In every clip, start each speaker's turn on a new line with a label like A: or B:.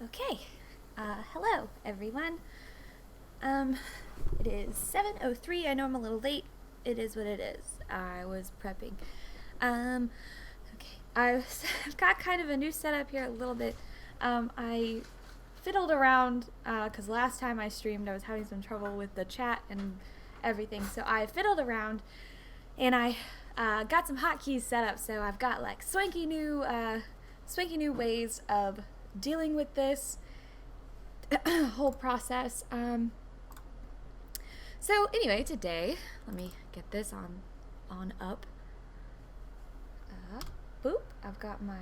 A: Okay, hello everyone. It is 7:03. I know I'm a little late. It is what it is. I was prepping. Okay, I've got kind of a new setup here a little bit. I fiddled around because last time I streamed I was having some trouble with the chat and everything, so I fiddled around and I got some hotkeys set up, so I've got like swanky new ways of dealing with this whole process. So anyway, today, let me get this on up. Boop. I've got my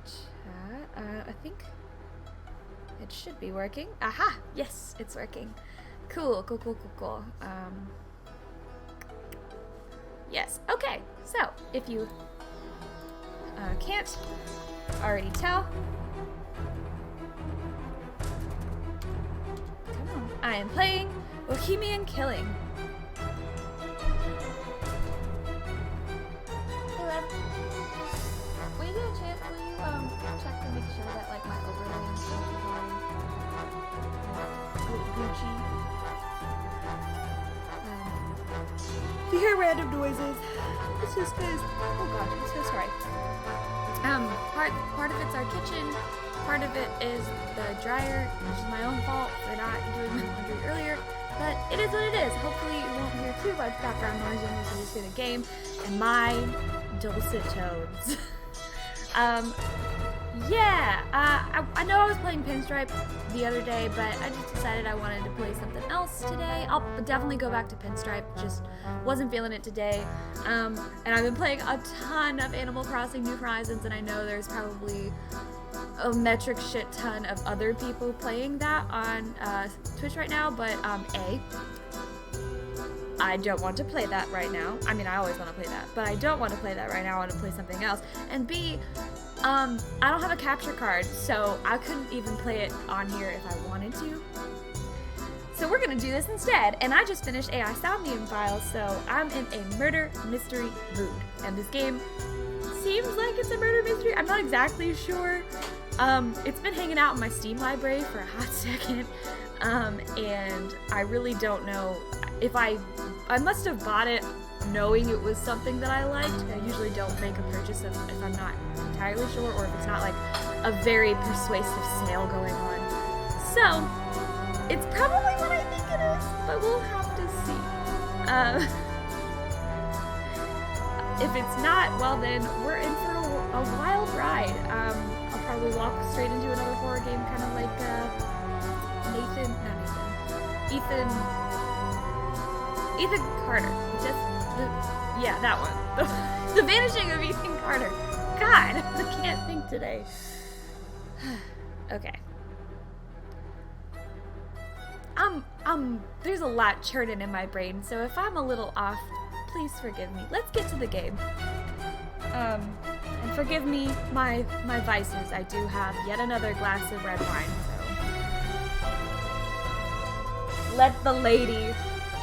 A: chat. I think it should be working. Aha! Yes, it's working. Cool. Yes. Okay. So, if you can't already tell, come on, I am playing Bohemian Killing. Hey, love. When you get a chance, will you check to make sure that like my overlay and stuff is all Gucci? If you hear random noises, it's just because, oh gosh, I'm so sorry. Part of it's our kitchen, part of it is the dryer, which is my own fault for not doing my laundry earlier, but it is what it is. Hopefully you won't hear too much background noise when you just hear the game and my dulcet tones. I know I was playing Pinstripe the other day, but I just decided I wanted to play something else today. I'll definitely go back to Pinstripe, just wasn't feeling it today. And I've been playing a ton of Animal Crossing New Horizons, and I know there's probably a metric shit ton of other people playing that on Twitch right now, but I don't want to play that right now. I mean, I always want to play that, but I don't want to play that right now. I want to play something else. And B, I don't have a capture card, so I couldn't even play it on here if I wanted to. So we're gonna do this instead. And I just finished AI Somnium Files, so I'm in a murder mystery mood. And this game seems like it's a murder mystery. I'm not exactly sure. It's been hanging out in my Steam library for a hot second. And I really don't know if I must have bought it knowing it was something that I liked. I usually don't make a purchase if I'm not entirely sure, or if it's not like a very persuasive sale going on. So, it's probably what I think it is, but we'll have to see. If it's not, well then, we're in for a wild ride. I'll probably walk straight into another horror game, kind of like Ethan Carter. Yeah, that one. The Vanishing of Ethan Carter. God, I can't think today. Okay. There's a lot churning in my brain, so if I'm a little off, please forgive me. Let's get to the game. And forgive me my vices. I do have yet another glass of red wine, so.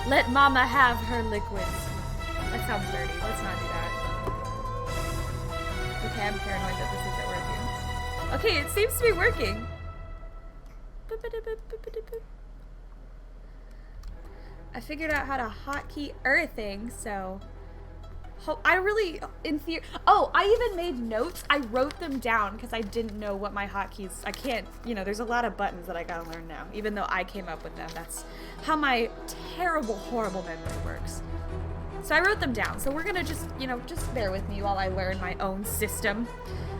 A: Let Mama have her liquids. That sounds dirty. Let's not do that. Okay, I'm paranoid that this isn't working. Okay, it seems to be working. I figured out how to hotkey everything, so I really, in theory, I even made notes. I wrote them down because I didn't know what my hotkeys, I can't, there's a lot of buttons that I gotta learn now, even though I came up with them. That's how my terrible, horrible memory works. So I wrote them down, so we're gonna just bear with me while I learn my own system.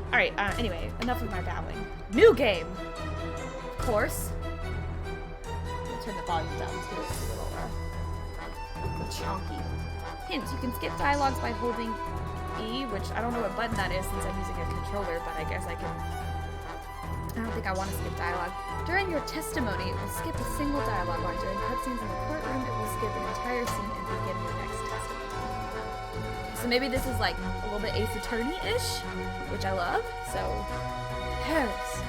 A: Alright, anyway, enough of my babbling. New game! Of course. I'll turn the volume down too, it's a little chonky. Hint, you can skip dialogues by holding E, which I don't know what button that is since I'm using a controller, but I guess I can. I don't think I want to skip dialogue. During your testimony, it will skip a single dialogue line. During cutscenes in the courtroom, it will skip an entire scene and begin your next testimony. So maybe this is like a little bit Ace Attorney-ish, which I love. So, Paris,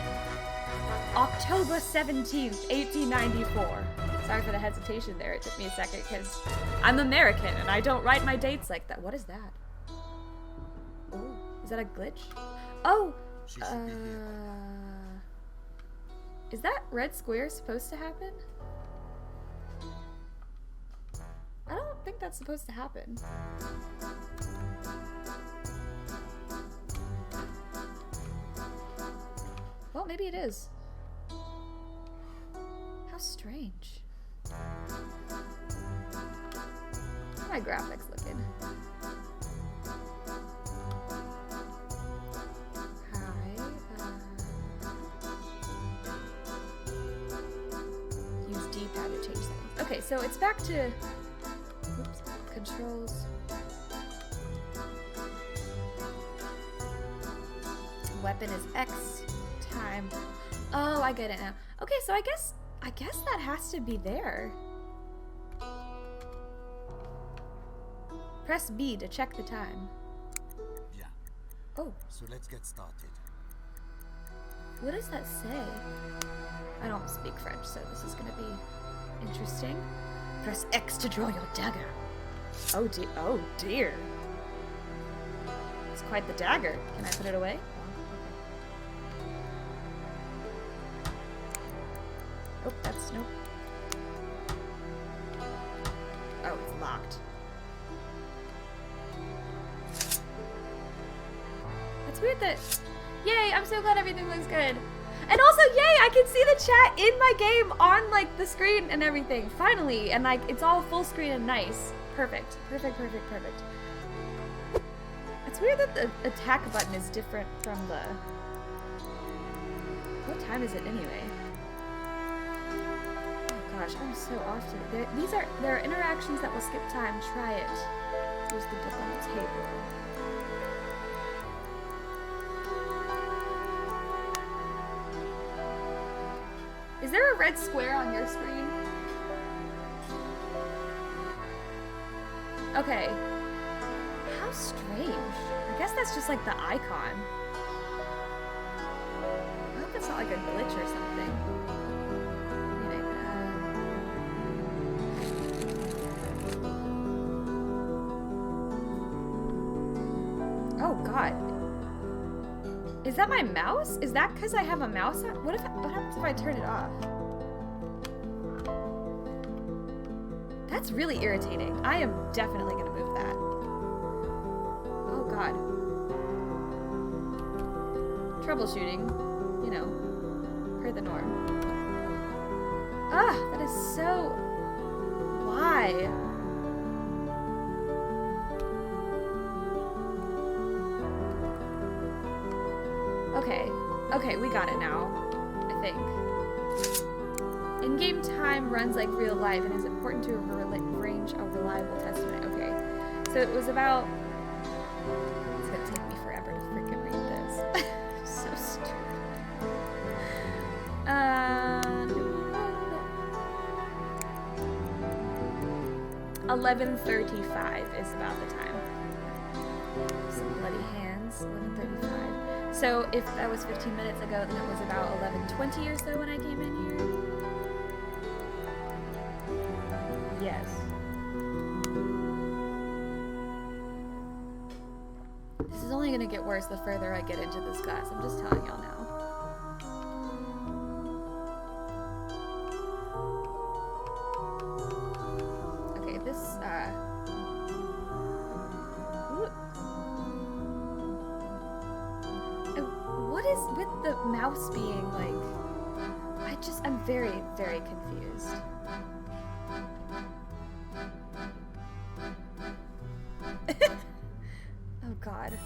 A: October 17th, 1894. Sorry for the hesitation there. It took me a second because I'm American and I don't write my dates like that. What is that? Oh, is that a glitch? Oh, is that red square supposed to happen? I don't think that's supposed to happen. Well, maybe it is. How strange. How are my graphics looking? Hi. Use D-pad to change settings. Okay, so it's back to controls. weapon is X time. Oh, I get it now. Okay, so I guess that has to be there. Press B to check the time.
B: Yeah.
A: Oh.
B: So let's get started.
A: What does that say? I don't speak French, so this is gonna be interesting. Press X to draw your dagger. Oh dear. It's quite the dagger. Can I put it away? Oh, that's nope. Oh, it's locked. That's weird that... Yay, I'm so glad everything looks good. And also, yay, I can see the chat in my game on, like, the screen and everything. Finally. And, like, it's all full screen and nice. Perfect. Perfect. It's weird that the attack button is different from the... What time is it anyway? Oh gosh, I'm so off to it. There are interactions that will skip time. Try it. Use the book on the table. Is there a red square on your screen? Okay. How strange. I guess that's just like the icon. I hope it's not like a glitch or something. Oh god. Is that my mouse? Is that because I have a mouse on? What happens if I turn it off? That's really irritating. I am definitely gonna move that. Oh god. Troubleshooting, you know, per the norm. Ah, that is so... Why? Okay, we got it now, I think. In-game time runs like real life and is important to arrange a reliable testament. Okay, so it was about... It's gonna take me forever to freaking read this. So stupid. 11:35 is about the time. Some bloody hands. 11:35. So if that was 15 minutes ago, then it was about 11:20 or so when I came in here. Yes. This is only going to get worse the further I get into this class. I'm just telling y'all now. Okay, this, what is with the mouse being like... I'm very, very confused. Oh god.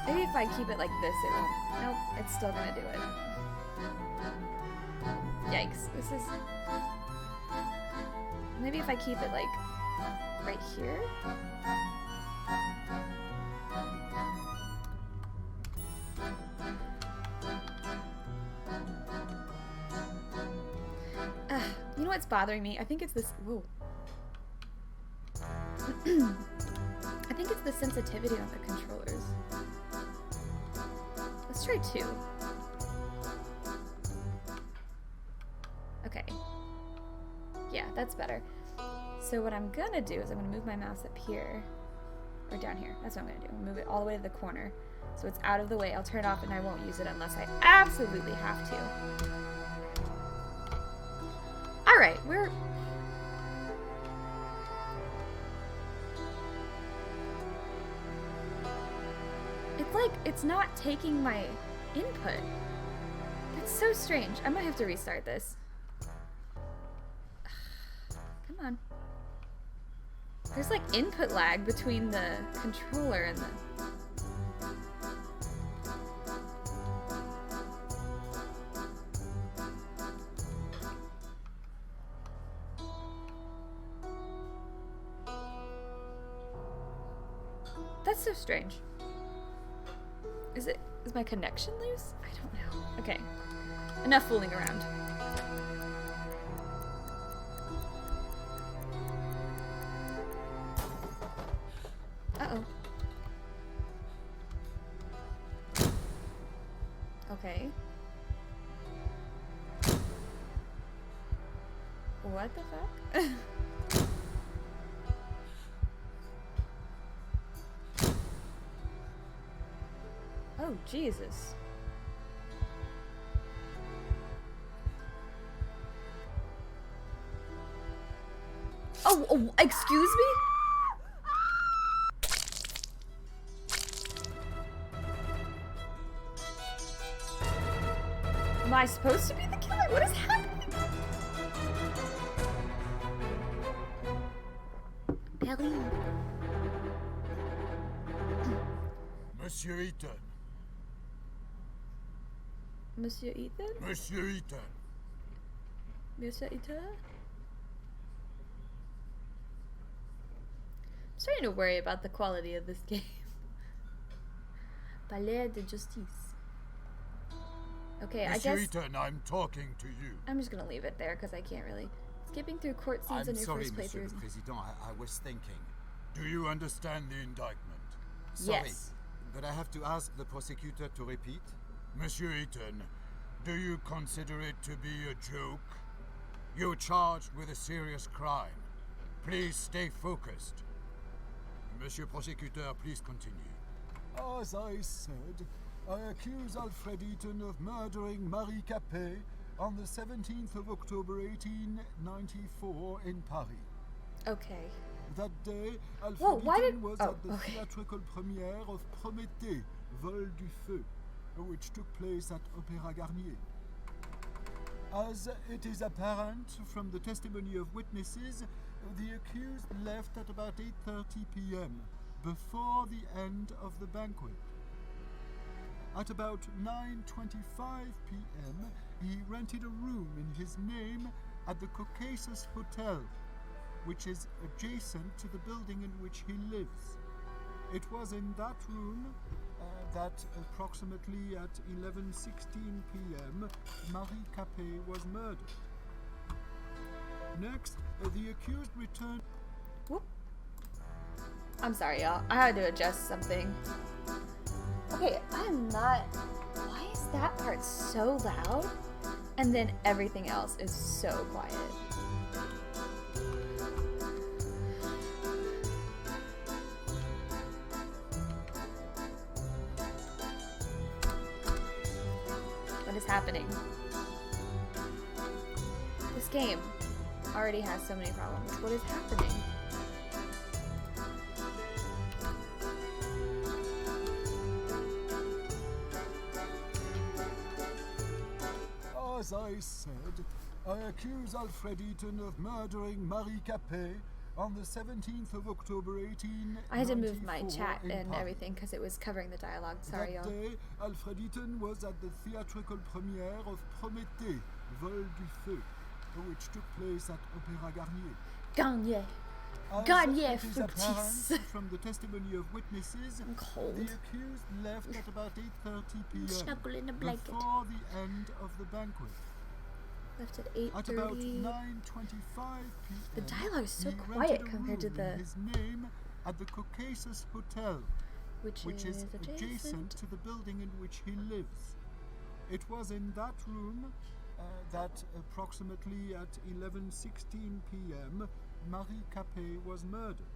A: Maybe if I keep it like this, it won't. Nope, it's still gonna do it. Yikes. This is... Maybe if I keep it like right here? You know what's bothering me? I think it's this... Whoa. I think it's the sensitivity on the controllers. Let's try 2. Okay. Yeah, that's better. So what I'm gonna do is I'm gonna move my mouse up here. Or down here. That's what I'm gonna do. I'm gonna move it all the way to the corner. So it's out of the way. I'll turn it off and I won't use it unless I absolutely have to. Alright, we're... It's like, it's not taking my input. That's so strange. I might have to restart this. Come on. There's like input lag between the controller and the... That's so strange. Is my connection loose? I don't know. Okay. Enough fooling around. Uh-oh. Okay. What the fuck? Oh, Jesus. Oh, excuse me? Am I supposed to be the killer? What is happening? Ellie.
B: Monsieur Eaton.
A: Monsieur Ethan?
B: Monsieur Eaton.
A: Monsieur Ethan? I'm starting to worry about the quality of this game. Palais de Justice. Okay,
B: Monsieur
A: I guess
B: Eaton, I'm talking to you.
A: I'm just gonna leave it there because I can't really. Skipping through court scenes
B: I'm
A: on your
B: sorry,
A: first
B: Monsieur
A: playthrough.
B: le Président. I was thinking. Do you understand the indictment?
C: Sorry,
A: Yes.
C: but I have to ask the prosecutor to repeat.
B: Monsieur Eaton, do you consider it to be a joke? You're charged with a serious crime. Please stay focused. Monsieur Prosecutor, please continue.
D: As I said, I accuse Alfred Eaton of murdering Marie Capet on the 17th of October 1894 in Paris.
A: Okay.
D: That day, Alfred
A: Whoa, why
D: Eaton
A: did-
D: was
A: oh,
D: at the
A: okay.
D: theatrical premiere of Prométhée, Vol du Feu, which took place at Opéra Garnier. As it is apparent from the testimony of witnesses, the accused left at about 8:30 p.m., before the end of the banquet. At about 9:25 p.m., he rented a room in his name at the Caucasus Hotel, which is adjacent to the building in which he lives. It was in that room that approximately at 11:16 p.m. Marie Capet was murdered. Next, the accused returned.
A: Whoop. I'm sorry, y'all. I had to adjust something. Okay, I'm not. Why is that part so loud? And then everything else is so quiet. What is happening? This game already has so many problems. What is happening?
D: As I said, I accuse Alfred Eaton of murdering Marie Capet on the 17th of October 1894
A: I had to move my chat
D: in
A: and
D: Paris.
A: everything because it was covering the dialogue. Sorry,
D: That
A: y'all.
D: day, Alfred Eaton was at the theatrical premiere of Prométhée, Vol du Feu, which took place at Opéra Garnier.
A: Garnier.
D: As
A: Garnier
D: it is
A: fructis.
D: apparent from the testimony of witnesses,
A: I'm cold.
D: the accused left at about 8:30 p.m.
A: Snuggle in a blanket.
D: before the end of the banquet.
A: Left at
D: At about
A: 8:30.
D: 9:25 p.m.
A: The dialogue is so
D: he
A: quiet
D: rented a
A: compared to
D: room
A: the-
D: in his name at the Caucasus Hotel,
A: Which
D: which is
A: adjacent.
D: adjacent to the building in which he lives. It was in that room that approximately at 11:16 p.m. Marie Capet was murdered.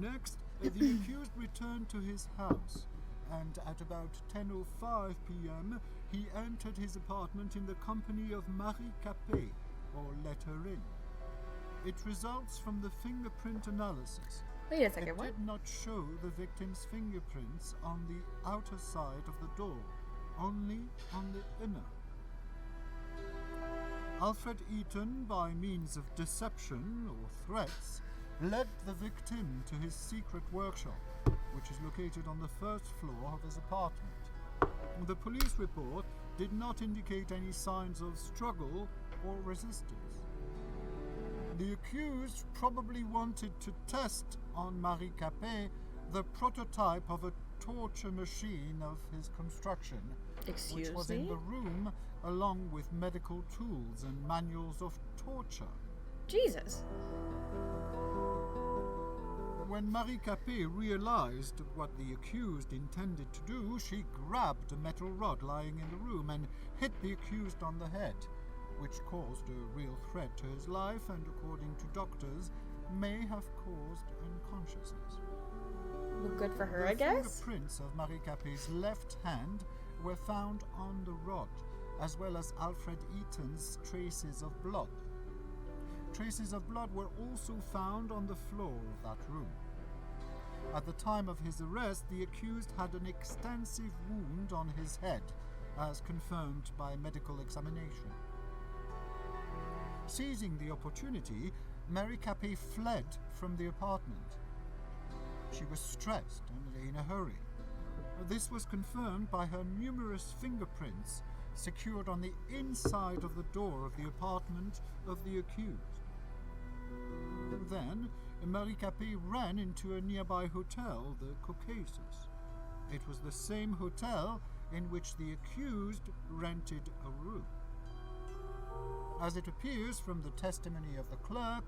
D: Next, the accused returned to his house, and at about 10:05 p.m. he entered his apartment in the company of Marie Capet, or let her in. It results from the fingerprint analysis.
A: Wait a second,
D: It
A: what?
D: did not show the victim's fingerprints on the outer side of the door, only on the inner. Alfred Eaton, by means of deception or threats, led the victim to his secret workshop, which is located on the first floor of his apartment. The police report did not indicate any signs of struggle or resistance. The accused probably wanted to test on Marie Capet the prototype of a torture machine of his construction,
A: Excuse
D: which was
A: me?
D: in the room along with medical tools and manuals of torture.
A: Jesus.
D: When Marie Capet realized what the accused intended to do, she grabbed a metal rod lying in the room and hit the accused on the head, which caused a real threat to his life and, according to doctors, may have caused unconsciousness.
A: Well, good for her,
D: The
A: I guess.
D: fingerprints of Marie Capet's left hand were found on the rod, as well as Alfred Eaton's traces of blood. Traces of blood were also found on the floor of that room. At the time of his arrest, the accused had an extensive wound on his head, as confirmed by medical examination. Seizing the opportunity, Marie Capet fled from the apartment. She was stressed and in a hurry. This was confirmed by her numerous fingerprints secured on the inside of the door of the apartment of the accused. Then, Marie Capet ran into a nearby hotel, the Caucasus. It was the same hotel in which the accused rented a room. As it appears from the testimony of the clerk,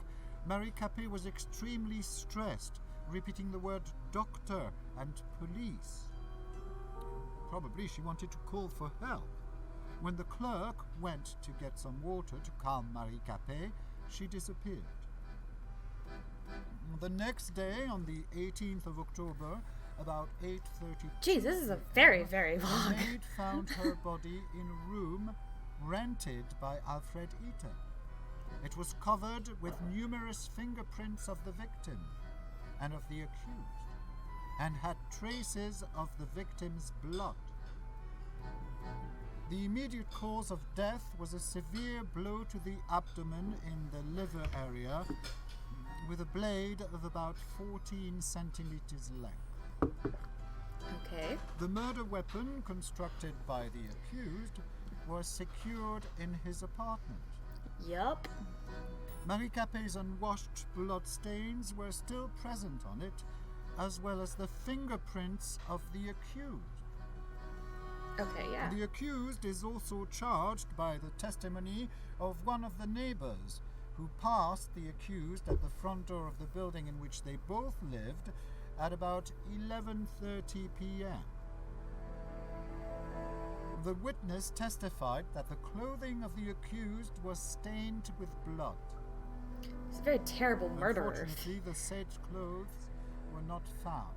D: Marie Capet was extremely stressed, repeating the word doctor and police. Probably she wanted to call for help. When the clerk went to get some water to calm Marie Capet, she disappeared. The next day, on the 18th of October, about 8:30.
A: Jeez, this is a very, very
D: The
A: long.
D: maid found her body in a room rented by Alfred Eaton. It was covered with numerous fingerprints of the victim and of the accused, and had traces of the victim's blood. The immediate cause of death was a severe blow to the abdomen in the liver area, with a blade of about 14 centimeters length.
A: Okay.
D: The murder weapon, constructed by the accused, was secured in his apartment.
A: Yup.
D: Marie Capet's unwashed blood stains were still present on it, as well as the fingerprints of the accused.
A: Okay, yeah.
D: The accused is also charged by the testimony of one of the neighbors who passed the accused at the front door of the building in which they both lived at about 11:30 p.m. The witness testified that the clothing of the accused was stained with blood.
A: He's a very terrible murderer.
D: Unfortunately, the said clothes were not found.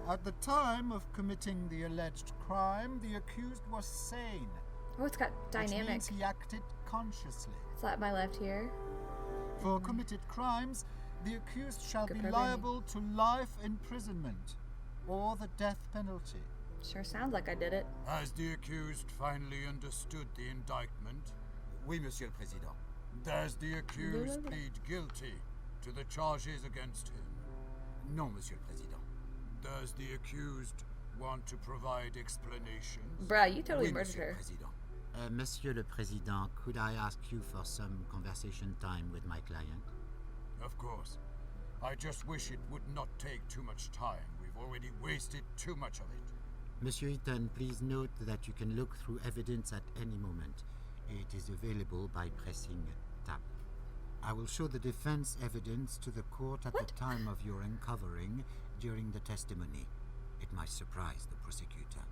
D: At the time of committing the alleged crime, the accused was sane,
A: Oh, it's got
D: which
A: dynamic.
D: means he acted consciously.
A: Slap my left here.
D: For committed crimes, the accused shall
A: Good
D: be
A: programming.
D: liable to life imprisonment or the death penalty.
A: Sure sounds like I did it.
B: Has the accused finally understood the indictment?
C: Oui, Monsieur le Président.
B: Does the accused plead guilty to the charges against him?
C: Non, Monsieur le Président.
B: Does the accused want to provide explanations?
A: Bruh, you totally
C: Oui,
A: murdered
C: Monsieur le
A: her.
C: Président.
E: Monsieur le Président, could I ask you for some conversation time with my client?
B: Of course. I just wish it would not take too much time. We've already wasted too much of it.
E: Monsieur Eaton, please note that you can look through evidence at any moment. It is available by pressing tab. I will show the defense evidence to the court at
A: What?
E: the time of your uncovering during the testimony. It might surprise the prosecutor.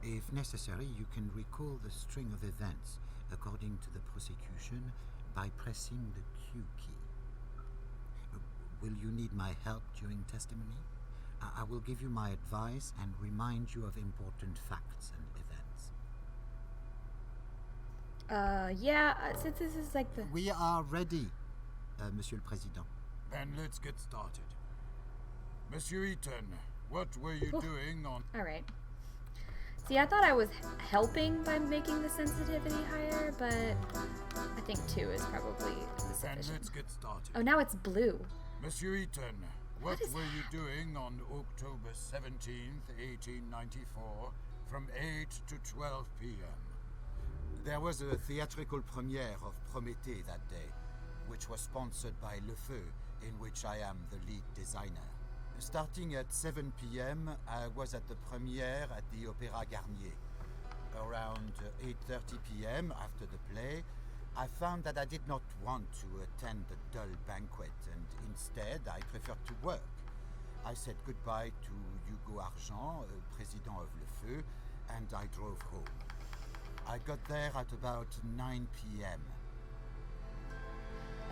E: If necessary, you can recall the string of events according to the prosecution by pressing the Q key. Will you need my help during testimony? I will give you my advice and remind you of important facts and events.
A: Yeah, since this is like the...
E: We are ready, Monsieur le Président.
B: Then let's get started. Monsieur Eaton, what were you doing on...
A: Alright. See, I thought I was helping by making the sensitivity higher, but I think 2 is probably
B: Then
A: sufficient.
B: let's get started.
A: Oh, now it's blue.
B: Monsieur Eaton, what
A: is
B: were you doing on October 17th, 1894, from 8 to 12 p.m.?
C: There was a theatrical premiere of Prométhée that day, which was sponsored by Le Feu, in which I am the lead designer. Starting at 7 p.m., I was at the premiere at the Opéra Garnier. Around 8:30 p.m., after the play, I found that I did not want to attend the dull banquet, and instead I preferred to work. I said goodbye to Hugo Argent, President of Le Feu, and I drove home. I got there at about 9 p.m.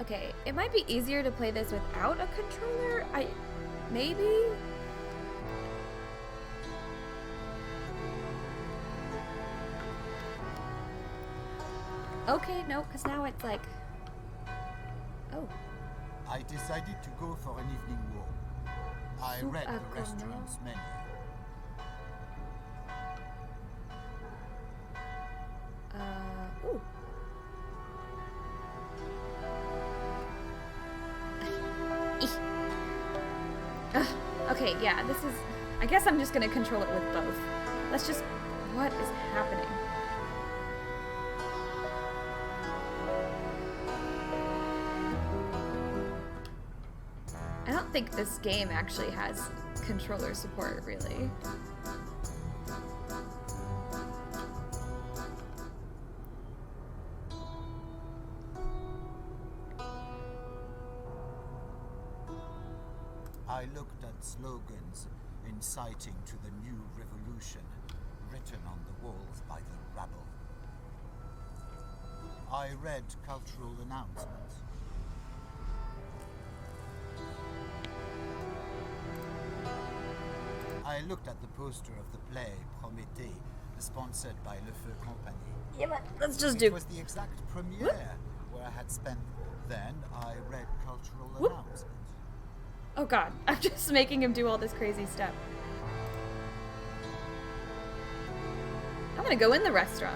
A: Okay, it might be easier to play this without a controller. Maybe? Okay, no, because now it's like... Oh.
C: I decided to go for an evening walk. I
A: Soup
C: read
A: à
C: the restaurant's menu.
A: Ooh. Ugh, okay, yeah, this is... I guess I'm just gonna control it with both. Let's just... What is happening? I don't think this game actually has controller support, really.
C: I looked at slogans inciting to the new revolution written on the walls by the rabble. I read cultural announcements. I looked at the poster of the play Prométhée, sponsored by Le Feu Company.
A: Yeah, but let's just
C: It
A: do...
C: was the exact premiere where I had spent. Then I read cultural announcements.
A: Oh god, I'm just making him do all this crazy stuff. I'm gonna go in the restaurant.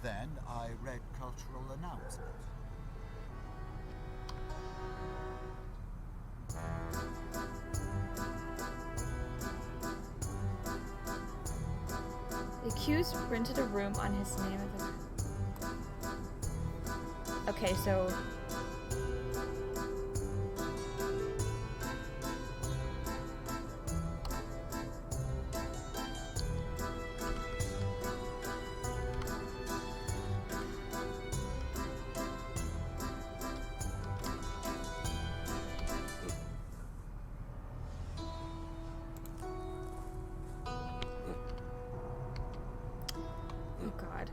C: Then I read cultural announcements.
A: The accused rented a room on his name of the... Okay, so... Oh god.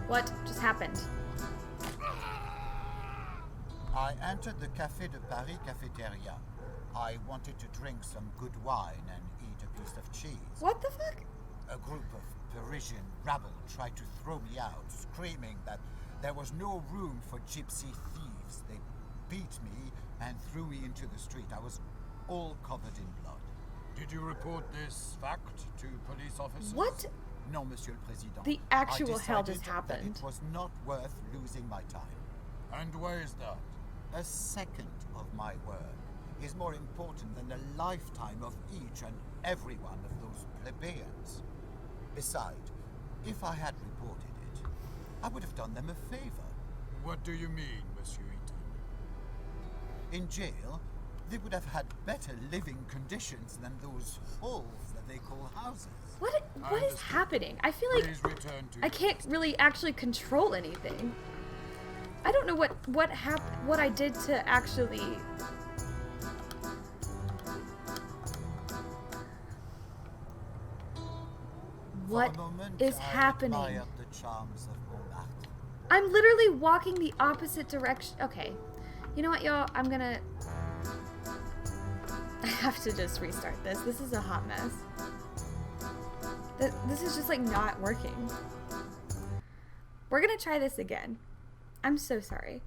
A: What just happened?
C: I entered the Café de Paris cafeteria. I wanted to drink some good wine and eat a piece of cheese.
A: What the fuck?
C: A group of Parisian rabble tried to throw me out, screaming that there was no room for gypsy thieves. They beat me and threw me into the street. I was all covered in blood.
B: Did you report this fact to police officers?
A: What?
C: No, Monsieur le Président.
A: The actual
C: I
A: hell just
C: decided
A: happened.
C: That it was not worth losing my time.
B: And where is that?
C: A second of my word is more important than a lifetime of each and every one of those plebeians. Besides, if I had reported it, I would have done them a favor.
B: What do you mean, Monsieur Eaton?
C: In jail, they would have had better living conditions than those holes that they call houses.
A: What is
B: understand.
A: happening? I feel like
B: Please return to
A: I
B: your
A: can't really actually control anything. I don't know what happened, what I did to actually... What
C: For a moment,
A: is
C: I
A: happening?
C: admired the charms of Montmartre.
A: I'm literally walking the opposite direction. Okay. You know what, y'all? I'm gonna... I have to just restart this. This is a hot mess. This is just like not working. We're gonna try this again. I'm so sorry.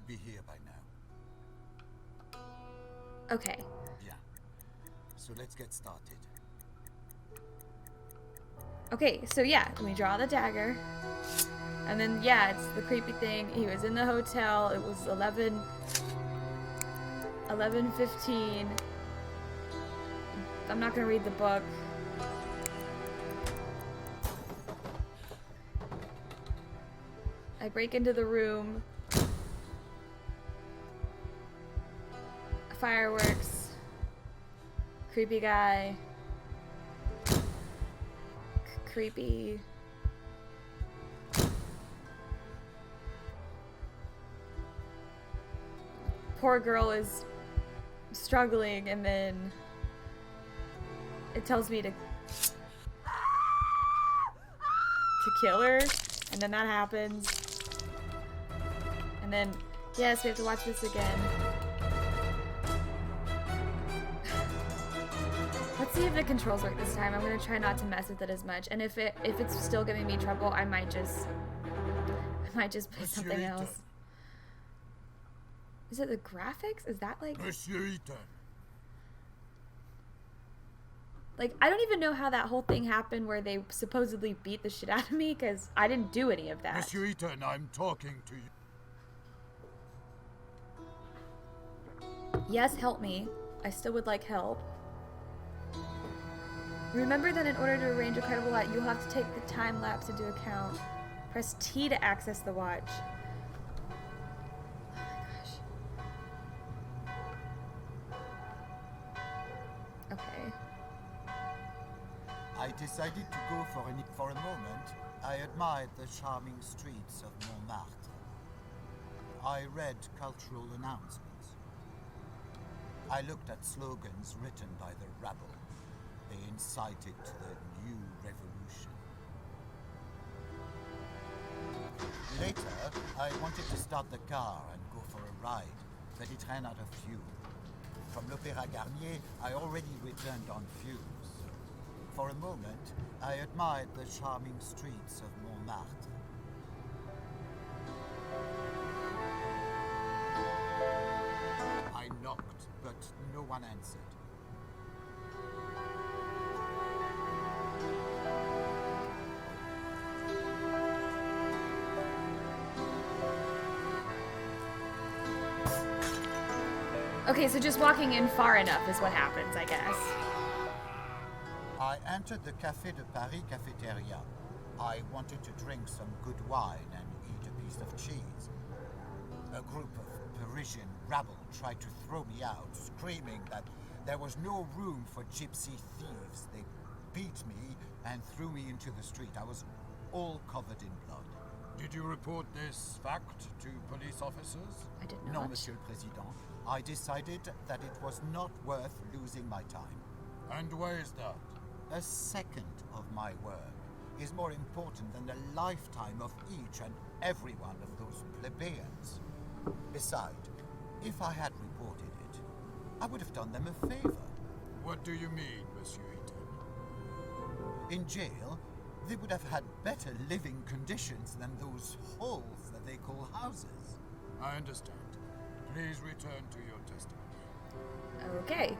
C: be here by now.
A: Okay.
C: Bien. So let's get started.
A: Okay, so yeah, we draw the dagger. And then, yeah, it's the creepy thing. He was in the hotel. It was 11:15. I'm not gonna read the book. I break into the room. Fireworks. Creepy guy. Creepy. Poor girl is struggling, and then it tells me to kill her, and then that happens. And then, yes, we have to watch this again. Let's see if the controls work this time. I'm gonna try not to mess with it as much, and if it's still giving me trouble, I might just play something else. Is it the graphics? Is that like...
B: Monsieur Eaton.
A: Like, I don't even know how that whole thing happened where they supposedly beat the shit out of me, because I didn't do any of that.
B: Monsieur Eaton, I'm talking to you.
A: Yes, help me. I still would like help. Remember that in order to arrange a credible light, you'll have to take the time lapse into account. Press T to access the watch. Okay.
C: I decided to go for a moment. I admired the charming streets of Montmartre. I read cultural announcements. I looked at slogans written by the rabble. They incited to the new revolution. Later, I wanted to start the car and go for a ride, but it ran out of fuel. From l'Opéra Garnier, I already returned on fumes. For a moment, I admired the charming streets of Montmartre. I knocked, but no one answered.
A: Okay, so just walking in far enough is what happens, I guess.
C: I entered the Café de Paris cafeteria. I wanted to drink some good wine and eat a piece of cheese. A group of Parisian rabble tried to throw me out, screaming that there was no room for gypsy thieves. They beat me and threw me into the street. I was all covered in blood.
B: Did you report this fact to police officers?
A: I did not.
C: No, Monsieur le Président. I decided that it was not worth losing my time.
B: And why is that?
C: A second of my work is more important than the lifetime of each and every one of those plebeians. Besides, if I had reported it, I would have done them a favor.
B: What do you mean, Monsieur Eaton?
C: In jail, they would have had better living conditions than those holes that they call houses.
B: I understand. Please return to your testimony.
A: Okay.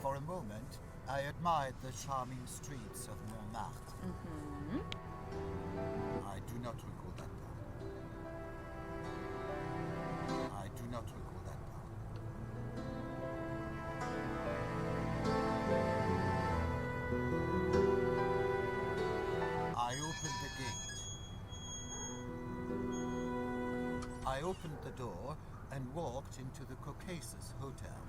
C: For a moment, I admired the charming streets of Montmartre.
A: Mm-hmm.
C: I do not recall that part. I do not recall that part. I opened the gate. I opened the door and walked into the Caucasus Hotel.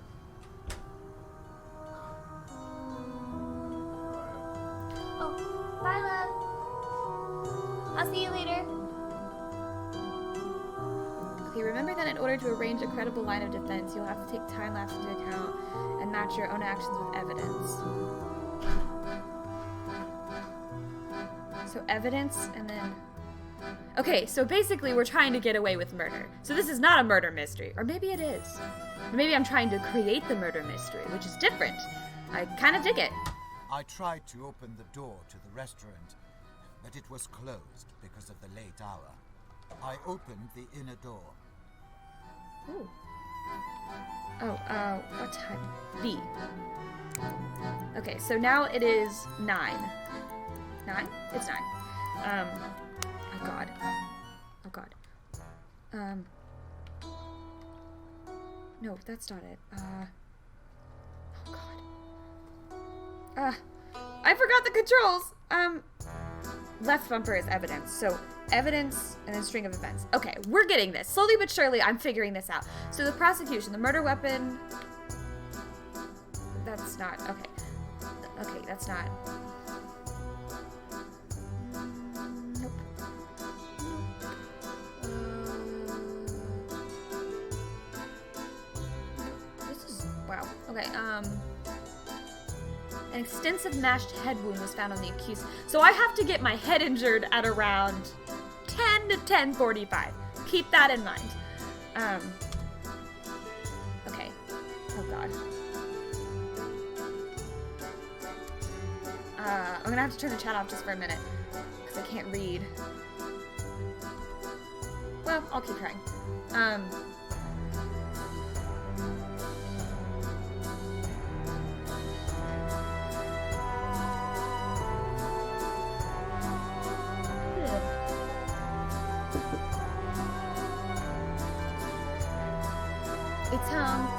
A: Oh, bye, love. I'll see you later. Okay, remember that in order to arrange a credible line of defense, you'll have to take time lapse into account and match your own actions with evidence. So evidence, and then... Okay, so basically we're trying to get away with murder. So this is not a murder mystery. Or maybe it is. Or maybe I'm trying to create the murder mystery, which is different. I kind of dig it.
C: I tried to open the door to the restaurant, but it was closed because of the late hour. I opened the inner door.
A: Ooh. Oh, what time? B. Okay, so now it is 9. 9? It's 9. Oh god. Oh god. No, that's not it. Oh god. I forgot the controls! Left bumper is evidence. So, evidence and then string of events. Okay, we're getting this. Slowly but surely, I'm figuring this out. So the prosecution, the murder weapon... That's not... Okay. Okay, that's not... Nope. This is... Wow. Okay, An extensive mashed head wound was found on the accused. So I have to get my head injured at around 10 to 10:45. Keep that in mind. Okay. Oh god. I'm gonna have to turn the chat off just for a minute because I can't read. Well, I'll keep trying.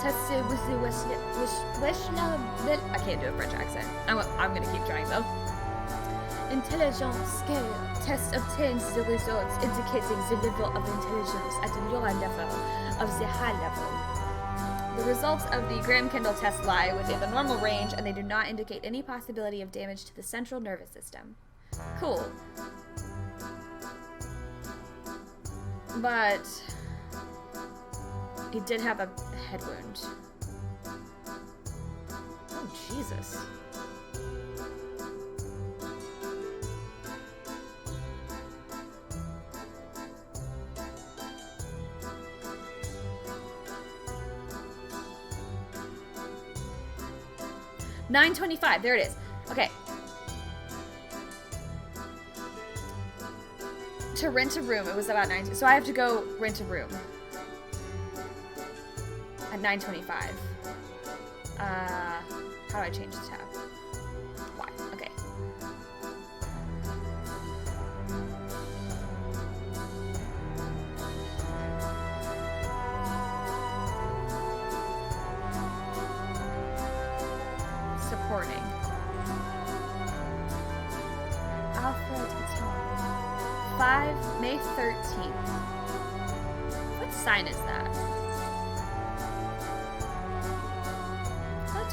A: Tested with the I can't do a French accent. I'm gonna keep trying though. Intelligence scale test obtains the results indicating the level of intelligence at the lower level of the high level. The results of the Graham Kendall test lie within the normal range, and they do not indicate any possibility of damage to the central nervous system. Cool. But he did have a head wound. Oh, Jesus. $9.25. There it is. Okay. To rent a room, it was about 9. So I have to go rent a room. At 9:25. How do I change the tab? Why? Okay. Supporting. Alfred Guitar. 5 May 13th. What sign is that?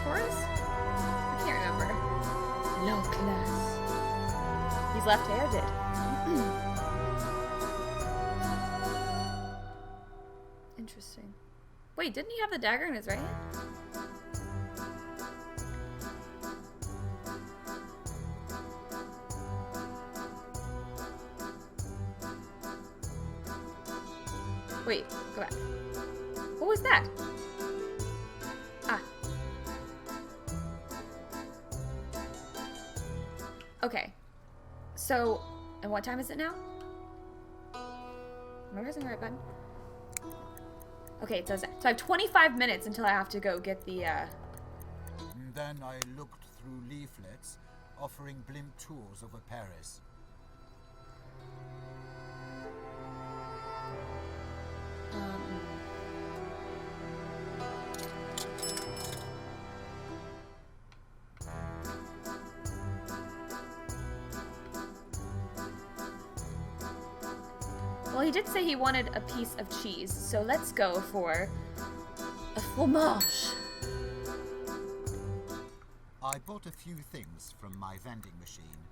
A: Taurus? I can't remember. Low class. He's left-handed. Interesting. Wait, didn't he have the dagger in his right hand? Wait, go back. What was that? Ah. Okay. So, and what time is it now? Am I pressing the right button? Okay, it does that. So I have 25 minutes until I have to go get the,
C: Then I looked through leaflets offering blimp tours over Paris.
A: Well, he did say he wanted a piece of cheese, so let's go for a fromage.
C: I bought a few things from my vending machine.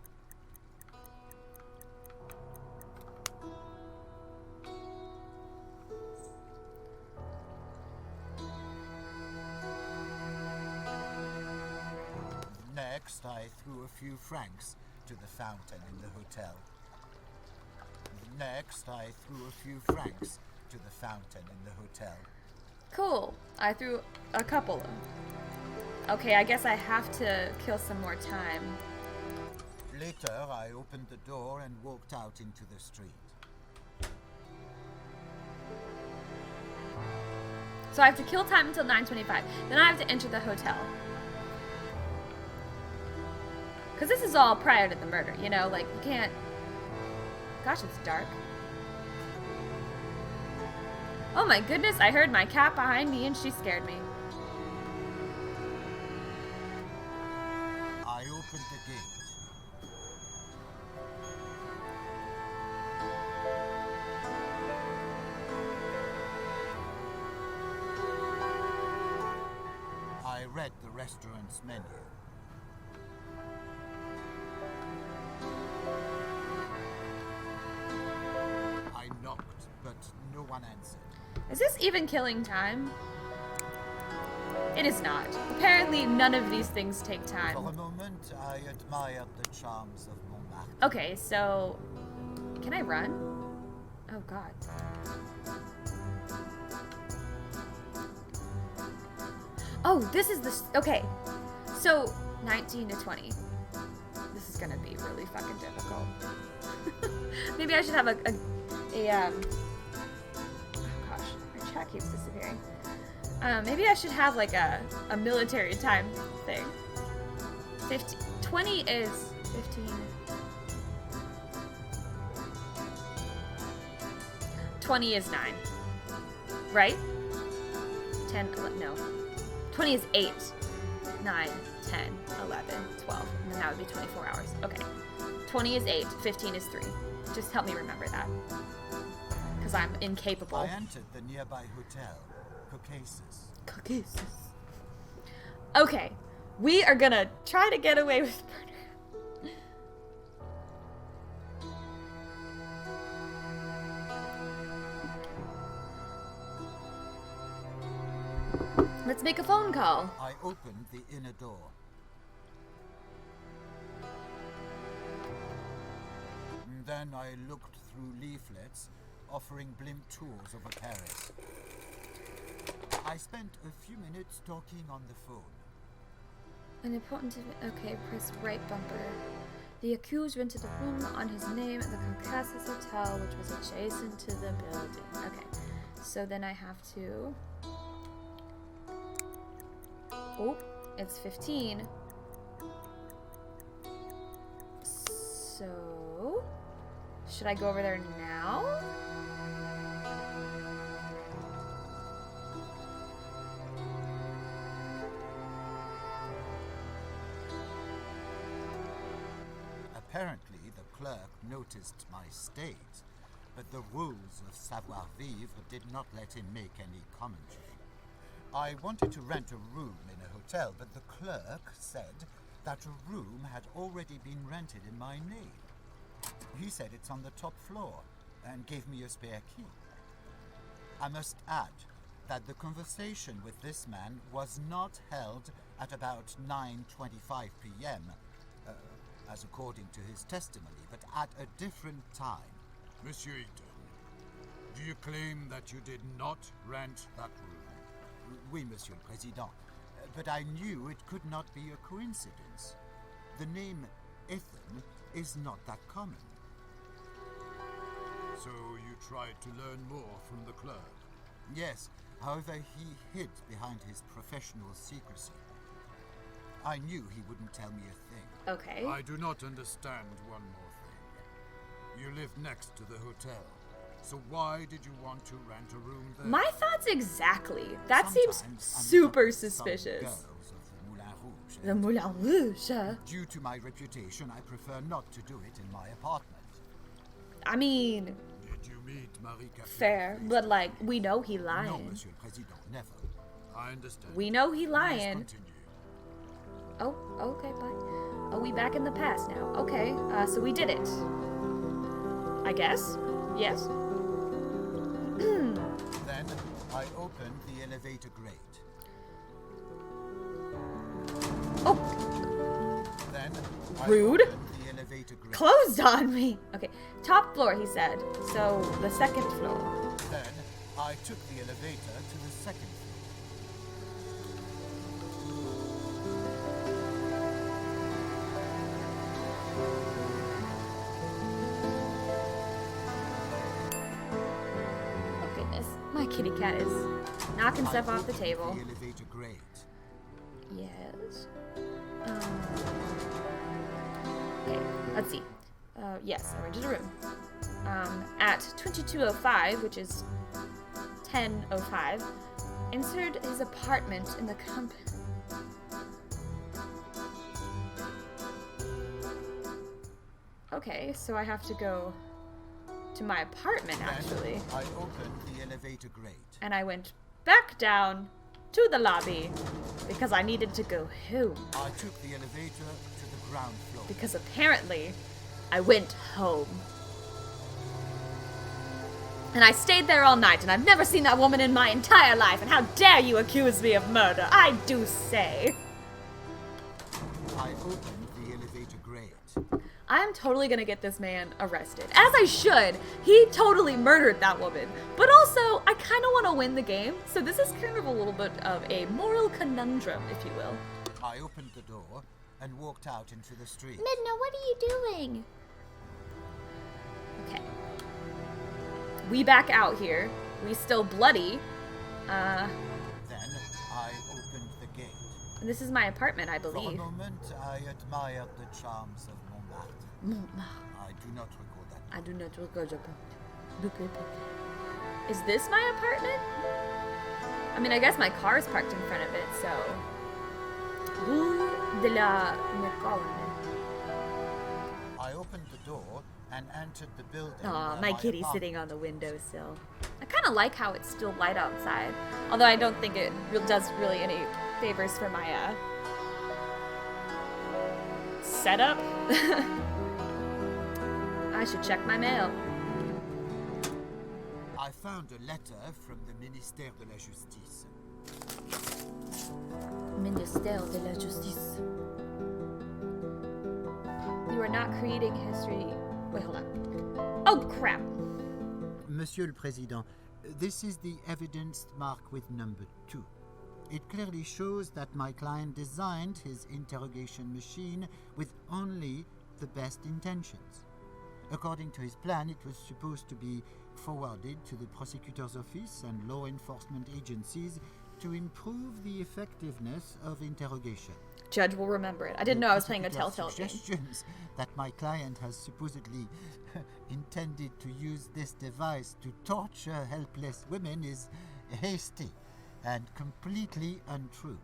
C: Next, I threw a few francs to the fountain in the hotel. Next, I threw a few francs to the fountain in the hotel.
A: Cool. I threw a couple. Okay, I guess I have to kill some more time.
C: Later, I opened the door and walked out into the street.
A: So I have to kill time until 9:25. Then I have to enter the hotel. Because this is all prior to the murder, you know? Like, you can't... Gosh, it's dark. Oh my goodness, I heard my cat behind me and she scared me.
C: I opened the gate. I read the restaurant's menu. I knocked, but no one answered.
A: Is this even killing time? It is not. Apparently, none of these things take time.
C: For a moment, I admired the charms of Montmartre.
A: Okay, so... Can I run? Oh, God. Oh, this is the... Okay. So, 19 to 20. This is gonna be really fucking difficult. Maybe I should have a oh gosh, my chat keeps disappearing. Maybe I should have like a military time thing. 20 is 15. 20 is 9. Right? 10, no. 20 is 8. 9, 10, 11, 12. And then that would be 24 hours. Okay. 20 is 8. 15 is 3. Just help me remember that. Because I'm incapable.
C: I entered the nearby hotel, Caucasus.
A: Caucasus. Okay. We are gonna try to get away with murder. Let's make a phone call.
C: I opened the inner door. Then I looked through leaflets offering blimp tours over Paris. I spent a few minutes talking on the phone.
A: An important... Okay, press right bumper. The accused rented a room on his name at the Caucasus Hotel, which was adjacent to the building. Okay, so then I have to... Oh, it's 15. So... Should I go over there now?
C: Apparently, the clerk noticed my state, but the rules of savoir-vivre did not let him make any commentary. I wanted to rent a room in a hotel, but the clerk said that a room had already been rented in my name. He said it's on the top floor and gave me a spare key. I must add that the conversation with this man was not held at about 9:25 p.m., as according to his testimony, but at a different time.
B: Monsieur Eaton, do you claim that you did not rent that room?
C: Oui, Monsieur le Président. But I knew it could not be a coincidence. The name Ethan is not that common.
B: So you tried to learn more from the clerk?
C: Yes, however, he hid behind his professional secrecy. I knew he wouldn't tell me a thing.
A: Okay.
B: I do not understand one more thing. You live next to the hotel, so why did you want to rent a room there?
A: My thoughts exactly. That
C: Sometimes
A: seems
C: I'm
A: super
C: with some
A: suspicious.
C: girls of the Moulin Rouge,
A: The
C: and
A: Moulin Rouge.
C: due to my reputation, I prefer not to do it in my apartment.
A: I mean,
B: Did you meet Marie Catherine?
A: fair, but like, we know he
C: No,
A: lying.
C: Monsieur le Président, never.
B: I understand.
A: We know he
B: Please
A: lying.
B: continue.
A: Oh, okay, bye. Oh, we back in the past now. Okay, so we did it. I guess? Yes?
C: Then I opened the elevator grate.
A: Oh,
C: Then I
A: Rude.
C: opened the elevator grate.
A: closed on me. Okay, top floor, he said. So, the second floor.
C: Then I took the elevator to the second floor.
A: Oh, goodness. My kitty cat is knocking
C: I
A: stuff off the
C: opened
A: table.
C: The elevator grate.
A: Yes. Okay, let's see. Yes, I rented a room. At 2205, which is 10:05, entered his apartment in the company. Okay, so I have to go to my apartment, actually.
C: Then I opened the elevator grate.
A: And I went back down to the lobby because I needed to go home.
C: I took the elevator to the ground floor.
A: Because apparently I went home. And I stayed there all night, and I've never seen that woman in my entire life, and how dare you accuse me of murder, I do say.
C: I opened the elevator grate.
A: I'm totally gonna get this man arrested. As I should. He totally murdered that woman. But also, I kind of want to win the game, so this is kind of a little bit of a moral conundrum, if you will.
C: I opened the door and walked out into the street.
A: Midna, what are you doing? Okay. We back out here. We still bloody.
C: Then I opened the gate.
A: This is my apartment, I
C: For a
A: believe.
C: moment, I admired the charms of Montmartre. I do not recall that.
A: I do not recall your apartment. Is this my apartment? I mean, I guess my car's parked in front of it, so. Rue de la Mécolne.
C: I opened the door and entered the building.
A: Aw,
C: where
A: my kitty's
C: apartment
A: sitting on the
C: was.
A: windowsill. I kind of like how it's still light outside. Although I don't think it does really any favors for my setup. I should check my mail.
C: I found a letter from the Ministère de la Justice.
A: Ministère de la Justice. You are not creating history. Wait, hold on. Oh, crap.
E: Monsieur le Président, this is the evidence marked with number 2. It clearly shows that my client designed his interrogation machine with only the best intentions. According to his plan, it was supposed to be forwarded to the prosecutor's office and law enforcement agencies to improve the effectiveness of interrogation.
A: Judge will remember it. I didn't know I was playing a telltale game.
E: Suggestions that my client has supposedly intended to use this device to torture helpless women is hasty and completely untrue.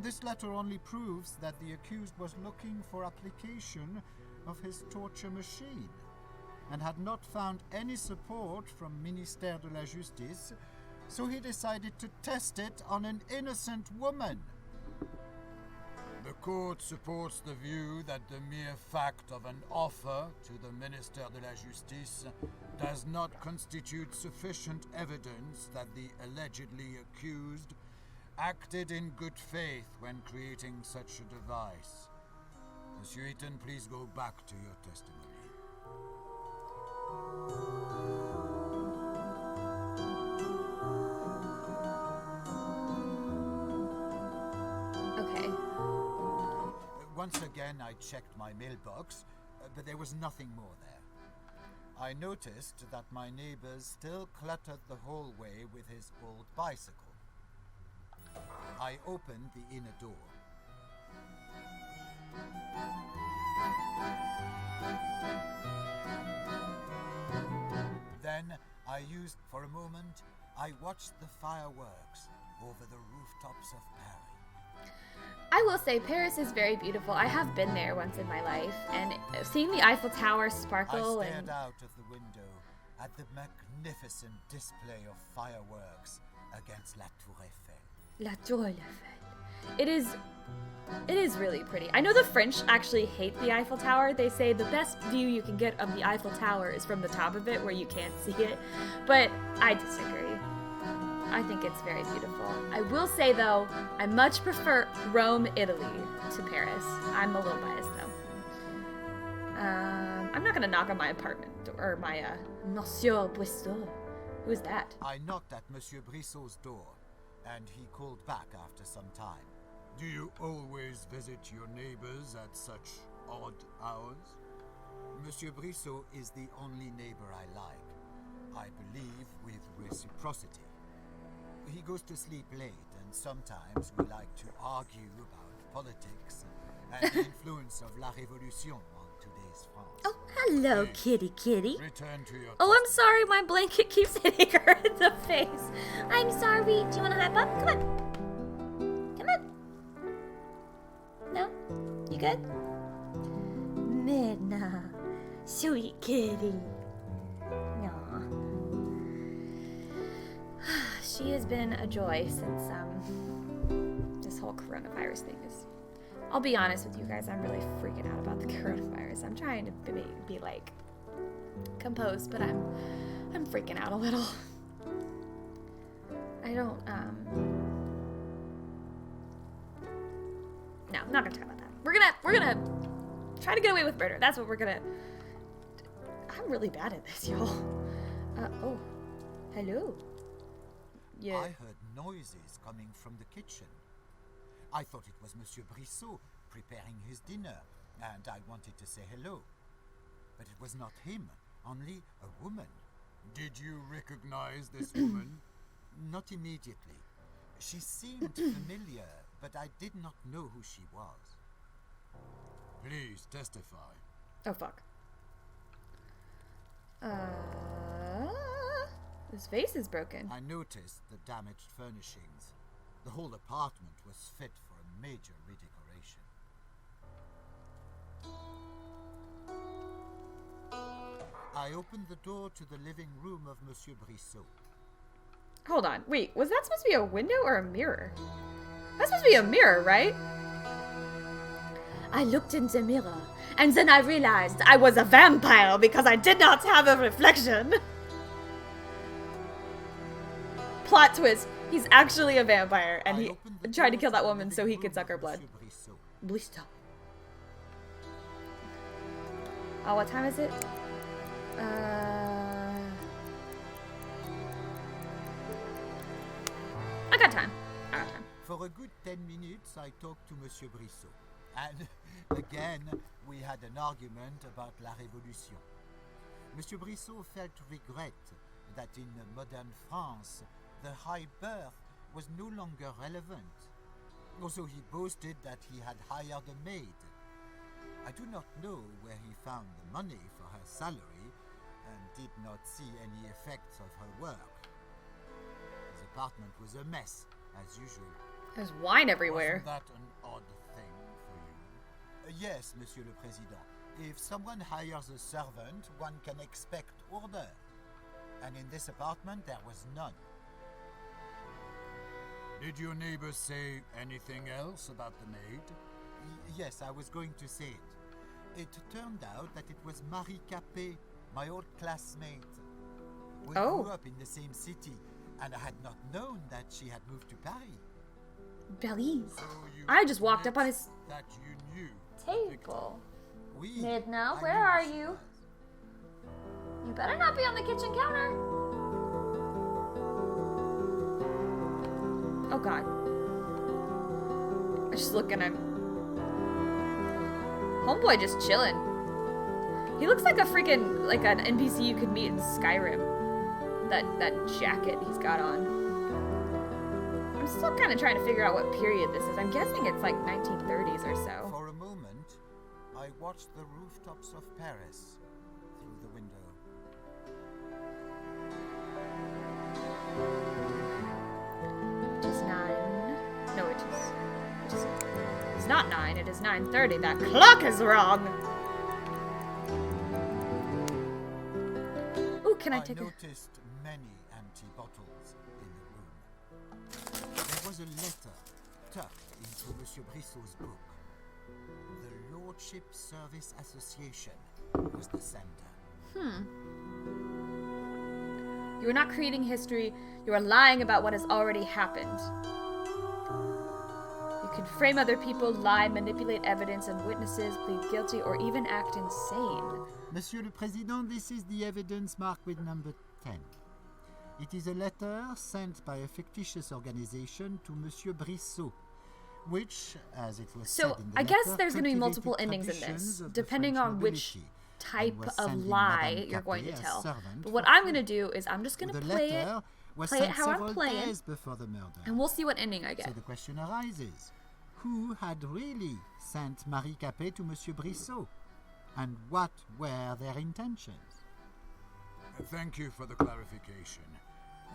D: This letter only proves that the accused was looking for application of his torture machine and had not found any support from Ministère de la Justice, so he decided to test it on an innocent woman.
B: The court supports the view that the mere fact of an offer to the Ministère de la Justice does not constitute sufficient evidence that the allegedly accused acted in good faith when creating such a device. Monsieur Eaton, please go back to your testimony.
A: Okay.
C: Once again, I checked my mailbox, but there was nothing more there. I noticed that my neighbors still cluttered the hallway with his old bicycle. I opened the inner door. Then for a moment, I watched the fireworks over the rooftops of Paris.
A: I will say Paris is very beautiful. I have been there once in my life, and seeing the Eiffel Tower sparkle
C: I stared
A: and
C: out of the window at the magnificent display of fireworks against La Tour Eiffel.
A: La Tour Eiffel. It is really pretty. I know the French actually hate the Eiffel Tower. They say the best view you can get of the Eiffel Tower is from the top of it where you can't see it. But I disagree. I think it's very beautiful. I will say though, I much prefer Rome, Italy to Paris. I'm a little biased though. I'm not gonna knock on my apartment or my Monsieur Bristol. Who's that?
C: I knocked at Monsieur Brissot's door, and he called back after some time.
B: Do you always visit your neighbors at such odd hours?
C: Monsieur Brissot is the only neighbor I like. I believe with reciprocity. He goes to sleep late, and sometimes we like to argue about politics and the influence of La Révolution on today's France.
A: Oh, hello, kitty kitty.
B: Return to your
A: Oh, I'm sorry, my blanket keeps hitting her in the face. I'm sorry. Do you want to hop up? Come on. Come on. No? You good? Midna. Sweet kitty. No. She has been a joy since this whole coronavirus thing is. I'll be honest with you guys, I'm really freaking out about the coronavirus. I'm trying to be like composed, but I'm freaking out a little. I don't no, I'm not gonna talk about that. We're gonna try to get away with murder. That's what we're gonna. I'm really bad at this, y'all. Oh, hello. Yeah.
C: I heard noises coming from the kitchen. I thought it was Monsieur Brissot preparing his dinner, and I wanted to say hello. But it was not him, only a woman.
B: Did you recognize this woman?
C: Not immediately. She seemed familiar, but I did not know who she was.
B: Please testify.
A: Oh fuck. His face is broken.
C: I noticed the damaged furnishings. The whole apartment was fit for a major redecoration. I opened the door to the living room of Monsieur Brissot.
A: Hold on. Wait, was that supposed to be a window or a mirror? That's supposed to be a mirror, right? I looked in the mirror, and then I realized I was a vampire because I did not have a reflection. Plot twist. He's actually a vampire, and he tried to kill that woman so he could suck her blood. Blister. Oh, what time is it? I got time.
C: For a good 10 minutes, I talked to Monsieur Brissot. And again, we had an argument about La Révolution. Monsieur Brissot felt regret that in modern France, the high birth was no longer relevant. Also, he boasted that he had hired a maid. I do not know where he found the money for her salary and did not see any effects of her work. His apartment was a mess, as usual.
A: There's wine everywhere.
B: Wasn't that an odd thing for you?
C: Yes, Monsieur le Président. If someone hires a servant, one can expect order. And in this apartment, there was none.
B: Did your neighbors say anything else about the maid?
C: Yes, I was going to say it. It turned out that it was Marie Capet, my old classmate. We grew up in the same city, and I had not known that she had moved to Paris.
A: Belize.
B: So you
A: I just walked up on his
B: that you knew
A: table.
C: Oui,
A: Midna,
C: I
A: where
C: knew
A: are
C: she
A: you?
C: was.
A: You better not be on the kitchen counter. Oh god. I just look and I'm... Homeboy just chilling. He looks like a freaking, like an NPC you could meet in Skyrim. That jacket he's got on. I'm still kind of trying to figure out what period this is. I'm guessing it's like 1930s or so.
C: For a moment, I watched the rooftops of Paris through the window.
A: It is 9. No, it is... It's not 9, it is 9:30. That clock is wrong! Ooh, can I take a...
C: noticed many empty bottles in the room. There was a letter tucked into Monsieur Brissot's book. The Lordship Service Association was the sender.
A: You are not creating history, you are lying about what has already happened. You can frame other people, lie, manipulate evidence and witnesses, plead guilty, or even act insane.
E: Monsieur le Président, this is the evidence marked with number 10. It is a letter sent by a fictitious organization to Monsieur Brissot, which, as it was said
A: So,
E: in the
A: I guess
E: letter,
A: there's going to be
E: cultivated
A: multiple endings in
E: traditions
A: this,
E: of the
A: depending
E: French
A: on which
E: nobility,
A: type
E: and was
A: of
E: sending
A: lie
E: Madame
A: you're going to
E: Capet as
A: tell.
E: servant
A: But what
E: for
A: I'm
E: food.
A: going to do is I'm just going to
E: The
A: play it
E: letter was
A: Play it
E: sent
A: how I'm
E: several
A: playing.
E: days before the murder.
A: And we'll see what ending I get.
E: So the question arises, who had really sent Marie Capet to Monsieur Brissot? And what were their intentions?
B: Thank you for the clarification.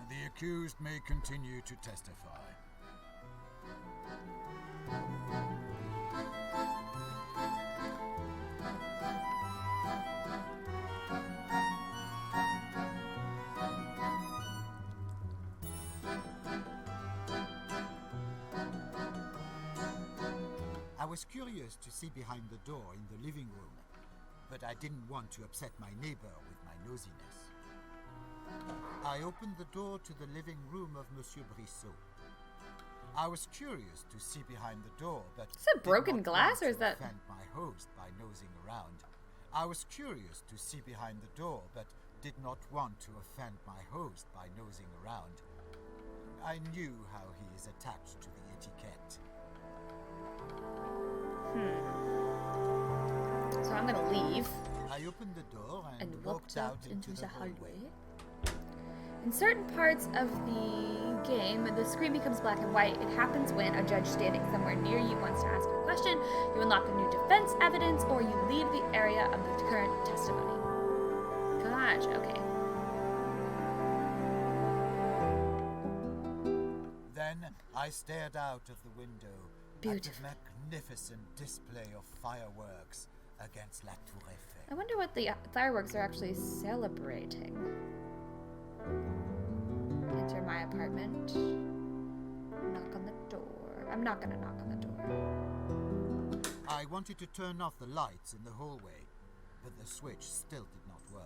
B: The accused may continue to testify.
C: I was curious to see behind the door in the living room, but I didn't want to upset my neighbor with my nosiness. I opened the door to the living room of Monsieur Brissot. I was curious to see behind the door, but
A: Is it broken
C: did not
A: glass
C: want
A: or is
C: to
A: that-
C: offend my host by nosing around. I was curious to see behind the door, but did not want to offend my host by nosing around. I knew how he is attached to the etiquette.
A: So I'm gonna leave
C: I opened the door and,
A: and
C: walked out into the hallway.
A: In certain parts of the game, the screen becomes black and white. It happens when a judge standing somewhere near you wants to ask a question, you unlock a new defense evidence, or you leave the area of the current testimony. Gotcha, okay.
C: Then I stared out of the window
A: Beautiful.
C: at the magnificent display of fireworks against La Tour Eiffel.
A: I wonder what the fireworks are actually celebrating. Enter my apartment. Knock on the door. I'm not gonna knock on the door.
C: I wanted to turn off the lights in the hallway, but the switch still did not work.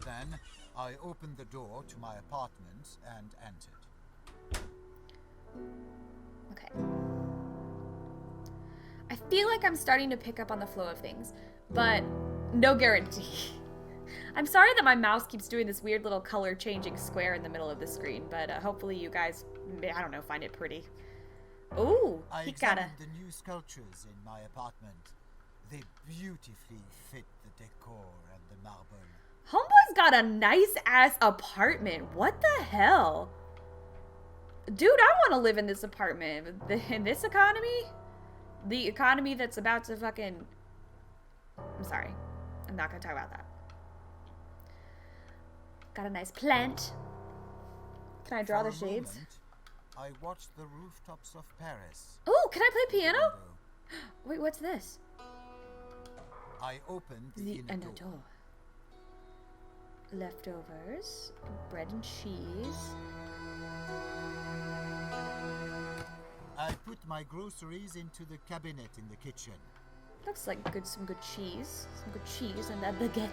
C: Then I opened the door to my apartment and entered.
A: Okay. I feel like I'm starting to pick up on the flow of things, but no guarantee. I'm sorry that my mouse keeps doing this weird little color changing square in the middle of the screen, but hopefully you guys, I don't know, find it pretty. Ooh,
C: I
A: he got a...
C: examined the new sculptures in my apartment. They beautifully fit the decor and the marble.
A: Homeboy's got a nice ass apartment. What the hell? Dude, I want to live in this apartment. In this economy? The economy that's about to fucking... I'm sorry. I'm not going to talk about that. Got a nice plant. Can I draw
C: For
A: the
C: a
A: shades?
C: moment, I watched the rooftops of Paris.
A: Oh, can I play piano?
C: Window.
A: Wait, what's this?
C: I opened the,
A: The
C: inner
A: inner
C: door.
A: door. Leftovers, bread and cheese.
C: I put my groceries into the cabinet in the kitchen.
A: Looks like some good cheese. Some good cheese and that baguette.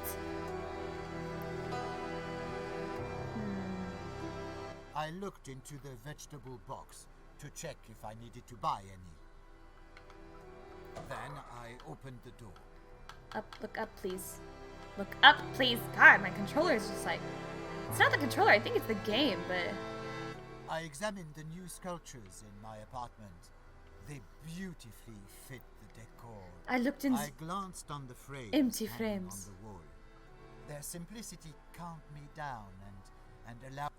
C: I looked into the vegetable box to check if I needed to buy any. Then I opened the door.
A: Look up, please. Look up, please. God, my controller is just like... It's not the controller, I think it's the game, but...
C: I examined the new sculptures in my apartment. They beautifully fit the decor.
A: I looked in...
C: I glanced on the frames
A: Empty
C: hanging
A: frames.
C: on the wall. Their simplicity calmed me down and allowed...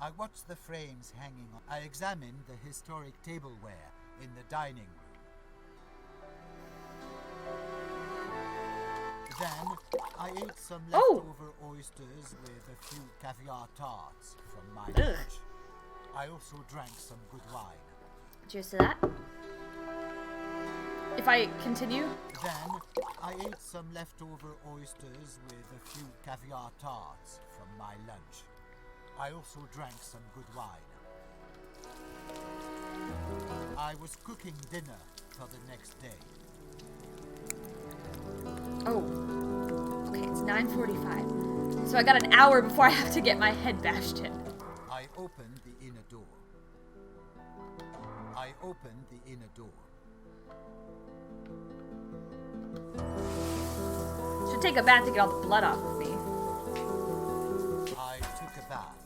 C: I watched the frames hanging on. I examined the historic tableware in the dining room. Then I ate some
A: Oh!
C: leftover oysters with a few caviar tarts from my
A: Ugh.
C: lunch. I also drank some good wine.
A: Cheers to that. If I continue...
C: Then I ate some leftover oysters with a few caviar tarts from my lunch. I also drank some good wine. I was cooking dinner for the next day.
A: Oh. Okay, it's 9:45. So I got an hour before I have to get my head bashed in.
C: I opened the inner door. I opened the inner door.
A: Should take a bath to get all the blood off of me.
C: I took a bath,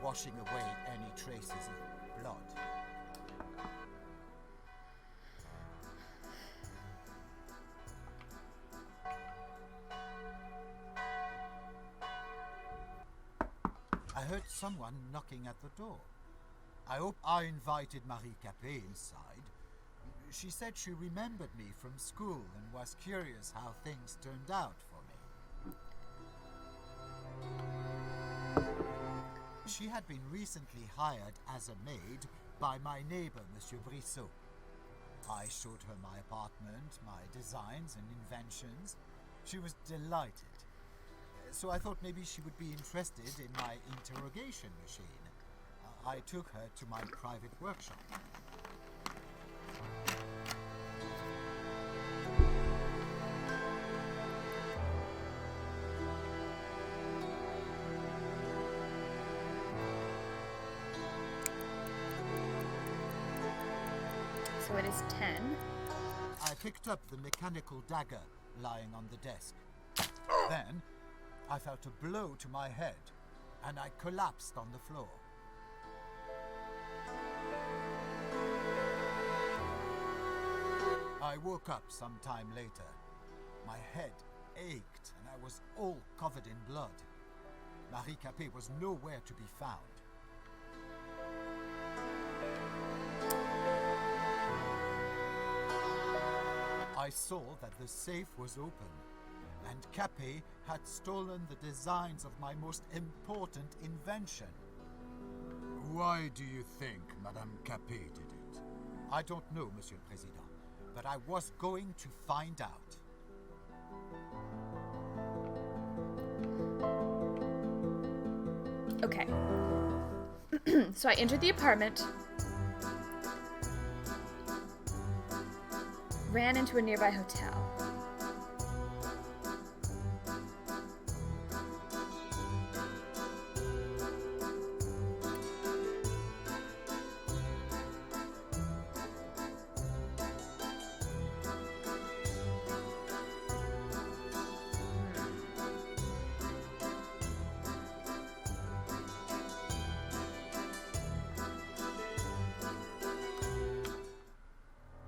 C: washing away any traces of blood. I heard someone knocking at the door. I invited Marie Capet inside. She said she remembered me from school and was curious how things turned out for me. She had been recently hired as a maid by my neighbor, Monsieur Brissot. I showed her my apartment, my designs and inventions. She was delighted. So I thought maybe she would be interested in my interrogation machine. I took her to my private workshop.
A: So it is 10.
C: I picked up the mechanical dagger lying on the desk. Then I felt a blow to my head and I collapsed on the floor. I woke up some time later. My head ached and I was all covered in blood. Marie Capet was nowhere to be found. I saw that the safe was open, and Capet had stolen the designs of my most important invention.
B: Why do you think Madame Capet did it?
C: I don't know, Monsieur le Président, but I was going to find out.
A: Okay. So I entered the apartment, ran into a nearby hotel.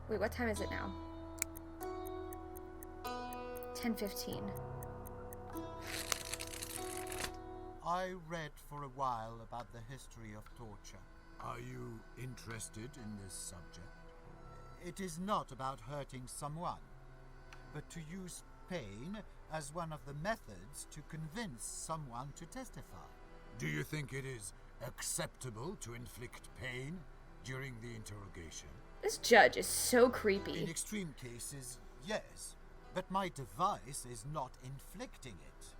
A: Wait, what time is it now? 10:15.
C: I read for a while about the history of torture.
B: Are you interested in this subject?
C: It is not about hurting someone, but to use pain as one of the methods to convince someone to testify.
B: Do you think it is acceptable to inflict pain during the interrogation?
A: This judge is so
C: In
A: creepy.
C: extreme cases, yes, but my device is not inflicting it.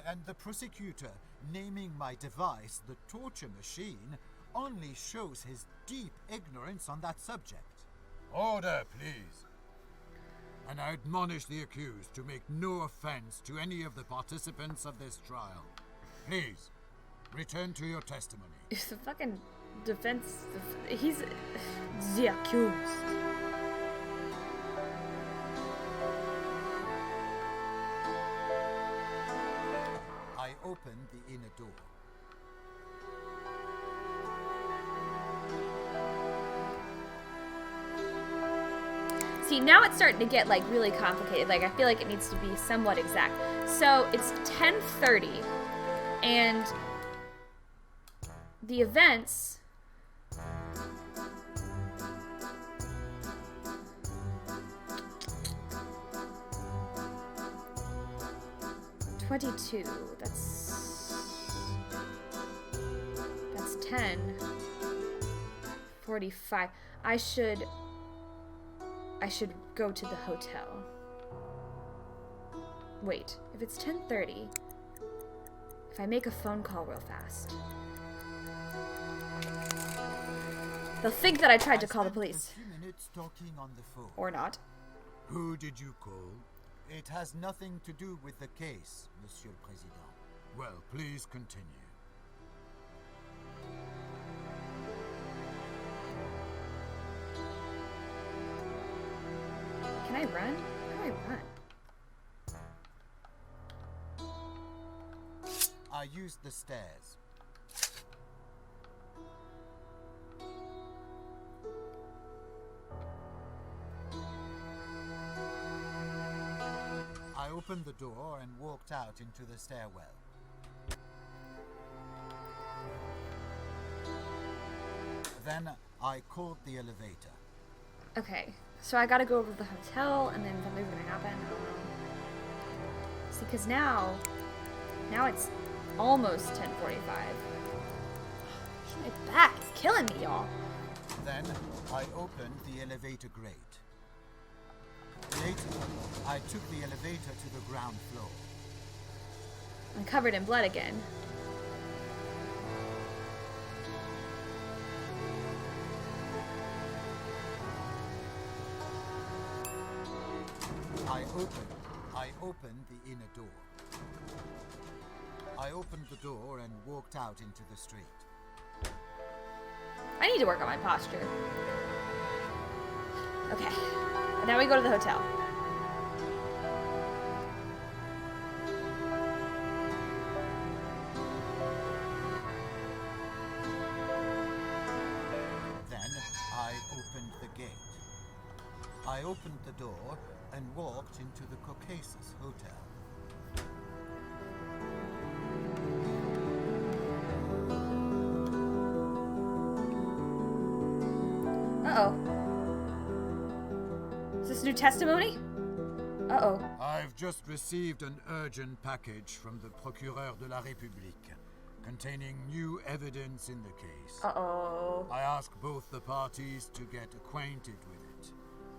C: And the prosecutor naming my device the torture machine only shows his deep ignorance on that subject.
B: Order, please. And I admonish the accused to make no offense to any of the participants of this trial. Please, return to your testimony.
A: It's the fucking defense. He's the accused.
C: I opened the inner door.
A: See, now it's starting to get like really complicated. Like I feel like it needs to be somewhat exact. So it's 10:30, and the events. $22. That's 10:45. I should go to the hotel. Wait, if it's 10:30, if I make a phone call real fast, they'll think that I tried to call the
C: spent
A: police.
C: a few minutes talking on the phone.
A: Or not.
B: Who did you call?
C: It has nothing to do with the case, Monsieur le Président.
B: Well, please continue.
A: Can I run? How do I run?
C: I used the stairs. I opened the door and walked out into the stairwell. Then I called the elevator.
A: Okay, so I gotta go over to the hotel, and then something's gonna happen. I don't know. See, because now it's almost 10:45. My back is killing me, y'all.
C: Then I opened the elevator grate. Later, I took the elevator to the ground floor.
A: I'm covered in blood again.
C: I opened the inner door. I opened the door and walked out into the street.
A: I need to work on my posture. Okay, now we go to the hotel.
C: Then I opened the gate. I opened the door and walked into the Caucasus Hotel.
A: Uh-oh. Is this new testimony? Uh-oh.
B: I've just received an urgent package from the Procureur de la République containing new evidence in the case.
A: Uh-oh.
B: I ask both the parties to get acquainted with it.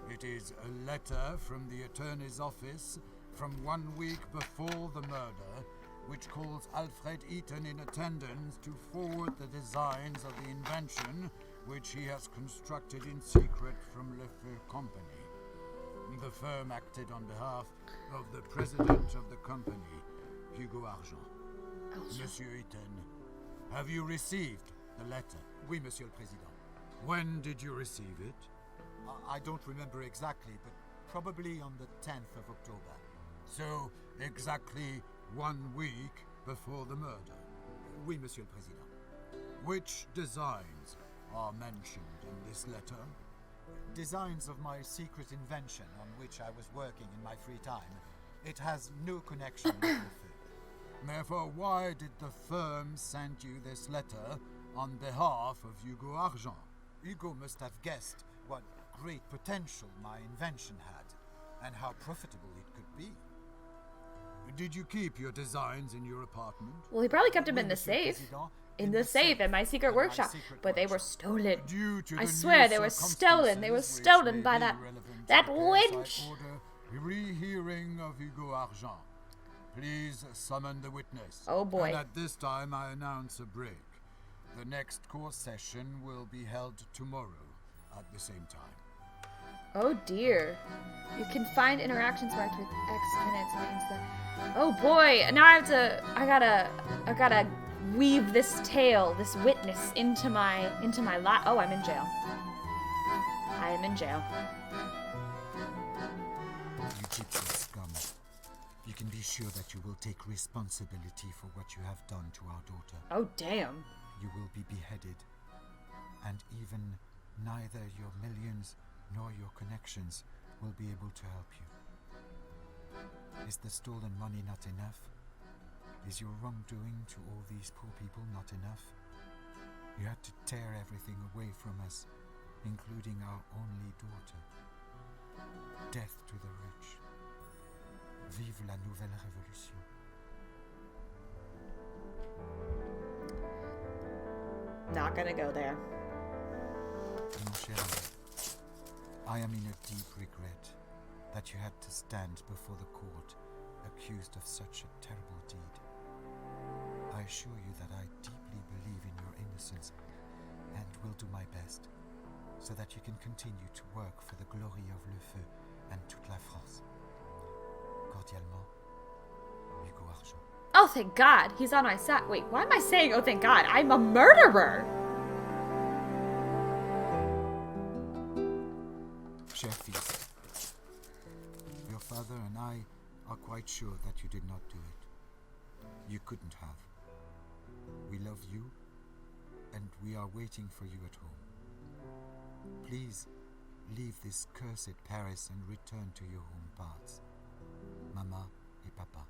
B: It is a letter from the attorney's office from 1 week before the murder, which calls Alfred Eaton in attendance to forward the designs of the invention which he has constructed in secret from Le Feu Company. The firm acted on behalf of the president of the company, Hugo Argent. Monsieur Eaton, have you received the letter?
C: Oui, Monsieur le Président.
B: When did you receive it?
C: I don't remember exactly, but probably on the 10th of October.
B: So, exactly 1 week before the murder.
C: Oui, Monsieur le Président.
B: Which designs are mentioned in this letter?
C: Designs of my secret invention on which I was working in my free time. It has no connection with the film.
B: Therefore, why did the firm send you this letter on behalf of Hugo Argent?
C: Hugo must have guessed what great potential my invention had, and how profitable it could be.
B: Did you keep your designs in your apartment?
A: Well, he probably kept them
C: Oui,
A: in the
C: Monsieur le
A: safe.
C: Président,
A: In the safe in my secret workshop. But they were stolen.
B: Due to
A: I
B: the
A: swear
B: new
A: they were stolen. They were
B: circumstances
A: stolen
B: which
A: by
B: may
A: that
B: be relevant
A: that
B: to the case,
A: wench.
B: I order a rehearing of Hugo Argent. Please summon the witness.
A: Oh, boy.
B: And at this time, I announce a break. The next court session will be held tomorrow at the same time.
A: Oh dear. You can find interactions marked with X minutes on Insta. Oh boy, now I gotta weave this tale, this witness into my life. Oh, I'm in jail. I am in jail.
E: You gypsy scum. You can be sure that you will take responsibility for what you have done to our daughter.
A: Oh damn.
E: You will be beheaded. And even neither your millions nor your connections will be able to help you. Is the stolen money not enough? Is your wrongdoing to all these poor people not enough? You had to tear everything away from us, including our only daughter. Death to the rich. Vive la nouvelle révolution.
A: Not gonna go there.
E: Mon cher ami, I am in a deep regret that you had to stand before the court accused of such a terrible deed. I assure you that I deeply believe in your innocence and will do my best so that you can continue to work for the glory of Le Feu and toute la France. Cordialement, Hugo Argent.
A: Oh thank God, he's on my side. Wait, why am I saying oh thank God? I'm a murderer!
E: Cher fils, your father and I are quite sure that you did not do it. You couldn't have. We love you, and we are waiting for you at home. Please, leave this cursed Paris and return to your home parts. Mama et Papa.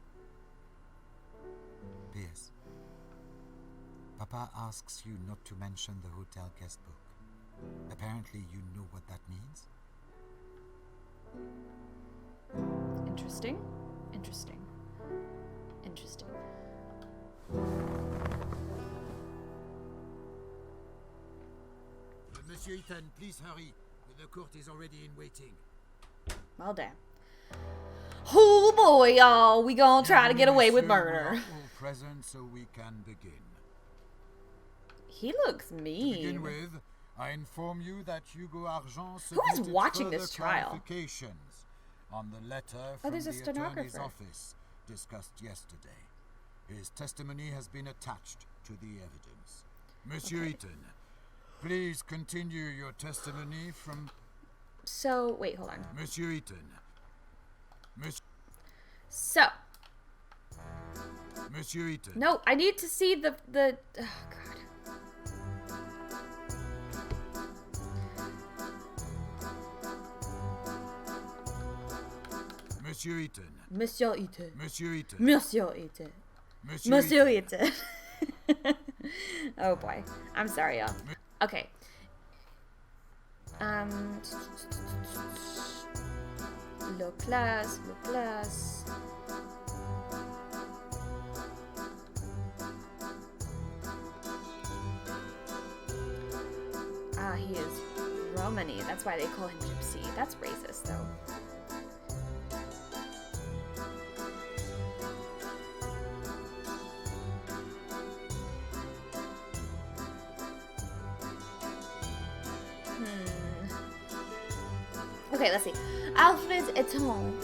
E: P.S. Papa asks you not to mention the hotel guest book. Apparently you know what that means.
A: Interesting. Interesting. Interesting.
B: Monsieur Ethan, please hurry. The court is already in waiting.
A: Well, damn. Oh boy, y'all. We gonna try to get away with
B: Monsieur,
A: murder.
B: we are all present so we can begin.
A: He looks
B: To
A: mean.
B: begin with, I inform you that Hugo Argent
A: Who is
B: submitted
A: watching
B: further
A: this trial?
B: clarifications on the letter from
A: there's a
B: the attorney's
A: stenographer.
B: office discussed yesterday. His testimony has been attached to the evidence. Monsieur Eaton, please continue your testimony from
A: So, wait, hold on.
B: Monsieur Eaton.
A: So,
B: Monsieur Eaton.
A: no, I need to see the oh god.
B: Monsieur Eaton.
A: Monsieur Eaton.
B: Monsieur Eaton.
A: Monsieur Eaton.
B: Monsieur
A: Monsieur
B: Eaton.
A: Eaton. Oh boy. I'm sorry, y'all. Okay. Le class. Ah, he is Romani. That's why they call him Gypsy. That's racist, though. Okay, let's see. Alfred Eton.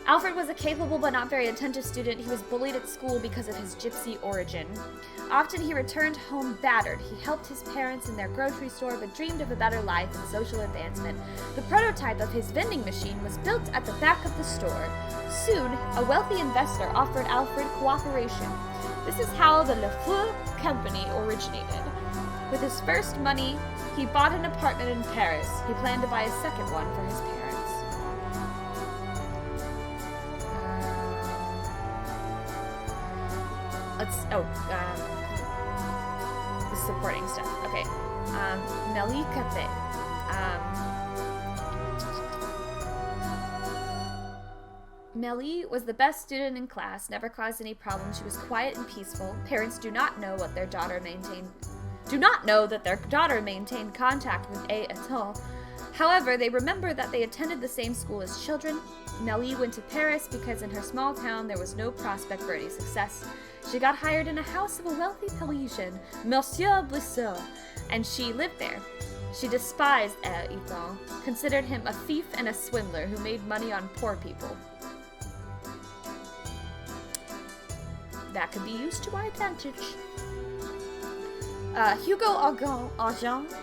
A: Alfred was a capable but not very attentive student. He was bullied at school because of his gypsy origin. Often he returned home battered. He helped his parents in their grocery store but dreamed of a better life and social advancement. The prototype of his vending machine was built at the back of the store. Soon, a wealthy investor offered Alfred cooperation. This is how the Le Feu company originated. With his first money, he bought an apartment in Paris. He planned to buy a second one for his parents. The supporting stuff. Okay. Nelly Capet. Melly was the best student in class, never caused any problems. She was quiet and peaceful. Parents do not know that their daughter maintained contact with A at all. However, they remember that they attended the same school as children. Melly went to Paris because in her small town there was no prospect for any success. She got hired in a house of a wealthy Parisian, Monsieur Brissot, and she lived there. She despised Ethan, considered him a thief and a swindler who made money on poor people. That could be used to our advantage. Hugo Argent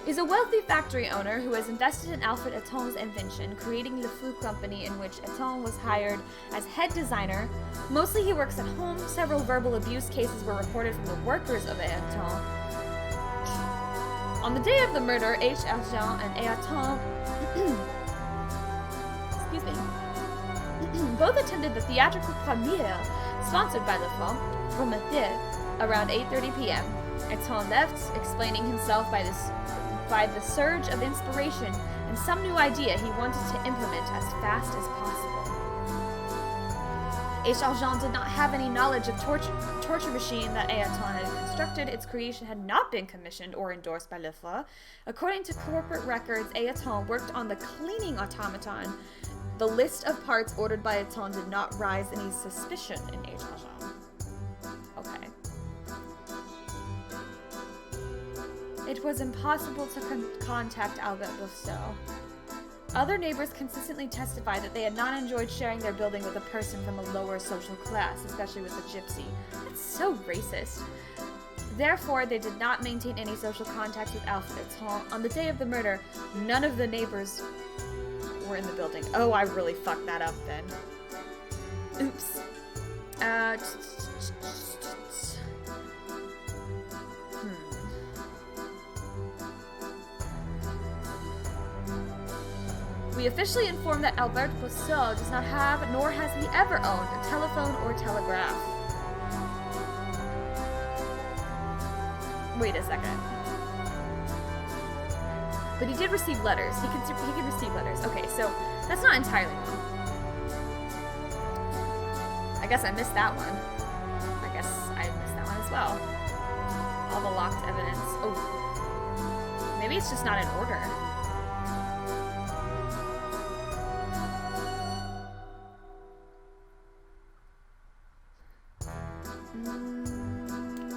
A: is a wealthy factory owner who has invested in Alfred Eton's invention, creating Le Feu Company, in which Eton was hired as head designer. Mostly he works at home. Several verbal abuse cases were reported from the workers of Eton. On the day of the murder, H. Argent and Eton both attended the theatrical premiere sponsored by Le Feu Prometteur around 8:30 p.m. Eton left, explaining himself by the surge of inspiration and some new idea he wanted to implement as fast as possible. H. Argent did not have any knowledge of torture machine that Eton had constructed. Its creation had not been commissioned or endorsed by Le Feu. According to corporate records, Eton worked on the cleaning automaton. The list of parts ordered by Eton did not raise any suspicion in H. Argent. Okay. It was impossible to contact Albert Brissot. Other neighbors consistently testified that they had not enjoyed sharing their building with a person from a lower social class, especially with a gypsy. That's so racist. Therefore, they did not maintain any social contact with Alfred Eton. On the day of the murder, none of the neighbors were in the building. Oh, I really fucked that up then. Oops. We officially inform that Albert Brissot does not have, nor has he ever owned, a telephone or telegraph. Wait a second. But he did receive letters. He could receive letters. Okay, so that's not entirely wrong. I guess I missed that one. I guess I missed that one as well. All the locked evidence. Oh. Maybe it's just not in order.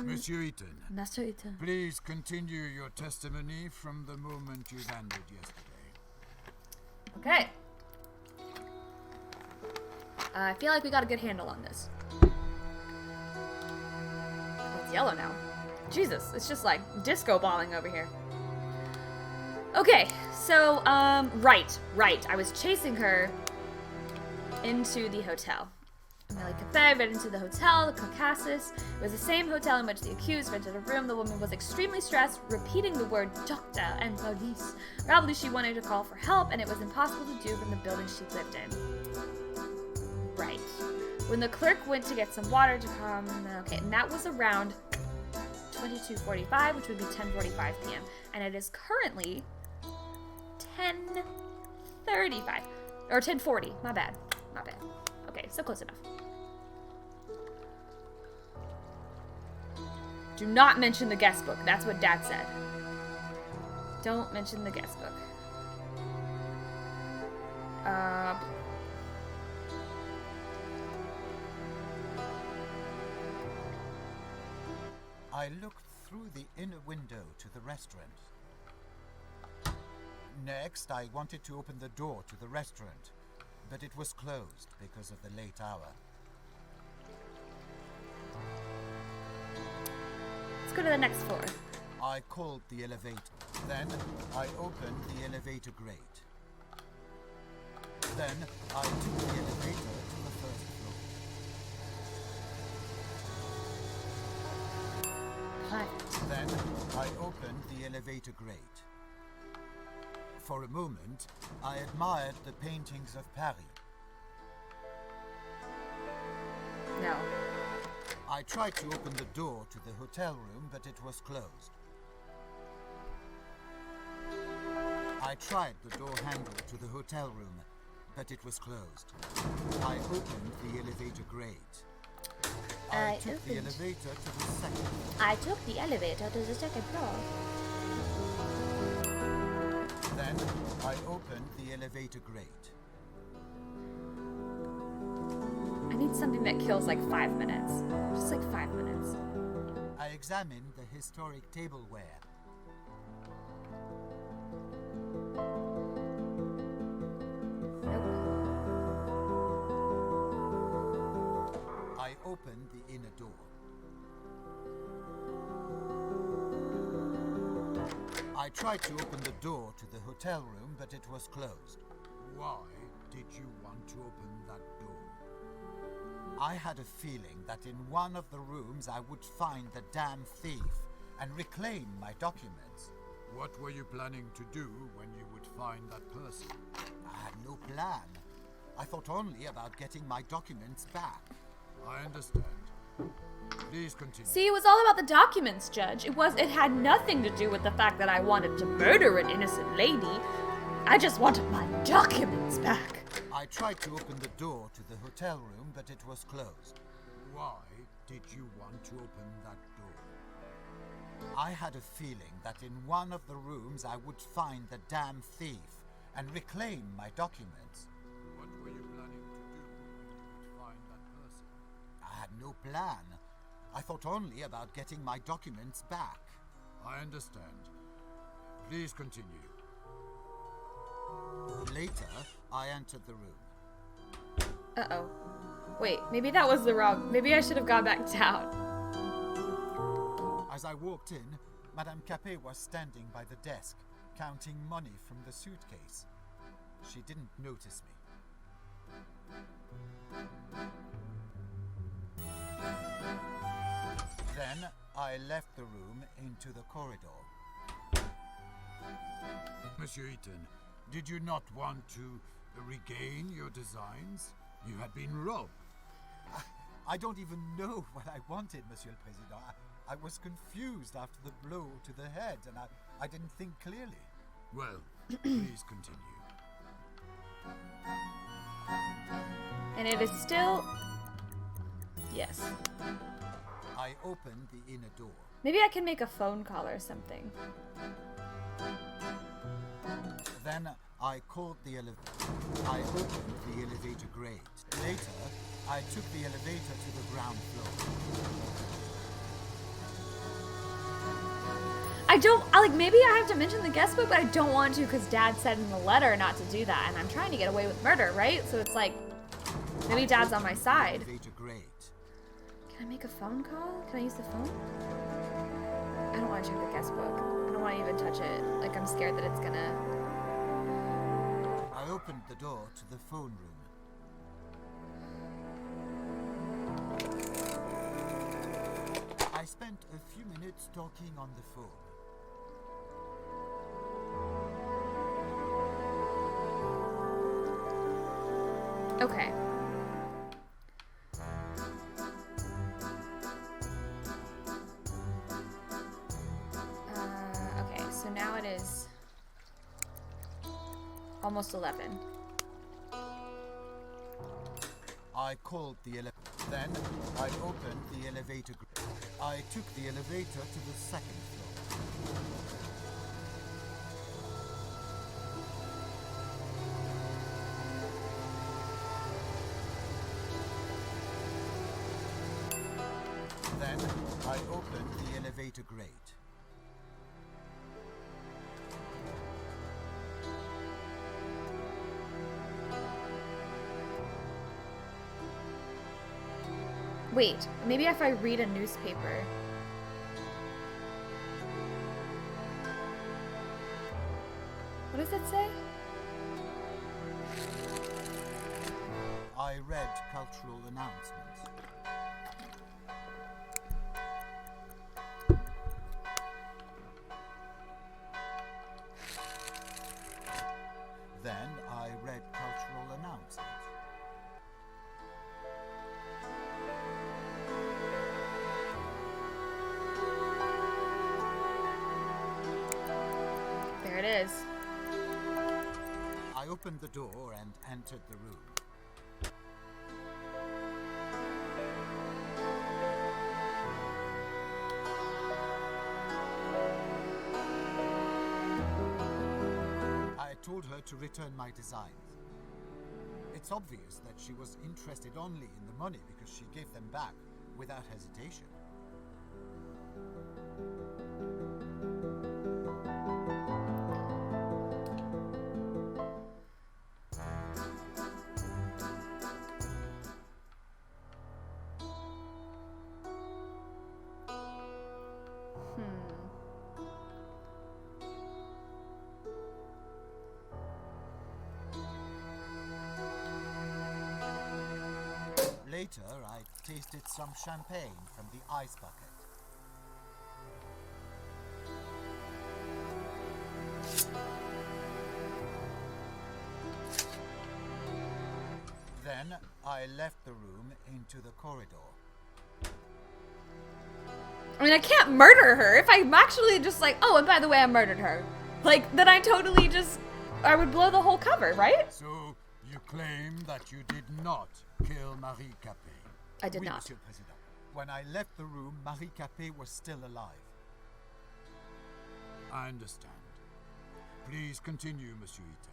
B: Monsieur Eaton,
A: Master Eaton.
B: please continue your testimony from the moment you landed yesterday.
A: Okay. I feel like we got a good handle on this. Oh, it's yellow now. Jesus, it's just like disco balling over here. Okay, so, right. I was chasing her into the hotel. Amelie Capet read into the hotel, the Caucasus. It was the same hotel in which the accused rented a room. The woman was extremely stressed, repeating the word doctor and police. Probably she wanted to call for help, and it was impossible to do from the building she lived in. Right. When the clerk went to get some water to come, okay, and that was around 22:45, which would be 10:45 p.m. And it is currently 10:35 or 10:40. My bad. Okay, so close enough. Do not mention the guest book. That's what Dad said. Don't mention the guest book.
C: I looked through the inner window to the restaurant. Next, I wanted to open the door to the restaurant, but it was closed because of the late hour.
A: Let's go to the next floor.
C: I called the elevator. Then I opened the elevator grate. Then I took the elevator to the first floor.
A: Hi.
C: Then I opened the elevator grate. For a moment, I admired the paintings of Paris.
A: No.
C: I tried to open the door to the hotel room, but it was closed. I tried the door handle to the hotel room, but it was closed. I opened the elevator grate. I took the elevator to the second floor.
A: I took the elevator to the second floor.
C: Then I opened the elevator grate.
A: I need something that kills like 5 minutes. Just like 5 minutes.
C: I examined the historic tableware.
A: Nope.
C: I opened the inner door. I tried to open the door to the hotel room, but it was closed.
B: Why did you want to open that door?
C: I had a feeling that in one of the rooms I would find the damn thief and reclaim my documents.
B: What were you planning to do when you would find that person?
C: I had no plan. I thought only about getting my documents back.
B: I understand. Please continue.
A: See, it was all about the documents, Judge. It had nothing to do with the fact that I wanted to murder an innocent lady. I just wanted my documents back.
C: I tried to open the door to the hotel room, but it was closed.
B: Why did you want to open that door?
C: I had a feeling that in one of the rooms I would find the damn thief and reclaim my documents.
B: What were you planning to do when you would find that person?
C: I had no plan. I thought only about getting my documents back.
B: I understand. Please continue.
C: Later, I entered the room.
A: Uh-oh. Wait, maybe that was the wrong... Maybe I should have gone back down.
C: As I walked in, Madame Capet was standing by the desk, counting money from the suitcase. She didn't notice me. Then I left the room into the corridor.
B: Monsieur Eaton, did you not want to regain your designs? You had been robbed.
C: I don't even know what I wanted, Monsieur le Président. I was confused after the blow to the head, and I didn't think clearly.
B: Well, please continue.
A: And it is still... Yes.
C: I opened the inner door.
A: Maybe I can make a phone call or something.
C: Then I called the I opened the elevator grate. Later, I took the elevator to the ground floor.
A: Maybe I have to mention the guest book, but I don't want to because Dad said in the letter not to do that, and I'm trying to get away with murder, right? So it's like, maybe Dad's on my side.
C: Elevator grate.
A: Can I make a phone call? Can I use the phone? I don't want to check the guest book. I don't want to even touch it. Like, I'm scared that it's gonna...
C: I opened the door to the phone room. I spent a few minutes talking on the phone.
A: Okay. Okay, so now it is almost 11.
C: I called the elevator. Then I opened the elevator. I took the elevator to the second floor. Then I opened the elevator grate.
A: Wait, maybe if I read a newspaper. What does it say?
C: I read cultural announcements. Then I read cultural announcements.
A: There it is.
C: I opened the door and entered the room. I told her to return my designs. It's obvious that she was interested only in the money because she gave them back without hesitation. Later, I tasted some champagne from the ice bucket. Then I left the room into the corridor.
A: I mean, I can't murder her. If I'm actually just like, oh, and by the way, I murdered her. Like, then I totally just... I would blow the whole cover, right?
B: So, you claim that you did not kill Marie Capet?
A: I did
C: Oui,
A: not.
C: Monsieur le Président. When I left the room, Marie Capet was still alive.
B: I understand. Please continue, Monsieur Eaton.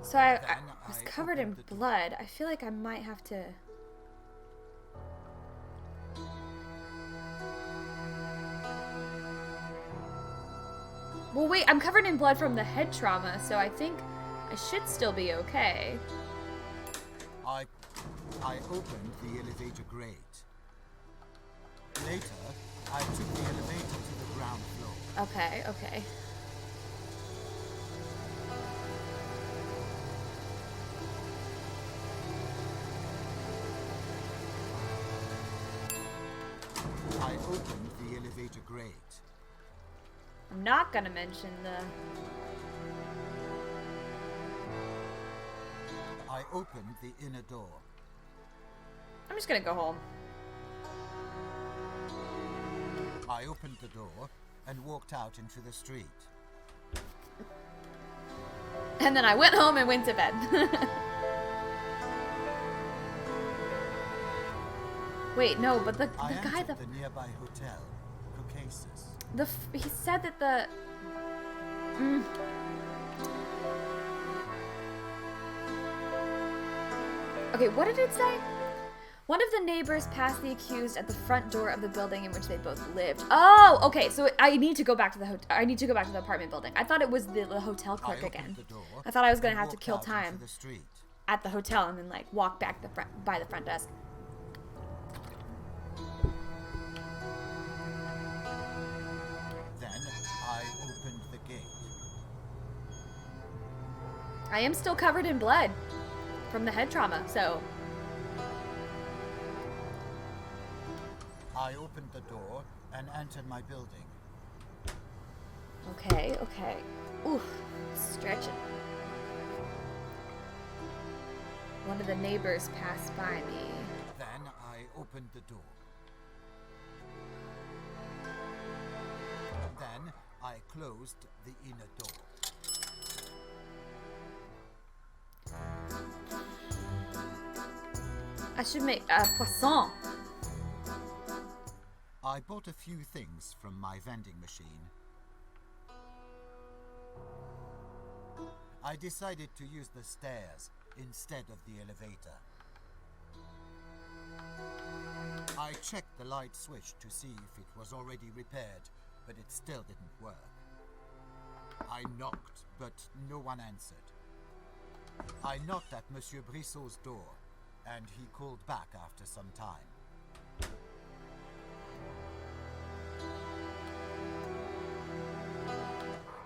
A: So I
C: Then
A: was
C: I
A: covered in
C: opened the door.
A: blood. I feel like I might have to... Well, wait, I'm covered in blood from the head trauma, so I think I should still be okay.
C: I opened the elevator grate. Later, I took the elevator to the ground floor.
A: Okay, okay.
C: I opened the elevator grate.
A: I'm not gonna mention the...
C: I opened the inner door.
A: I'm just gonna go home.
C: I opened the door and walked out into the street.
A: And then I went home and went to bed. Wait, no, but the
C: I
A: guy,
C: entered the nearby hotel, Caucasus.
A: he said that the... Okay, what did it say? One of the neighbors passed the accused at the front door of the building in which they both lived. Oh, okay. So I need to go back to the I need to go back to the apartment building. I thought it was the hotel clerk again. I thought I was gonna have to kill time at the hotel and then like walk back by the front desk.
C: Then I opened the gate.
A: I am still covered in blood from the head trauma, so.
C: I opened the door and entered my building.
A: Okay, okay. Oof, stretching. One of the neighbors passed by me.
C: Then I opened the door. Then I closed the inner door.
A: I should make a poisson.
C: I bought a few things from my vending machine. I decided to use the stairs instead of the elevator. I checked the light switch to see if it was already repaired, but it still didn't work. I knocked, but no one answered. I knocked at Monsieur Brissot's door, and he called back after some time.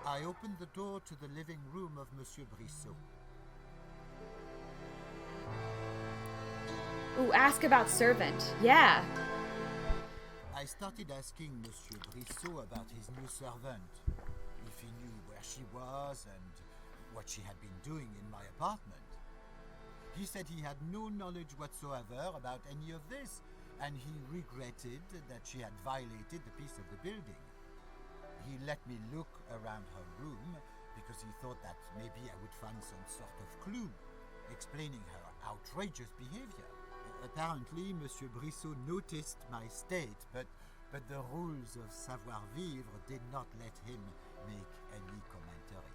C: I opened the door to the living room of Monsieur Brissot.
A: Ooh, ask about servant. Yeah.
C: I started asking Monsieur Brissot about his new servant, if he knew where she was and what she had been doing in my apartment. He said he had no knowledge whatsoever about any of this, and he regretted that she had violated the peace of the building. He let me look around her room because he thought that maybe I would find some sort of clue explaining her outrageous behavior. Apparently, Monsieur Brissot noticed my state, but the rules of savoir-vivre did not let him make any commentary.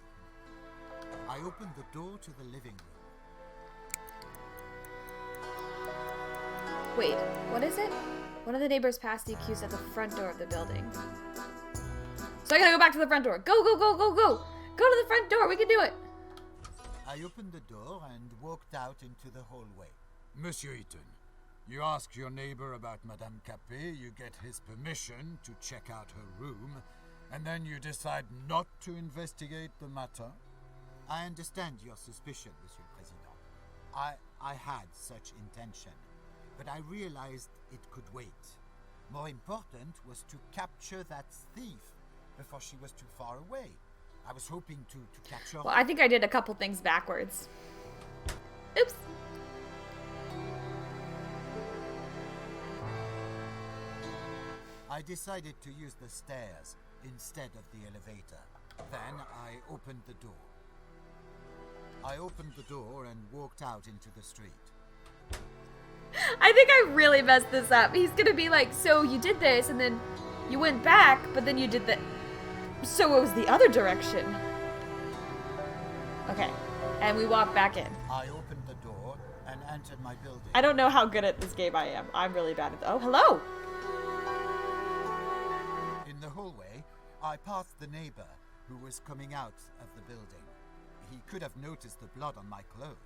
C: I opened the door to the living room.
A: Wait, what is it? One of the neighbors passed the accused at the front door of the building. So I gotta go back to the front door. Go, go, go, go, go! Go to the front door, we can do it!
C: I opened the door and walked out into the hallway.
B: Monsieur Eaton, you ask your neighbor about Madame Capet, you get his permission to check out her room, and then you decide not to investigate the matter?
C: I understand your suspicion, Monsieur le Président. I had such intention, but I realized it could wait. More important was to capture that thief before she was too far away. I was hoping to catch her.
A: Well, I think I did a couple things backwards. Oops.
C: I decided to use the stairs instead of the elevator. Then I opened the door. I opened the door and walked out into the street.
A: I think I really messed this up. He's gonna be like, so you did this, and then you went back, but then you did the... So it was the other direction. Okay, and we walk back in.
C: I opened the door and entered my building.
A: I don't know how good at this game I am. I'm really bad at... Oh, hello!
C: In the hallway, I passed the neighbor who was coming out of the building. He could have noticed the blood on my clothes,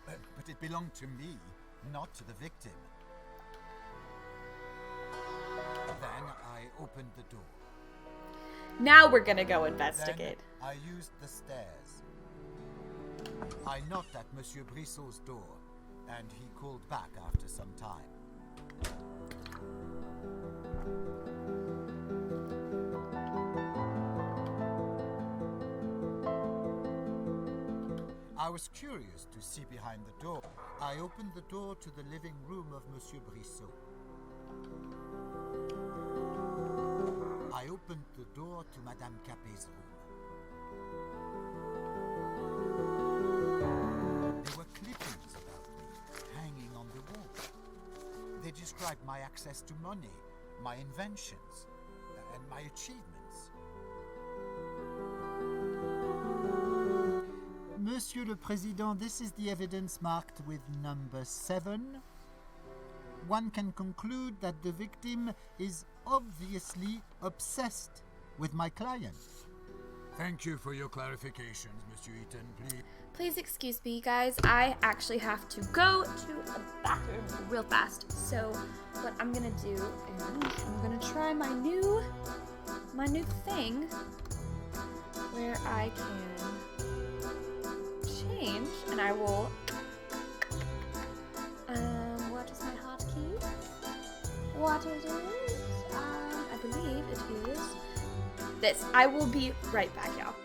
C: but it belonged to me, not to the victim. Then I opened the door.
A: Now we're gonna go investigate.
C: Then I used the stairs. I knocked at Monsieur Brissot's door, and he called back after some time. I was curious to see behind the door. I opened the door to the living room of Monsieur Brissot. I opened the door to Madame Capet's room. There were clippings about me, hanging on the wall. They described my access to money, my inventions, and my achievements. Monsieur le Président, this is the evidence marked with number 7. One can conclude that the victim is obviously obsessed with my client.
B: Thank you for your clarifications, Monsieur Eaton.
A: Please excuse me, guys. I actually have to go to the bathroom real fast. So what I'm gonna do is I'm gonna try my new thing where I can change, and I will. What is my hotkey? What it is? I believe it is this. I will be right back, y'all.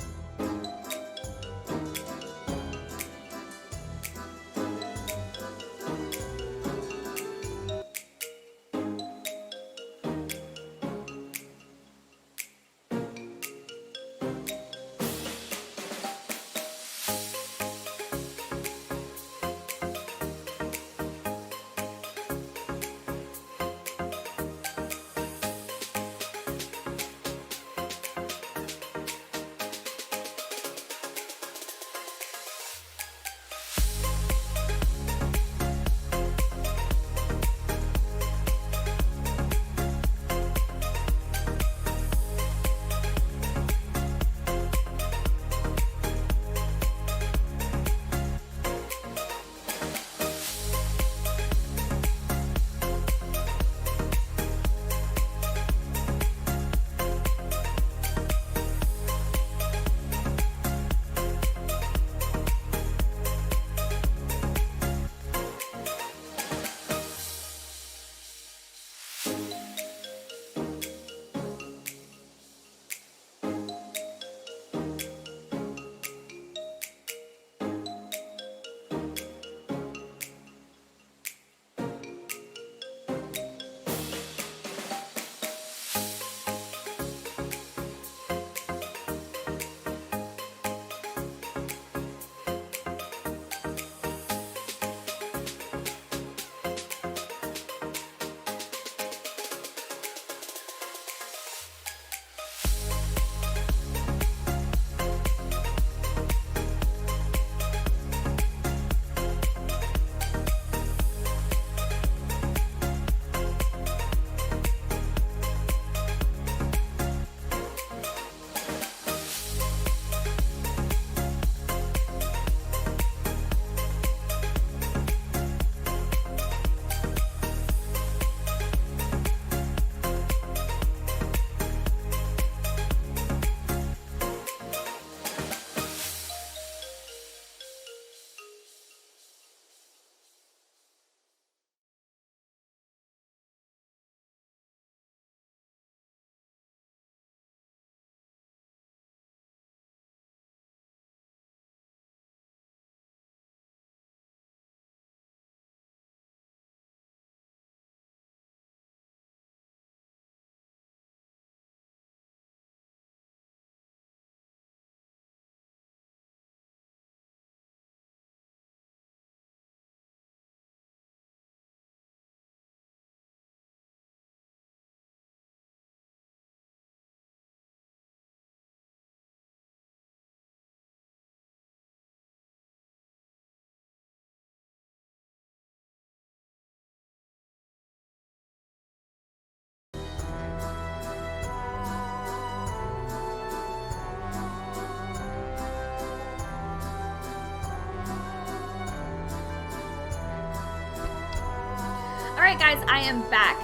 A: Alright guys, I am back.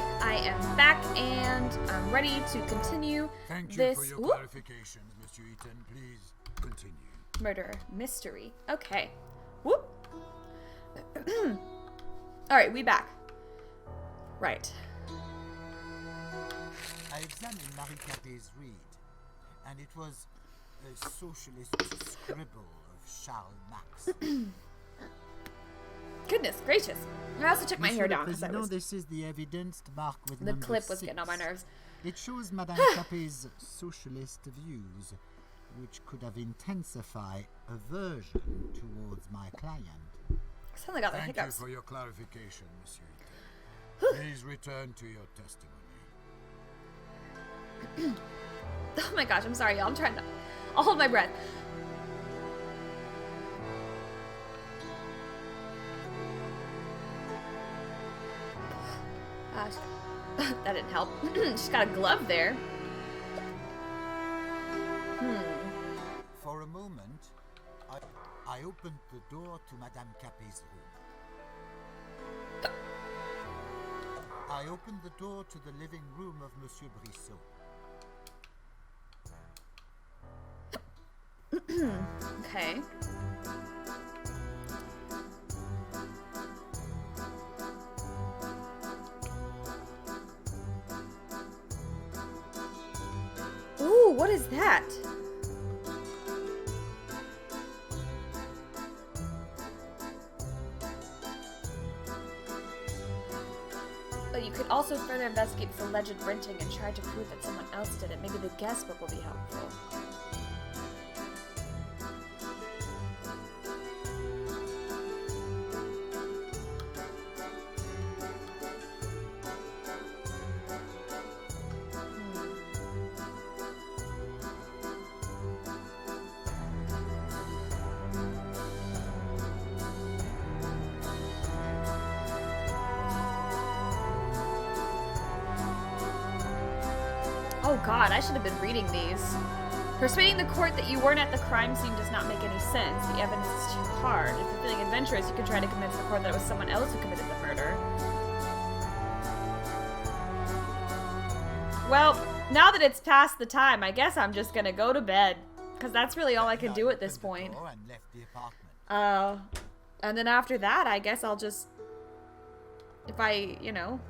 A: And I'm ready to continue
B: Thank you
A: this
B: for your clarifications, Mr. Eaton. Please continue.
A: Murder mystery. Okay. Whoop. Alright, we back. Right.
C: I examined Marie Capet's read, and it was a socialist scribble of Charles Max.
A: Goodness gracious. I also took my
E: Monsieur
A: hair
E: le
A: down because
E: Président, this is the evidence marked with
A: the
E: number
A: clip was
E: 6.
A: getting on my nerves.
E: It shows Madame Capet's socialist views, which could have intensified aversion towards my client.
A: Suddenly got the
B: Thank you
A: hiccups.
B: for your clarification, Monsieur. Please return to your testimony.
A: Oh my gosh, I'm sorry, y'all. I'm trying to. I'll hold my breath. That didn't help. She's got a glove there.
C: For a moment, I opened the door to Madame Capet's room. I opened the door to the living room of Monsieur Brissot.
A: Okay. Ooh, what is that? But you could also further investigate this alleged renting and try to prove that someone else did it. Maybe the guest book will be helpful. Oh god, I should have been reading these. Persuading the court that you weren't at the crime scene does not make any sense. The evidence is too hard. If you're feeling adventurous, you can try to convince the court that it was someone else who committed the murder. Well, now that it's past the time, I guess I'm just gonna go to bed. Because that's really all I can do at this point.
C: And left the apartment.
A: And then after that, I guess I'll just... If I, you know...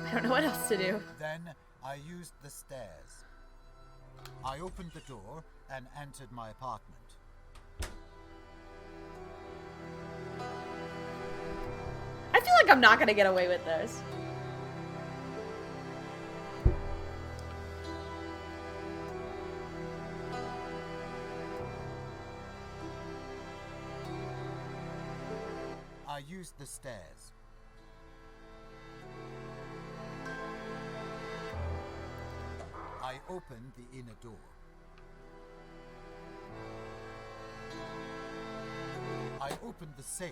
A: I don't know what else to do.
C: Then I used the stairs. I opened the door and entered my apartment.
A: I feel like I'm not gonna get away with this.
C: I used the stairs. I opened the inner door. I opened the safe.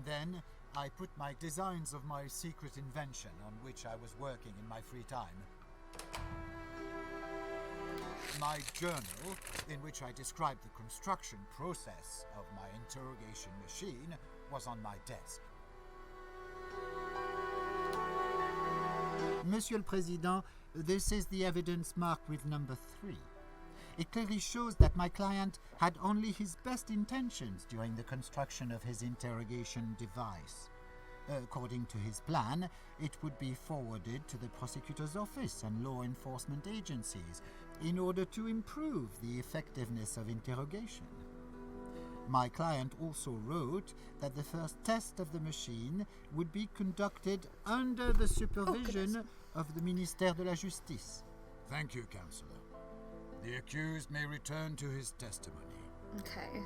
C: Then I put my designs of my secret invention on which I was working in my free time. My journal, in which I described the construction process of my interrogation machine, was on my desk.
E: Monsieur le Président, this is the evidence marked with number 3. It clearly shows that my client had only his best intentions during the construction of his interrogation device. According to his plan, it would be forwarded to the prosecutor's office and law enforcement agencies in order to improve the effectiveness of interrogation. My client also wrote that the first test of the machine would be conducted under the supervision of the Ministère de la Justice.
B: Thank you, Counselor. The accused may return to his testimony.
A: Okay.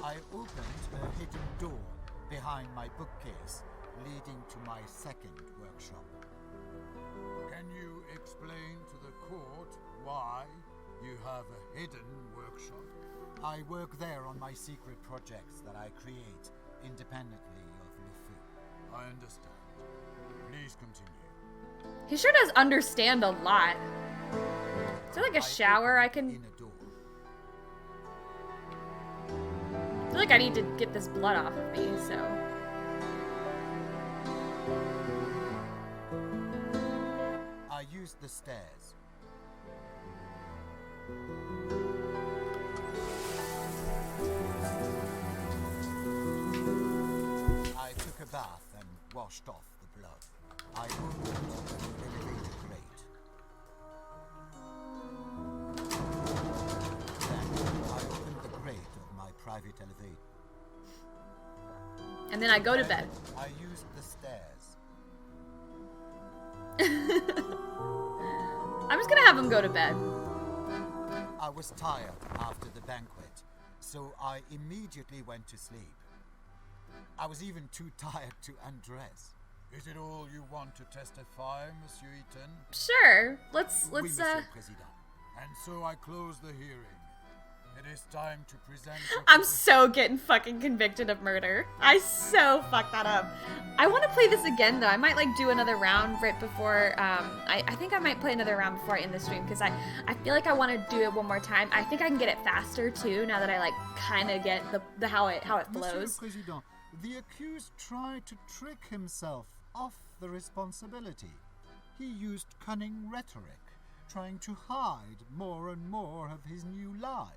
C: I opened a hidden door behind my bookcase, leading to my second workshop.
B: Can you explain to the court why you have a hidden workshop?
C: I work there on my secret projects that I create independently of Le Feu.
B: I understand. Please continue.
A: He sure does understand a lot. Is there like a shower I can...
C: In a door.
A: I feel like I need to get this blood off of me, so...
C: I used the stairs. bath and washed off the blood. I opened the elevator grate. Then I opened the grate of my private elevator.
A: And then I go to bed.
C: I used the stairs.
A: I'm just gonna have him go to bed.
C: I was tired after the banquet, so I immediately went to sleep. I was even too tired to undress.
B: Is it all you want to testify, Monsieur Eaton?
A: Sure. Let's
C: Oui, Monsieur le Président.
B: And so I close the hearing. It is time to present your
A: I'm
B: position.
A: so getting fucking convicted of murder. I so fucked that up. I want to play this again though. I might like do another round right before. I think I might play another round before I end the stream because I feel like I want to do it one more time. I think I can get it faster too now that I like kind of get the how it flows.
D: Monsieur le Président, the accused tried to trick himself off the responsibility. He used cunning rhetoric, trying to hide more and more of his new lies.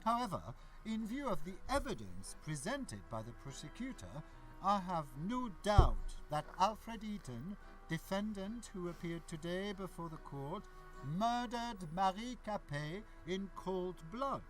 D: However, in view of the evidence presented by the prosecutor, I have no doubt that Alfred Eaton, defendant who appeared today before the court, murdered Marie Capet in cold blood.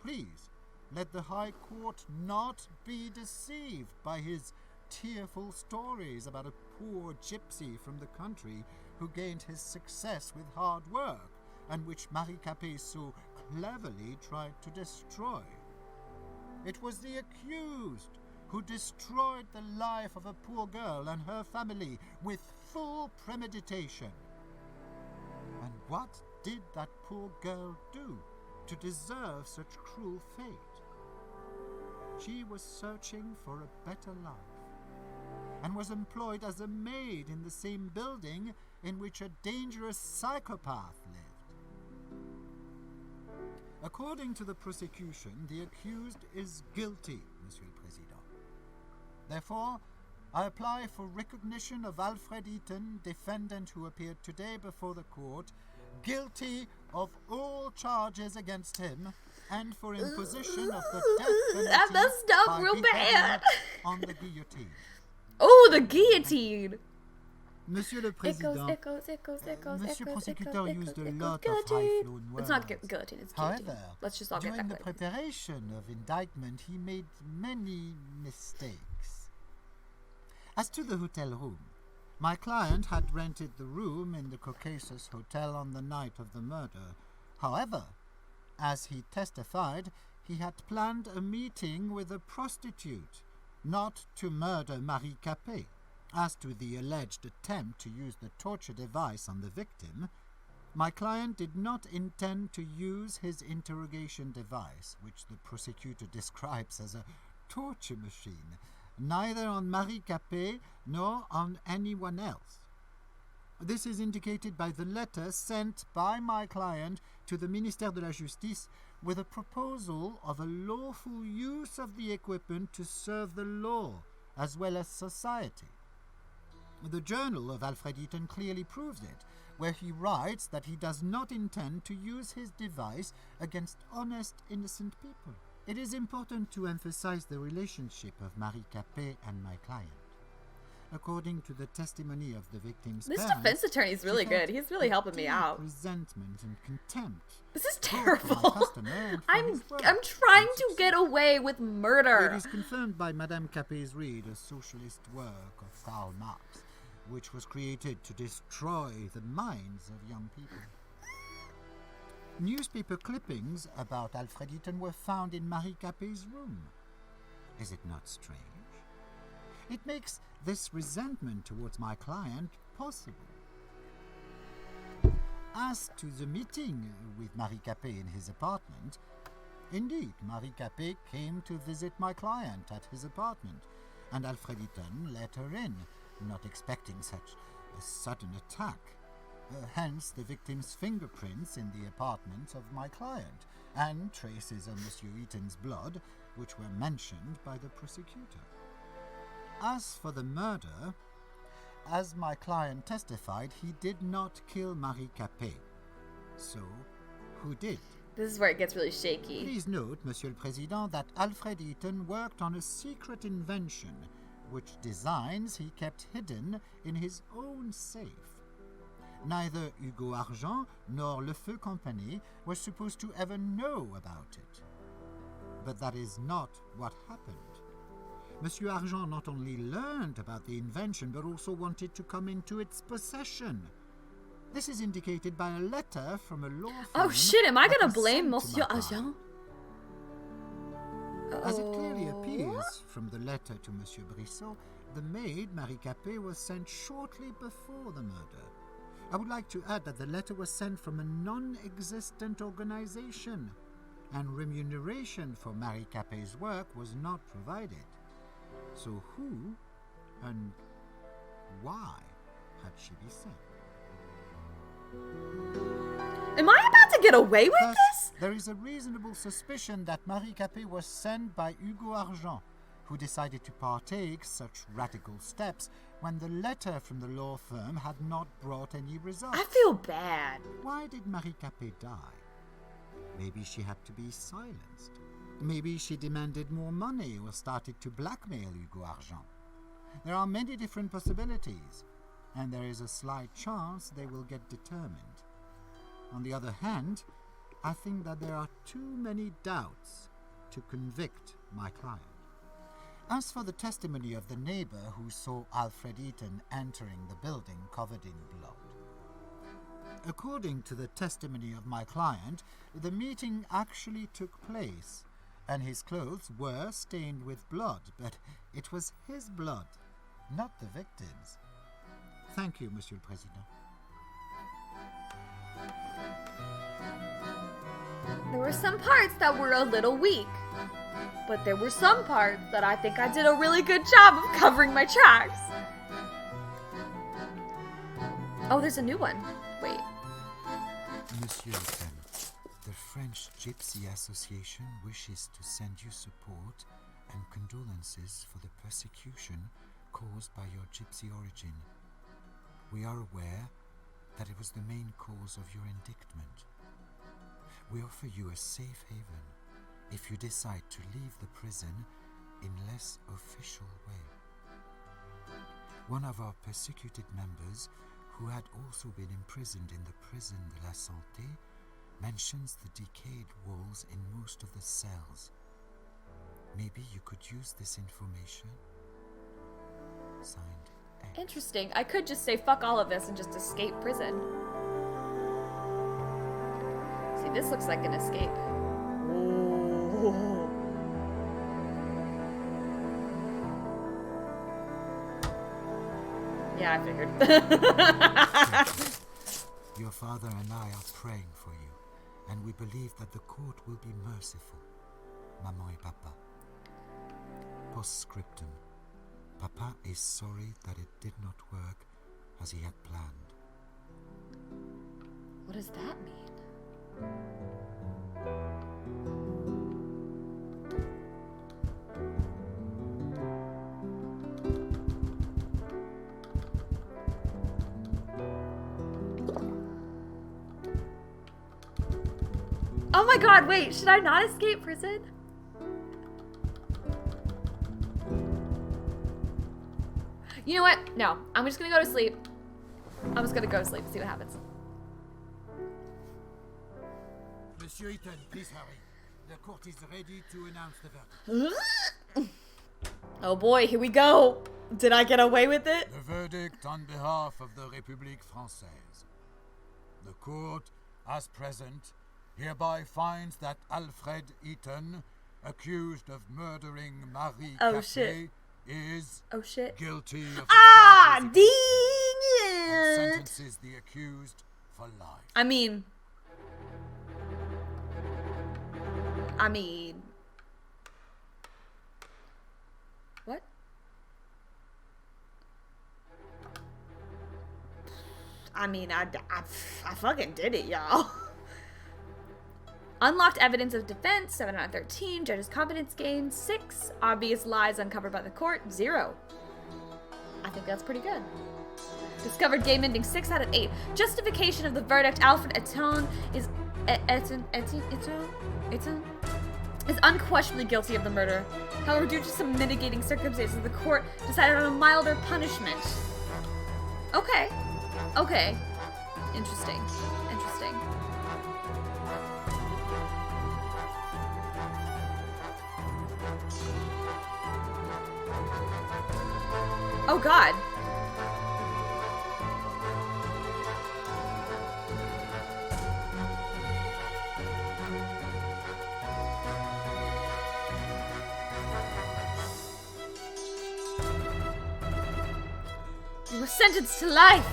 D: Please, let the High Court not be deceived by his tearful stories about a poor gypsy from the country who gained his success with hard work, and which Marie Capet so cleverly tried to destroy. It was the accused who destroyed the life of a poor girl and her family with full premeditation. And what did that poor girl do to deserve such cruel fate? She was searching for a better life, and was employed as a maid in the same building in which a dangerous psychopath lived. According to the prosecution, the accused is guilty, Monsieur le Président. Therefore, I apply for recognition of Alfred Eaton, defendant who appeared today before the court, guilty of all charges against him, and for imposition of the death penalty
A: That messed up
C: by
A: real
C: beheading
A: bad.
C: on the guillotine.
A: Oh, the guillotine!
D: Monsieur le
A: It
D: Président,
A: goes,
D: Monsieur Prosecutor used a
A: it
D: lot
A: goes,
D: of
A: guillotine.
D: high-flown
A: It's not
D: words.
A: guillotine, it's guillotine.
C: However,
A: Let's just all get
C: during
A: back
C: the
A: like
C: preparation of indictment, he made many mistakes. As to the hotel room, my client had rented the room in the Caucasus Hotel on the night of the murder. However, as he testified, he had planned a meeting with a prostitute, not to murder Marie Capet. As to the alleged attempt to use the torture device on the victim, my client did not intend to use his interrogation device, which the prosecutor describes as a torture machine, neither on Marie Capet nor on anyone else. This is indicated by the letter sent by my client to the Ministère de la Justice with a proposal of a lawful use of the equipment to serve the law as well as society. The journal of Alfred Eaton clearly proves it, where he writes that he does not intend to use his device against honest, innocent people. It is important to emphasize the relationship of Marie Capet and my client. According to the testimony of the victim's
A: this
C: parents,
A: defense attorney is really
C: she
A: good.
C: felt
A: He's really helping me
C: deep
A: out.
C: resentment and contempt.
A: This is
C: both for my
A: terrible.
C: customer and for
A: I'm
C: his work.
A: trying
C: And
A: to get away with murder.
C: It is confirmed by Madame Capet's read, a socialist work of Karl Marx, which was created to destroy the minds of young people. Newspaper clippings about Alfred Eaton were found in Marie Capet's room. Is it not strange? It makes this resentment towards my client possible. As to the meeting with Marie Capet in his apartment, indeed, Marie Capet came to visit my client at his apartment, and Alfred Eaton let her in, not expecting such a sudden attack. Hence the victim's fingerprints in the apartment of my client, and traces of Monsieur Eaton's blood, which were mentioned by the prosecutor. As for the murder, as my client testified, he did not kill Marie Capet. So, who did?
A: This is where it gets really shaky.
C: Please note, Monsieur le Président, that Alfred Eaton worked on a secret invention
E: which designs he kept hidden in his own safe. Neither Hugo Argent nor Le Feu Company were supposed to ever know about it. But that is not what happened. Monsieur Argent not only learned about the invention, but also wanted to come into its possession. This is indicated by a letter from a law firm.
A: Oh shit, am I
E: that
A: gonna
E: was
A: blame
E: sent to
A: Monsieur
E: my
A: Argent?
E: client. As it clearly appears from the letter to Monsieur Brissot, the maid, Marie Capet, was sent shortly before the murder. I would like to add that the letter was sent from a non-existent organization, and remuneration for Marie Capet's work was not provided. So who and why had she been sent?
A: Am I about to get away with
E: Thus,
A: this?
E: there is a reasonable suspicion that Marie Capet was sent by Hugo Argent, who decided to partake such radical steps when the letter from the law firm had not brought any results.
A: I feel bad.
E: Why did Marie Capet die? Maybe she had to be silenced. Maybe she demanded more money or started to blackmail Hugo Argent. There are many different possibilities, and there is a slight chance they will get determined. On the other hand, I think that there are too many doubts to convict my client. As for the testimony of the neighbor who saw Alfred Eaton entering the building covered in blood, according to the testimony of my client, the meeting actually took place, and his clothes were stained with blood, but it was his blood, not the victim's. Thank you, Monsieur le Président.
A: There were some parts that were a little weak, but there were some parts that I think I did a really good job of covering my tracks. Oh, there's a new one. Wait.
E: Monsieur Eaton, the French Gypsy Association wishes to send you support and condolences for the persecution caused by your gypsy origin. We are aware that it was the main cause of your indictment. We offer you a safe haven if you decide to leave the prison in less official way. One of our persecuted members, who had also been imprisoned in the prison de la Santé, mentions the decayed walls in most of the cells. Maybe you could use this information. Signed, A.
A: Interesting. I could just say fuck all of this and just escape prison. See, this looks like an escape. Ooh. Yeah, I figured.
E: Your father and I are praying for you, and we believe that the court will be merciful. Maman et Papa. Postscriptum. Papa is sorry that it did not work as he had planned.
A: What does that mean? Oh my god, wait, should I not escape prison? You know what? No, I'm just gonna go to sleep. I'm just gonna go to sleep and see what happens.
C: Monsieur Eaton, please hurry. The court is ready to announce the verdict.
A: Oh boy, here we go. Did I get away with it?
B: The verdict on behalf of the République Française. The court, as present, hereby finds that Alfred Eaton, accused of murdering Marie
A: Oh,
B: Capet,
A: shit.
B: is
A: Oh shit.
B: guilty of the
A: Ah,
B: charges
A: dang
B: against him and
A: it!
B: sentences the accused for life.
A: I mean, what? I fucking did it, y'all. Unlocked evidence of defense, 7 out of 13. Judge's confidence gained, 6. Obvious lies uncovered by the court, 0. I think that's pretty good. Discovered game ending, 6 out of 8. Justification of the verdict, Alfred Eaton is... Eaton? is unquestionably guilty of the murder. However, due to some mitigating circumstances, the court decided on a milder punishment. Okay. Okay. Interesting. Interesting. Oh God. You were sentenced to life.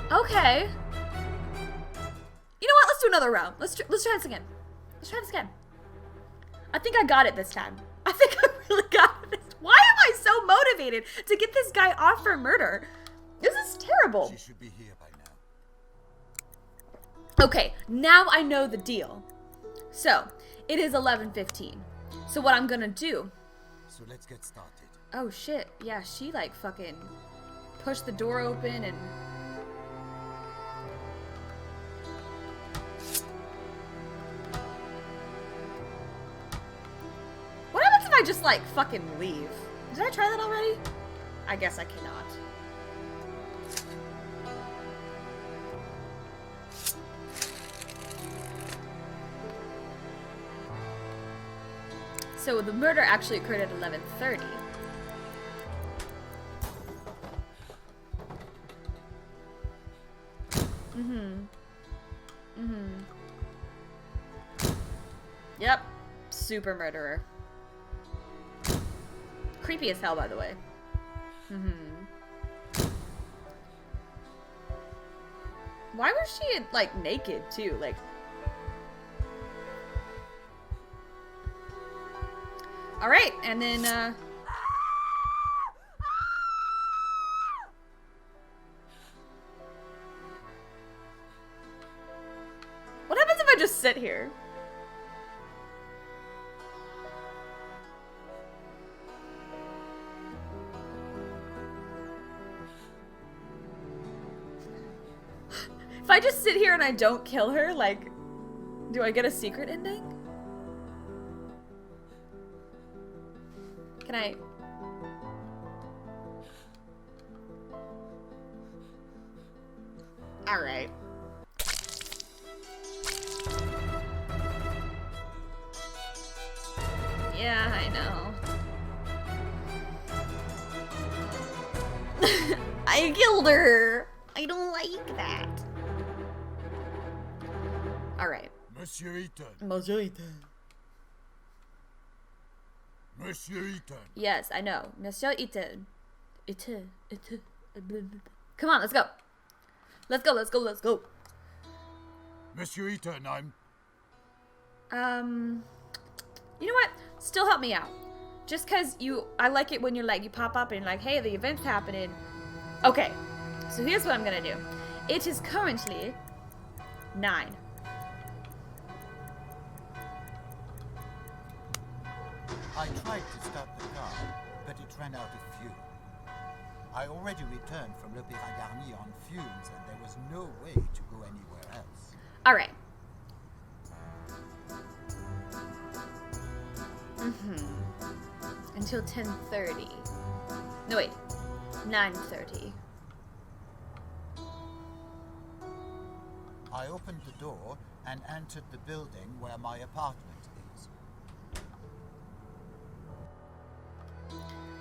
A: Okay. You know what? Let's do another round. Let's try this again. Let's try this again. I think I got it this time. I think I really got it. Why am I so motivated to get this guy off for murder? This is terrible.
C: She should be here by now.
A: Okay, now I know the deal. So, it is 11:15. So what I'm gonna do...
C: So let's get started.
A: Oh shit, yeah, she like fucking pushed the door open and... What happens if I just like fucking leave? Did I try that already? I guess I cannot. So the murder actually occurred at 11:30. Yep. Super murderer. Creepy as hell, by the way. Why was she, like, naked, too? Like... Alright, and then, what happens if I just sit here? If I just sit here and I don't kill her, like, do I get a secret ending? Can I... Alright. Yeah, I know. I killed her! I don't like that. Alright.
B: Monsieur Eaton.
A: Monsieur Eaton.
B: Monsieur Eaton.
A: Yes, I know. Monsieur Eaton. Eaton. Come on, let's go. Let's go, let's go, let's go.
B: Monsieur Eaton,
A: You know what? Still help me out. Just cause I like it when you're like, you pop up and you're like, hey, the event's happening. Okay, so here's what I'm gonna do. It is currently 9.
C: I tried to start the car, but it ran out of fuel. I already returned from l'Opéra Garnier on fumes, and there was no way to go anywhere else.
A: Alright. Until 10:30. No, wait. 9:30.
C: I opened the door and entered the building where my apartment is.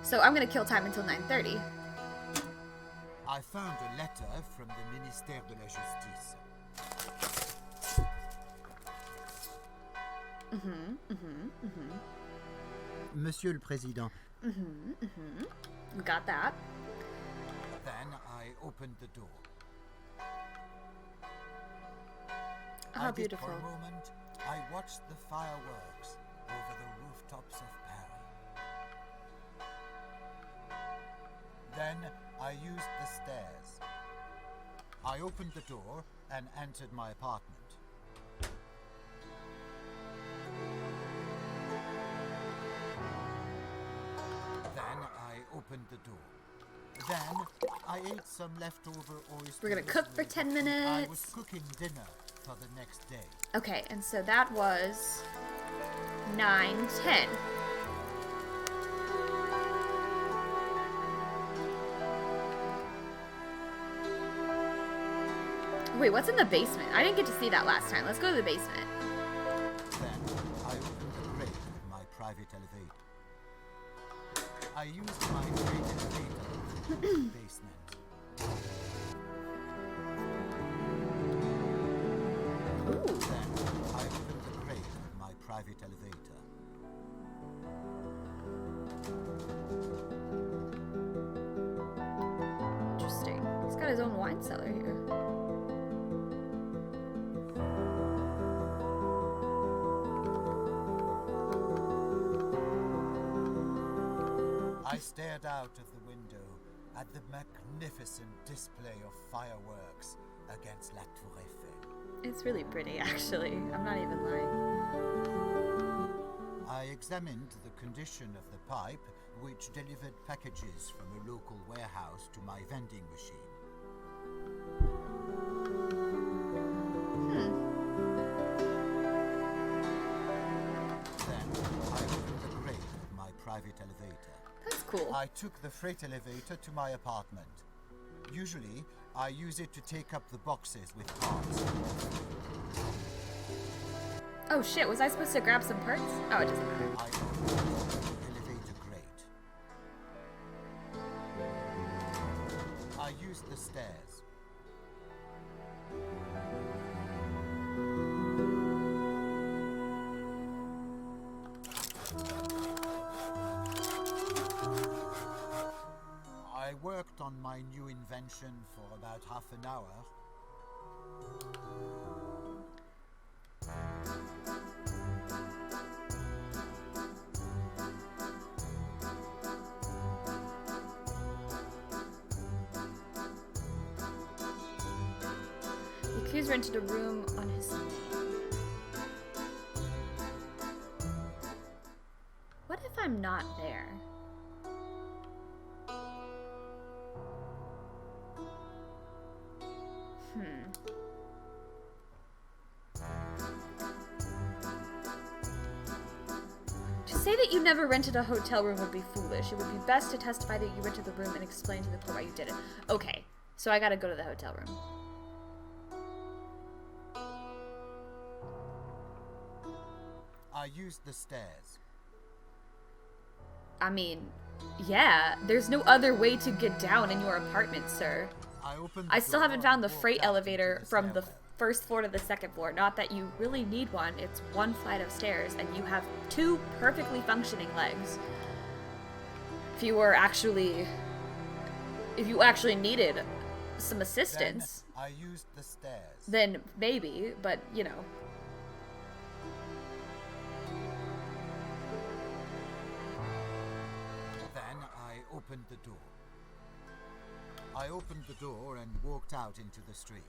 A: So I'm gonna kill time until 9:30.
C: I found a letter from the Ministère de la Justice.
E: Monsieur le Président.
A: We got that.
C: Then I opened the door.
A: How
C: I did
A: beautiful.
C: for a moment, I watched the fireworks over the rooftops of Paris. Then I used the stairs. I opened the door and entered my apartment. Then I opened the door. Then I ate some leftover oysters.
A: We're gonna cook for 10
C: I
A: minutes.
C: was cooking dinner for the next day.
A: Okay, and so that was 9, 10. Wait, what's in the basement? I didn't get to see that last time. Let's go to the basement.
C: Then I opened the grate of my private elevator. I used my freight elevator to the basement. Then I opened the grate of my private elevator.
A: Interesting. He's got his own wine cellar here.
C: I stared out of the window at the magnificent display of fireworks against La Tour Eiffel.
A: It's really pretty, actually. I'm not even lying.
C: I examined the condition of the pipe which delivered packages from a local warehouse to my vending machine. Then I opened the grate of my private elevator.
A: That's cool.
C: I took the freight elevator to my apartment. Usually, I use it to take up the boxes with parts.
A: Oh shit, was I supposed to grab some parts? Oh, it doesn't matter.
C: I opened the elevator grate. I used the stairs. I worked on my new invention for about half an hour.
A: The accused rented a room on his name. What if I'm not there? To say that you never rented a hotel room would be foolish. It would be best to testify that you rented the room and explain to the court why you did it. Okay, so I gotta go to the hotel room.
C: I used the stairs.
A: I mean, yeah, there's no other way to get down in your apartment, sir. I still haven't found the freight elevator from the first floor to the second floor. Not that you really need one. It's one flight of stairs, and you have 2 perfectly functioning legs. If you actually needed some assistance,
C: Then I used the stairs.
A: then maybe, but you know.
C: Then I opened the door. I opened the door and walked out into the street.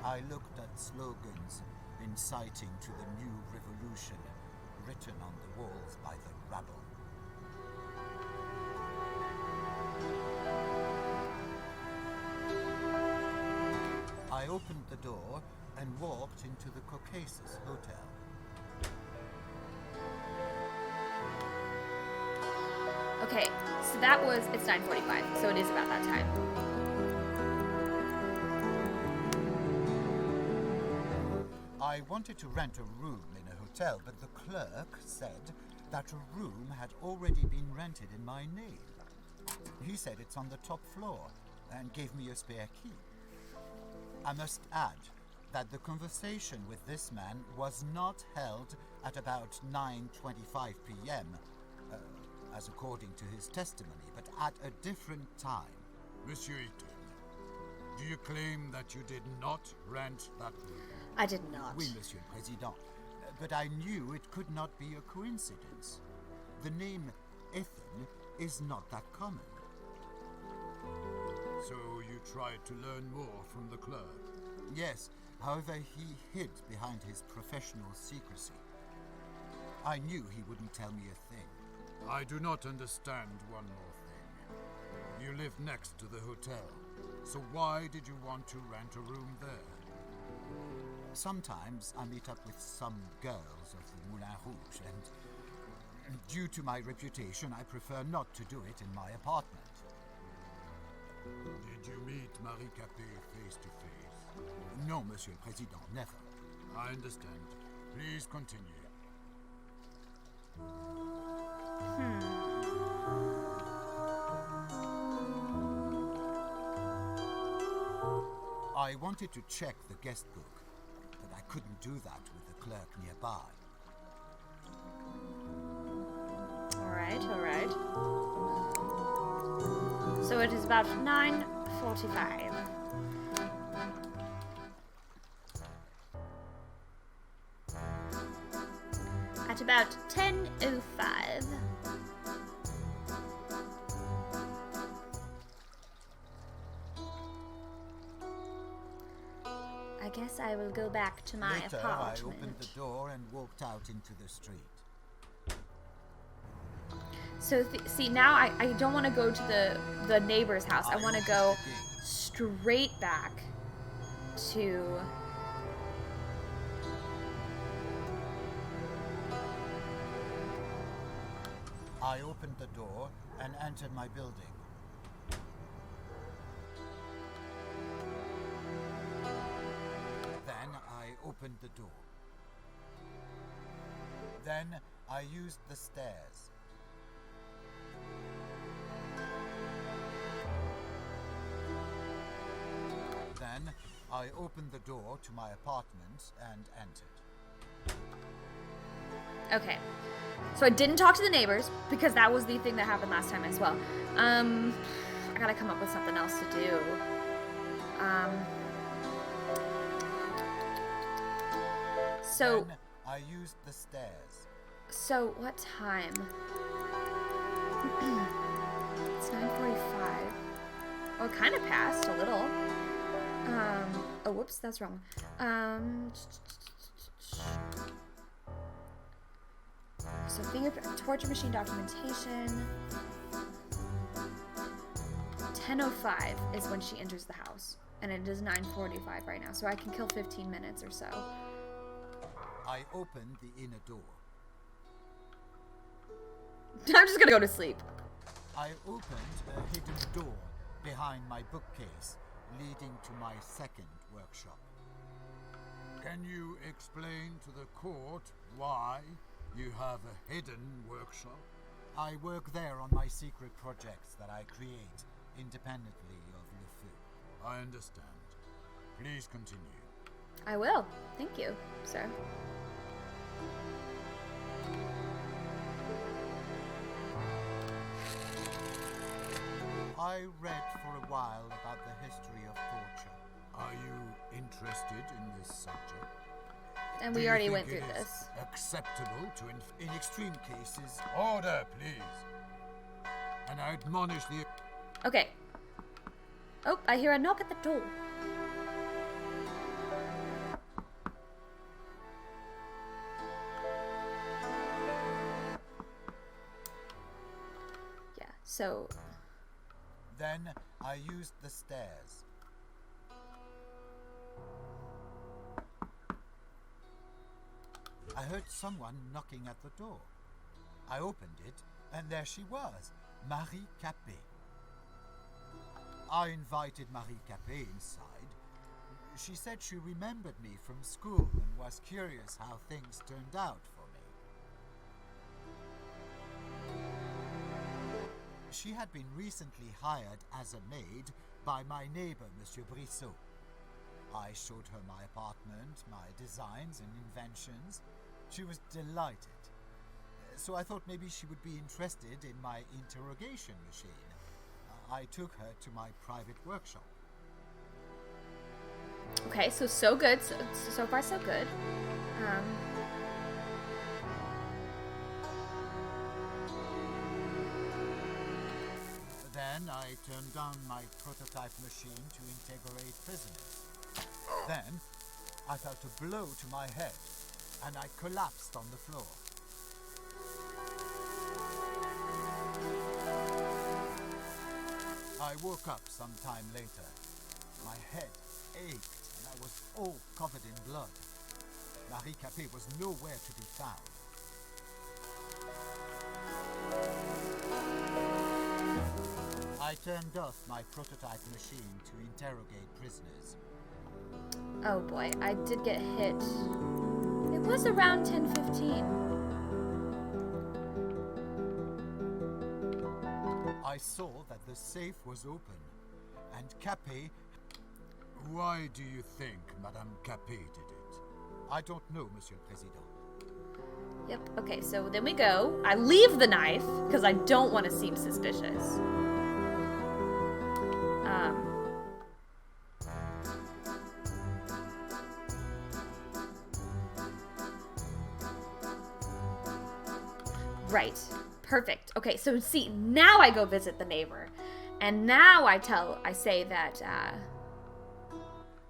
C: I looked at slogans inciting to the new revolution written on the walls by the rabble. I opened the door and walked into the Caucasus Hotel.
A: Okay, so that was, it's 9:45, so it is about that time.
C: I wanted to rent a room in a hotel, but the clerk said that a room had already been rented in my name. He said it's on the top floor and gave me a spare key. I must add that the conversation with this man was not held at about 9:25 p.m., as according to his testimony, but at a different time.
B: Monsieur Eaton, do you claim that you did not rent that room?
A: I did not.
C: Oui, Monsieur le Président. But I knew it could not be a coincidence. The name Ethan is not that common.
B: So you tried to learn more from the clerk?
C: Yes, however, he hid behind his professional secrecy. I knew he wouldn't tell me a thing.
B: I do not understand one more thing. You live next to the hotel, so why did you want to rent a room there?
C: Sometimes I meet up with some girls of the Moulin Rouge, and due to my reputation, I prefer not to do it in my apartment.
B: Did you meet Marie Capet face to face?
C: No, Monsieur le Président, never.
B: I understand. Please continue.
C: I wanted to check the guest book, but I couldn't do that with the clerk nearby.
A: Alright, alright. So it is about 9:45. At about 10:05. I guess I will go back to my
C: Later,
A: apartment.
C: I opened the door and walked out into the street.
A: So see, now I don't want to go to the neighbor's house. I want to go
C: opened the gate.
A: straight back to
C: I opened the door and entered my building. Then I opened the door. Then I used the stairs. Then I opened the door to my apartment and entered.
A: Okay. So I didn't talk to the neighbors because that was the thing that happened last time as well. I gotta come up with something else to do. So
C: Then I used the stairs.
A: so what time? It's 9:45. Oh, it kind of passed a little. Oh, whoops, that's wrong. So fingerprint, torture machine documentation. 10:05 is when she enters the house, and it is 9:45 right now, so I can kill 15 minutes or so.
C: I opened the inner door.
A: I'm just gonna go to sleep.
C: I opened a hidden door behind my bookcase, leading to my second workshop.
B: Can you explain to the court why you have a hidden workshop?
C: I work there on my secret projects that I create independently of Le Feu.
B: I understand. Please continue.
A: I will. Thank you, sir.
C: I read for a while about the history of torture.
B: Are you interested in this subject?
A: And
B: Do
A: we
B: you
A: already
B: think
A: went through
B: it is
A: this.
B: acceptable to
C: In extreme cases,
B: Order, please. And I admonish the...
A: Okay. Oh, I hear a knock at the door. Yeah, so
C: then I used the stairs. I heard someone knocking at the door. I opened it, and there she was, Marie Capet. I invited Marie Capet inside. She said she remembered me from school and was curious how things turned out for me. She had been recently hired as a maid by my neighbor, Monsieur Brissot. I showed her my apartment, my designs and inventions. She was delighted. So I thought maybe she would be interested in my interrogation machine. I took her to my private workshop.
A: okay, so good. So far so good.
C: Then I turned on my prototype machine to integrate prisoners. Then I felt a blow to my head and I collapsed on the floor. I woke up some time later. My head ached and I was all covered in blood. Marie Capet was nowhere to be found. I turned off my prototype machine to interrogate prisoners.
A: Oh boy, I did get hit. It was around 10:15.
C: I saw that the safe was open, and Capet...
B: Why do you think Madame Capet did it?
C: I don't know, Monsieur Président.
A: Yep, okay, so then we go. I leave the knife, because I don't want to seem suspicious. Right. Perfect. Okay, so see, now I go visit the neighbor. And now I say that,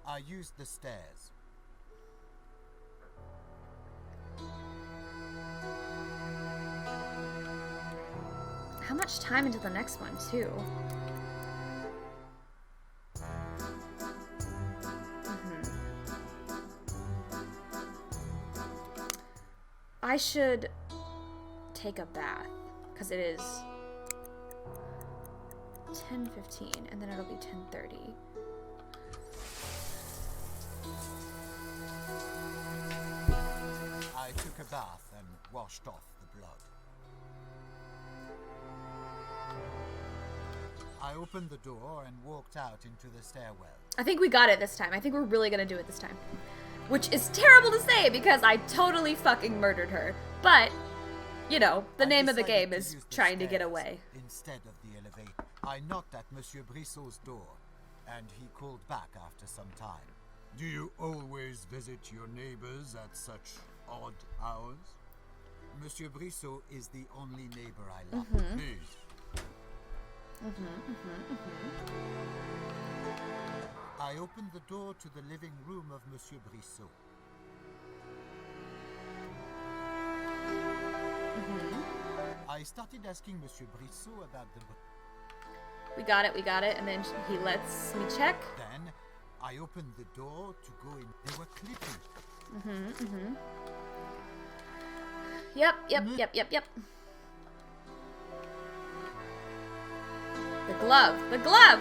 C: I used the stairs.
A: how much time until the next one, too? I should take a bath, because it is 10:15, and then it'll be 10:30.
C: I took a bath and washed off the blood. I opened the door and walked out into the stairwell.
A: I think we got it this time. I think we're really gonna do it this time. Which is terrible to say, because I totally fucking murdered her. But, you know, the name of the game is trying to get away.
C: Instead of the elevator, I knocked at Monsieur Brissot's door, and he called back after some time.
B: Do you always visit your neighbors at such odd hours?
C: Monsieur Brissot is the only neighbor I love.
B: Please.
C: I opened the door to the living room of Monsieur Brissot. I started asking Monsieur Brissot about the...
A: We got it, and then he lets me check.
C: Then, I opened the door to go in. They were clipping.
A: Yep. The glove!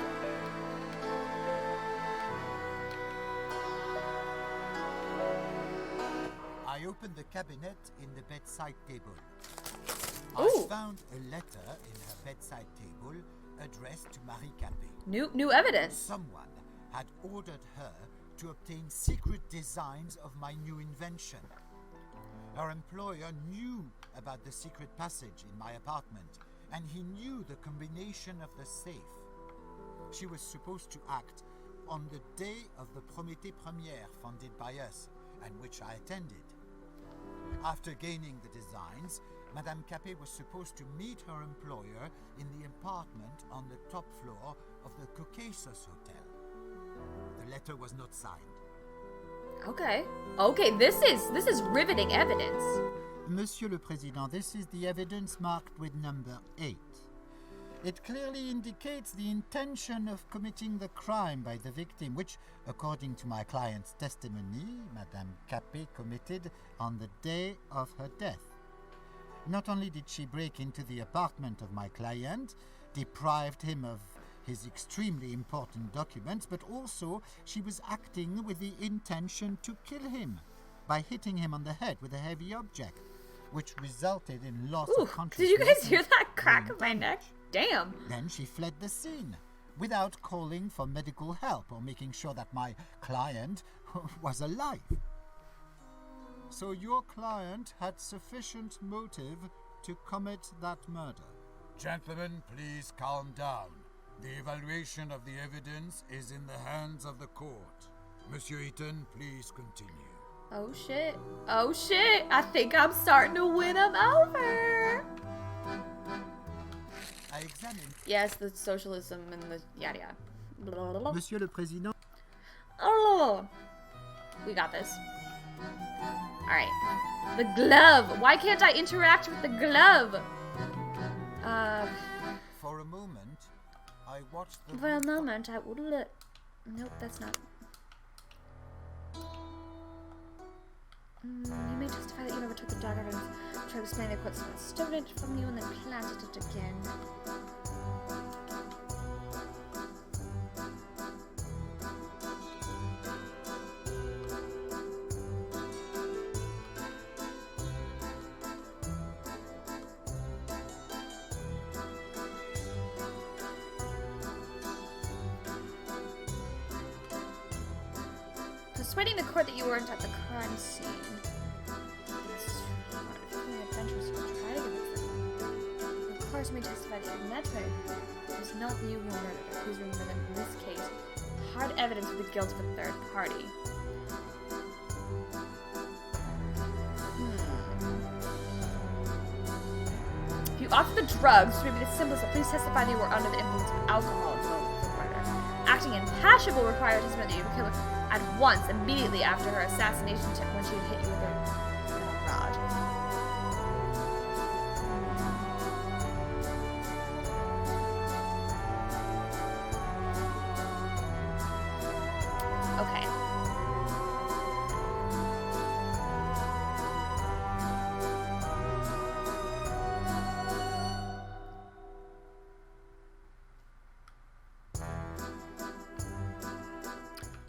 C: I opened the cabinet in the bedside table.
A: Ooh.
C: I found a letter in her bedside table addressed to Marie Capet.
A: New evidence.
C: Someone had ordered her to obtain secret designs of my new invention. Her employer knew about the secret passage in my apartment, and he knew the combination of the safe. She was supposed to act on the day of the Prométhée Première funded by us, and which I attended. After gaining the designs, Madame Capet was supposed to meet her employer in the apartment on the top floor of the Caucasus Hotel. The letter was not signed.
A: Okay, this is riveting evidence.
E: Monsieur le Président, this is the evidence marked with number 8. It clearly indicates the intention of committing the crime by the victim, which, according to my client's testimony, Madame Capet committed on the day of her death. Not only did she break into the apartment of my client, deprived him of his extremely important documents, but also she was acting with the intention to kill him by hitting him on the head with a heavy object, which resulted in loss of consciousness.
A: Did you guys hear that crack of my neck? Damn.
E: Then she fled the scene without calling for medical help or making sure that my client was alive.
D: So your client had sufficient motive to commit that murder.
B: Gentlemen, please calm down. The evaluation of the evidence is in the hands of the court. Monsieur Eaton, please continue.
A: Oh shit. I think I'm starting to win him over.
C: I examined...
A: Yes, the socialism and the yada yada.
E: Monsieur le Président.
A: Oh, we got this. Alright. The glove. Why can't I interact with the glove?
C: For a moment, I I watched the
A: For a
C: rooftop-
A: moment, I would look. Nope, that's not. You may justify that you never took the dog evidence. Try to explain the quote someone stole it from you and then planted it again. Persuading the court that you weren't at the crime scene. This adventures you try to give it. Of course, may testify that you met her. It was not you who murdered her. Please remember that in this case, hard evidence of the guilt of a third party. If you offer the drugs, which would be the simplest, but please testify that you were under the influence of alcohol at the moment of the murder. Acting impassioned will require testimony that you killed her at once, immediately after her assassination when she hit you with her rod. Okay.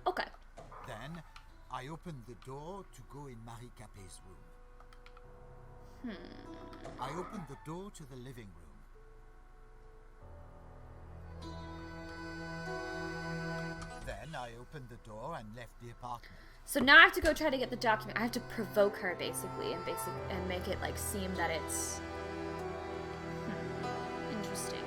A: Okay.
C: Then I opened the door to go in Marie Capet's room. I opened the door to the living room. Then I opened the door and left the apartment.
A: So now I have to go try to get the document. I have to provoke her basically and make it like seem that it's interesting.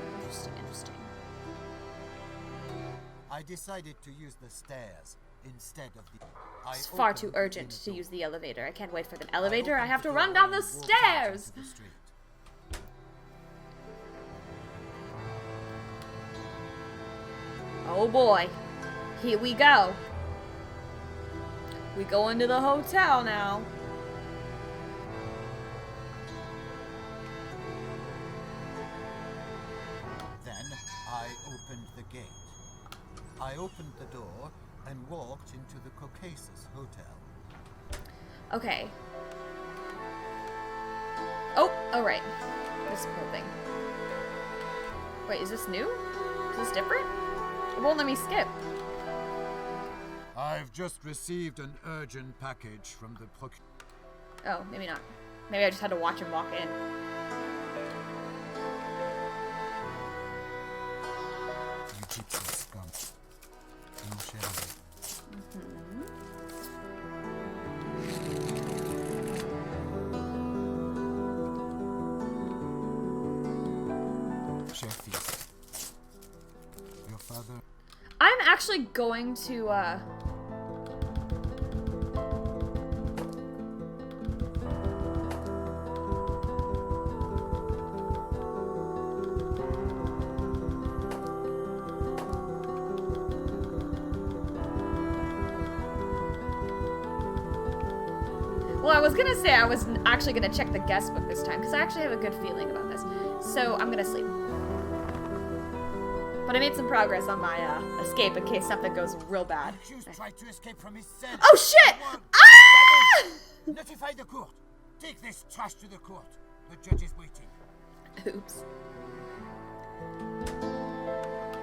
C: I decided to use the stairs instead of the...
A: It's far too urgent to use the elevator. I can't wait for the elevator. I have to run down the stairs. Oh boy. Here we go. We go into the hotel now.
C: Then I opened the gate. I opened the door and walked into the Caucasus Hotel.
A: Okay. Oh, right. This whole thing. Wait, is this new? Is this different? It won't let me skip.
B: I've just received an urgent package from the proc...
A: Oh, maybe not. Maybe I just had to watch him walk in.
C: You gypsy scum. No sharing. Cher fils, your father...
A: I'm actually going to, well, I was gonna say I was actually gonna check the guest book this time, because I actually have a good feeling about this. So, I'm gonna sleep. But I made some progress on my, escape in case something goes real bad.
C: Accused tried to escape from his cell.
A: Oh, shit!
C: Come on,
A: Ah!
C: damn it! Notify the court. Take this trash to the court. The judge is waiting.
A: Oops.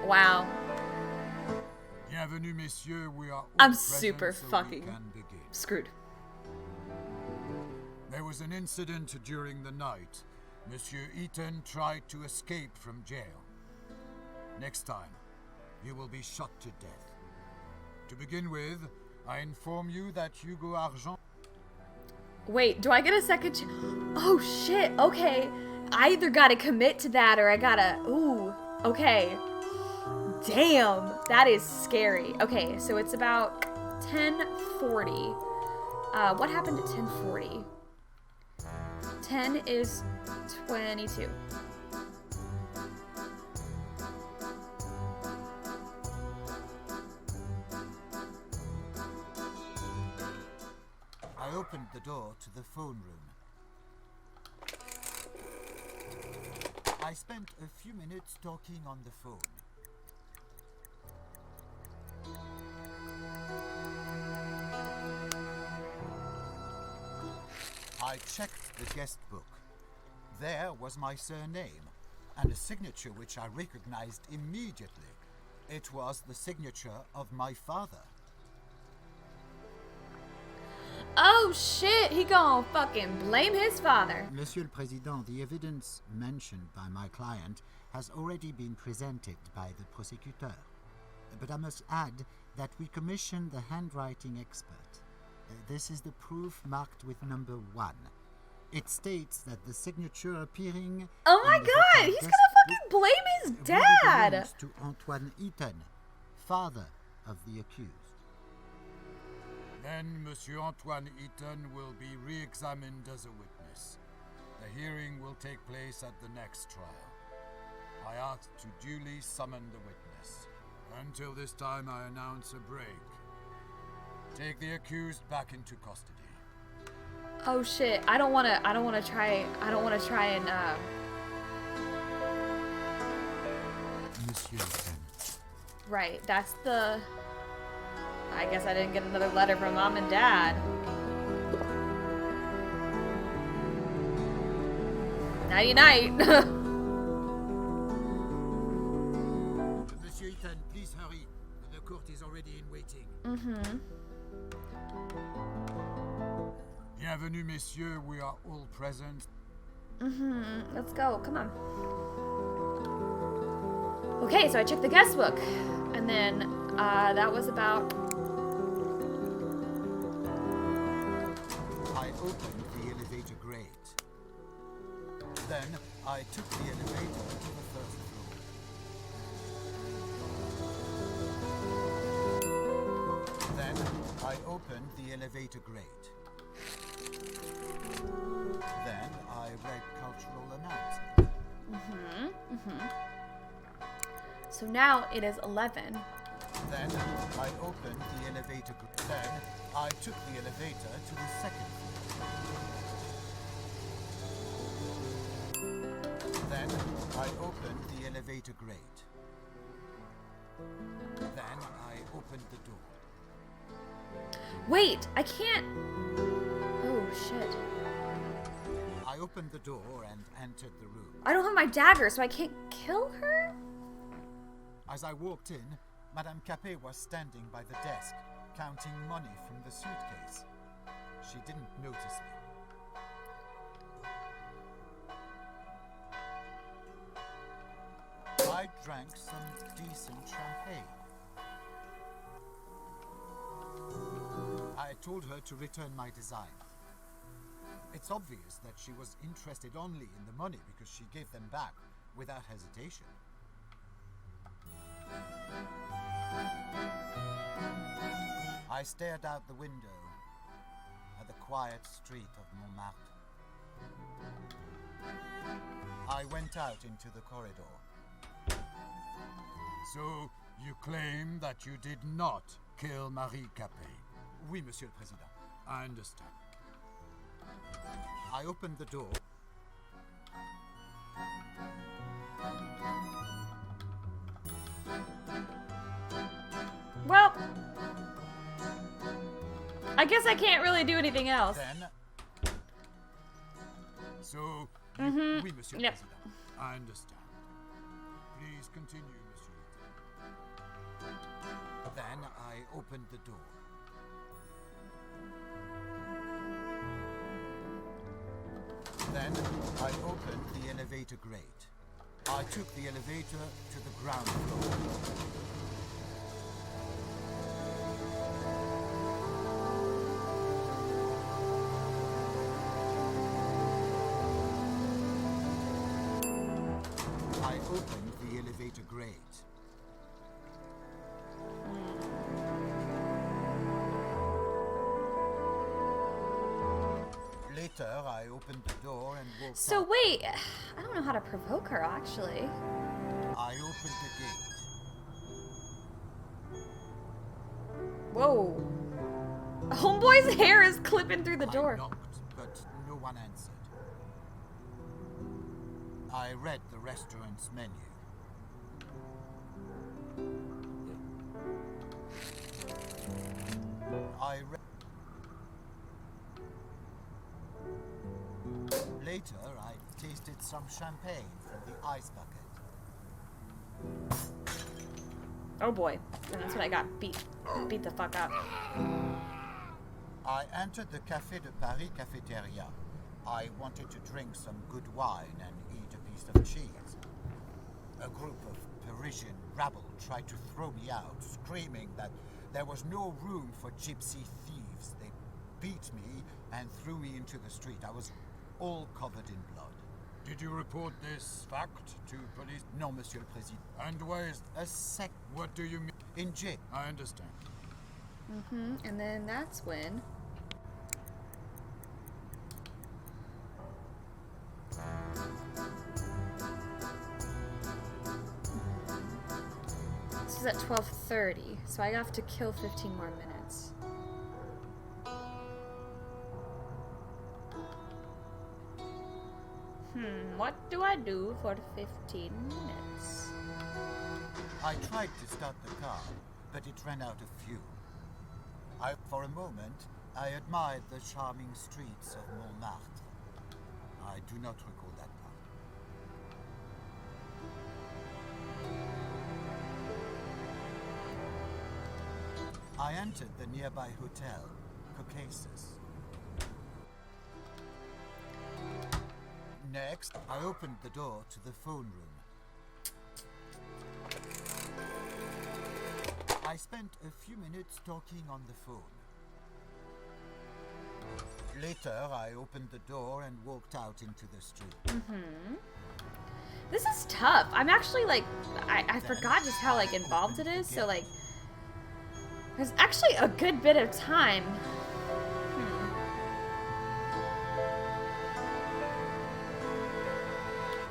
A: Wow.
B: Bienvenue, messieurs. We are all
A: I'm
B: present,
A: super
B: so we
A: fucking
B: can begin.
A: screwed.
B: There was an incident during the night. Monsieur Eaton tried to escape from jail. Next time, you will be shot to death. To begin with, I inform you that Hugo Argent...
A: Wait, do I get a second Oh, shit. Okay. I either gotta commit to that or I gotta... Ooh. Okay. Damn. That is scary. Okay, so it's about 10:40. What happened at 10:40? 10 is 22.
C: I opened the door to the phone room. I spent a few minutes talking on the phone. I checked the guest book. There was my surname, and a signature which I recognized immediately. It was the signature of my father.
A: Oh shit, he gonna fucking blame his father.
E: Monsieur le Président, the evidence mentioned by my client has already been presented by the prosecutor. But I must add that we commissioned the handwriting expert. This is the proof marked with number 1. It states that the signature appearing...
A: Oh my
E: in the
A: god,
E: hotel
A: he's
E: guest
A: gonna fucking
E: book
A: blame his
E: really
A: dad.
E: belongs to Antoine Eaton, father of the accused.
B: Then Monsieur Antoine Eaton will be re-examined as a witness. The hearing will take place at the next trial. I ask to duly summon the witness. Until this time, I announce a break. Take the accused back into custody.
A: Oh shit, I don't wanna try and
E: Monsieur Eaton.
A: right, that's the... I guess I didn't get another letter from mom and dad. Nighty night.
E: Monsieur Eaton, please hurry. The court is already in waiting.
B: Bienvenue, messieurs. We are all present.
A: Let's go, come on. Okay, so I checked the guest book. And then, that was about...
C: I opened the elevator grate. Then I took the elevator to the first floor. Then I opened the elevator grate. Then I read cultural announcements.
A: So now it is 11.
C: Then I opened the elevator grate. Then I took the elevator to the second floor. Then I opened the elevator grate. Then I opened the door.
A: Wait, I can't... Oh, shit.
C: I opened the door and entered the room.
A: I don't have my dagger, so I can't kill her?
C: As I walked in, Madame Capet was standing by the desk, counting money from the suitcase. She didn't notice me. I drank some decent champagne. I told her to return my design. It's obvious that she was interested only in the money because she gave them back without hesitation. I stared out the window at the quiet street of Montmartre. I went out into the corridor.
B: So, you claim that you did not kill Marie Capet?
C: Oui, Monsieur le Président.
B: I understand.
C: I opened the door.
A: Well... I guess I can't really do anything else.
C: Then
B: So, you... Oui, Monsieur le
A: Yep.
B: Président. I understand. Please continue, Monsieur.
C: Then I opened the door. Then I opened the elevator grate. I took the elevator to the ground floor. I opened the elevator grate. Later, I opened the door and walked
A: So
C: out.
A: wait, I don't know how to provoke her, actually.
C: I opened the gate.
A: Whoa. Homeboy's hair is clipping through the
C: I
A: door.
C: knocked, but no one answered. I read the restaurant's menu. Later, I tasted some champagne from the ice bucket.
A: Oh boy. And that's when I got beat the fuck up.
C: I entered the Café de Paris cafeteria. I wanted to drink some good wine and eat a piece of cheese. A group of Parisian rabble tried to throw me out, screaming that there was no room for gypsy thieves. They beat me and threw me into the street. I was all covered in blood.
B: Did you report this fact to police?
C: No, Monsieur le Président.
B: And where is...
C: A sec...
B: What do you mean?
C: in jail.
B: I understand.
A: And then that's when... This is at 12:30, so I have to kill 15 more minutes. What do I do for 15 minutes?
C: I tried to start the car, but it ran out of fuel. For a moment, I admired the charming streets of Montmartre. I do not recall that part. I entered the nearby hotel, Caucasus. Next, I opened the door to the phone room. I spent a few minutes talking on the phone. Later, I opened the door and walked out into the street.
A: This is tough. I'm actually like, I forgot just how like involved it is. So like, there's actually a good bit of time.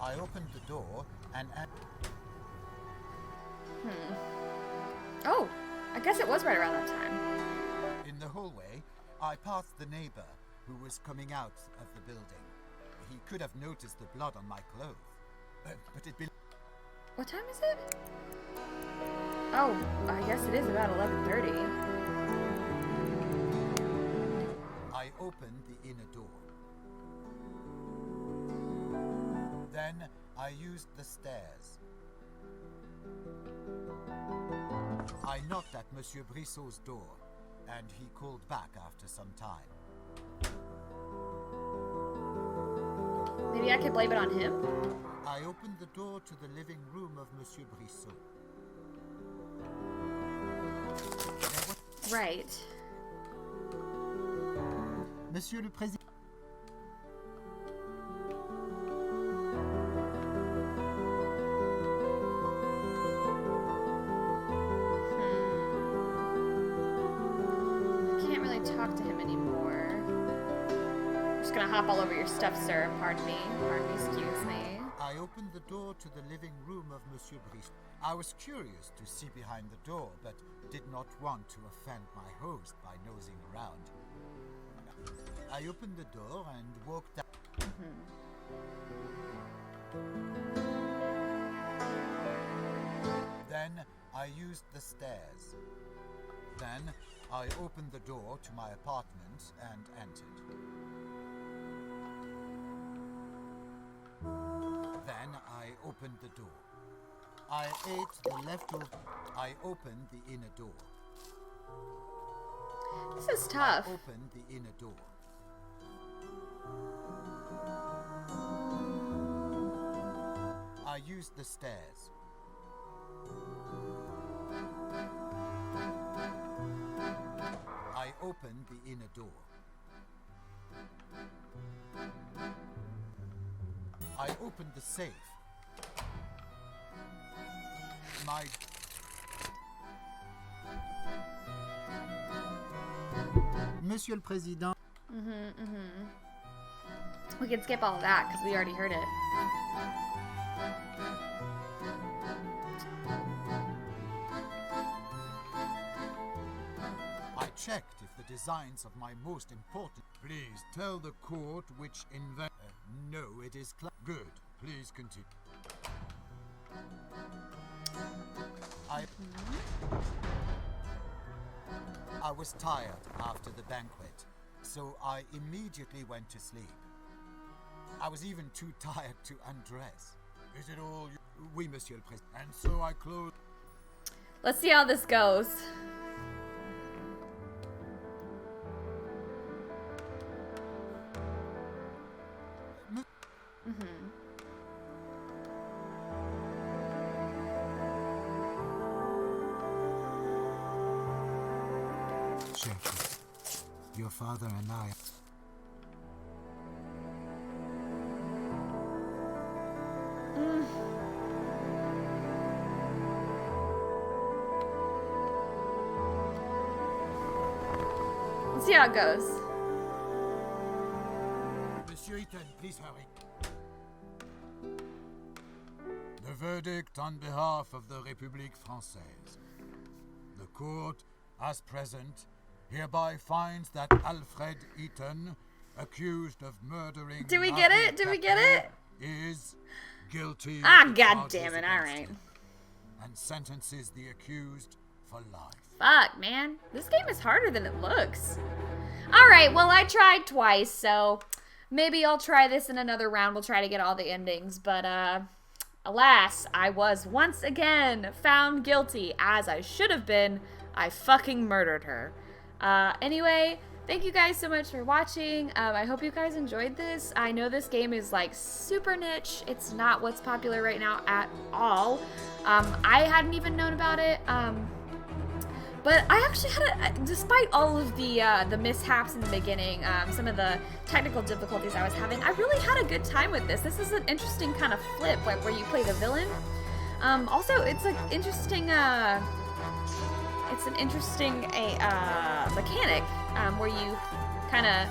C: I opened the door and...
A: Oh, I guess it was right around that time.
C: In the hallway, I passed the neighbor who was coming out of the building. He could have noticed the blood on my clothes, but it...
A: What time is it? Oh, I guess it is about 11:30.
C: I opened the inner door. Then I used the stairs. I knocked at Monsieur Brissot's door, and he called back after some time.
A: Maybe I could blame it on him?
C: I opened the door to the living room of Monsieur Brissot.
A: Right.
C: Monsieur le Président...
A: Talk to him anymore. I'm just gonna hop all over your stuff, sir. Pardon me, excuse me.
C: I opened the door to the living room of Monsieur Brissot. I was curious to see behind the door, but did not want to offend my host by nosing around. I opened the door and walked out. Then I used the stairs. Then I opened the door to my apartment and entered. Then I opened the door. I ate the leftover. I opened the inner door.
A: This is tough.
C: I opened the inner door. I used the stairs. I opened the inner door. I opened the safe. My... Monsieur le Président...
A: We can skip all of that because we already heard it.
C: I checked if the designs of my most important...
B: Please tell the court which invent...
C: no, it is...
B: Good. Please continue.
C: I was tired after the banquet, so I immediately went to sleep. I was even too tired to undress.
B: Is it all you?
C: Oui, Monsieur le Président.
B: And so I close.
A: Let's see how this goes.
E: Sheriff, your father and I...
A: Let's see how it goes.
B: Monsieur Eaton, please hurry. The verdict on behalf of the République Française. The court, as present, hereby finds that Alfred Eaton, accused of murdering...
A: Did we get it? Did we get it?
B: ...is guilty of
A: Ah,
B: the
A: god
B: charges
A: damn it,
B: against
A: alright.
B: him, and sentences the accused for life.
A: Fuck, man. This game is harder than it looks. Alright, well, I tried twice, so maybe I'll try this in another round. We'll try to get all the endings, but, alas, I was once again found guilty, as I should have been. I fucking murdered her. Anyway, thank you guys so much for watching. I hope you guys enjoyed this. I know this game is, like, super niche. It's not what's popular right now at all. I hadn't even known about it. But I actually had despite all of the mishaps in the beginning, some of the technical difficulties I was having, I really had a good time with this. This is an interesting kind of flip, like where you play the villain. Also, it's an interesting, mechanic, where you kind of,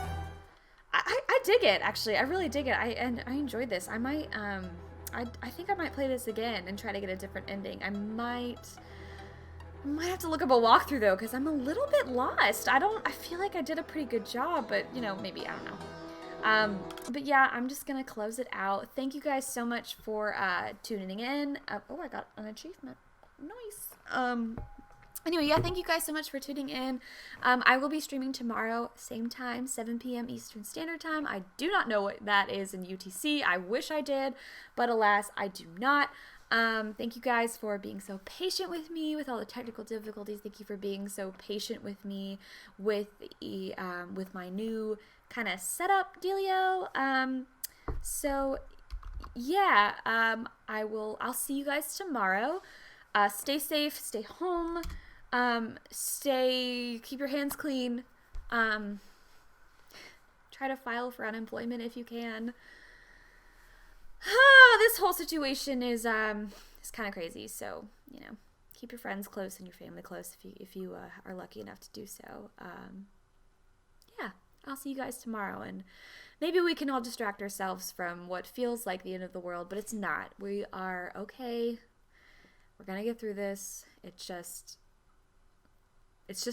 A: I dig it, actually. I really dig it. I enjoyed this. I might, I think I might play this again and try to get a different ending. I might have to look up a walkthrough though, because I'm a little bit lost. I feel like I did a pretty good job, but you know, maybe, I don't know. But yeah, I'm just gonna close it out. Thank you guys so much for tuning in. Oh, I got an achievement. Nice. Anyway, yeah, thank you guys so much for tuning in. I will be streaming tomorrow, same time, 7 p.m. Eastern Standard Time. I do not know what that is in UTC. I wish I did, but alas, I do not. Thank you guys for being so patient with me with all the technical difficulties. Thank you for being so patient with me with my new kind of setup dealio. So yeah, I'll see you guys tomorrow. Stay safe, stay home, keep your hands clean. Try to file for unemployment if you can. This whole situation is kind of crazy, so, you know, keep your friends close and your family close if you are lucky enough to do so. Yeah, I'll see you guys tomorrow, and maybe we can all distract ourselves from what feels like the end of the world, but it's not. We are okay. We're gonna get through this. It's just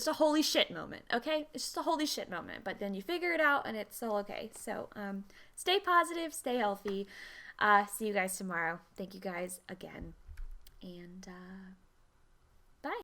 A: a holy shit moment, okay? It's just a holy shit moment, but then you figure it out and it's all okay. So, stay positive, stay healthy. See you guys tomorrow. Thank you guys again. And,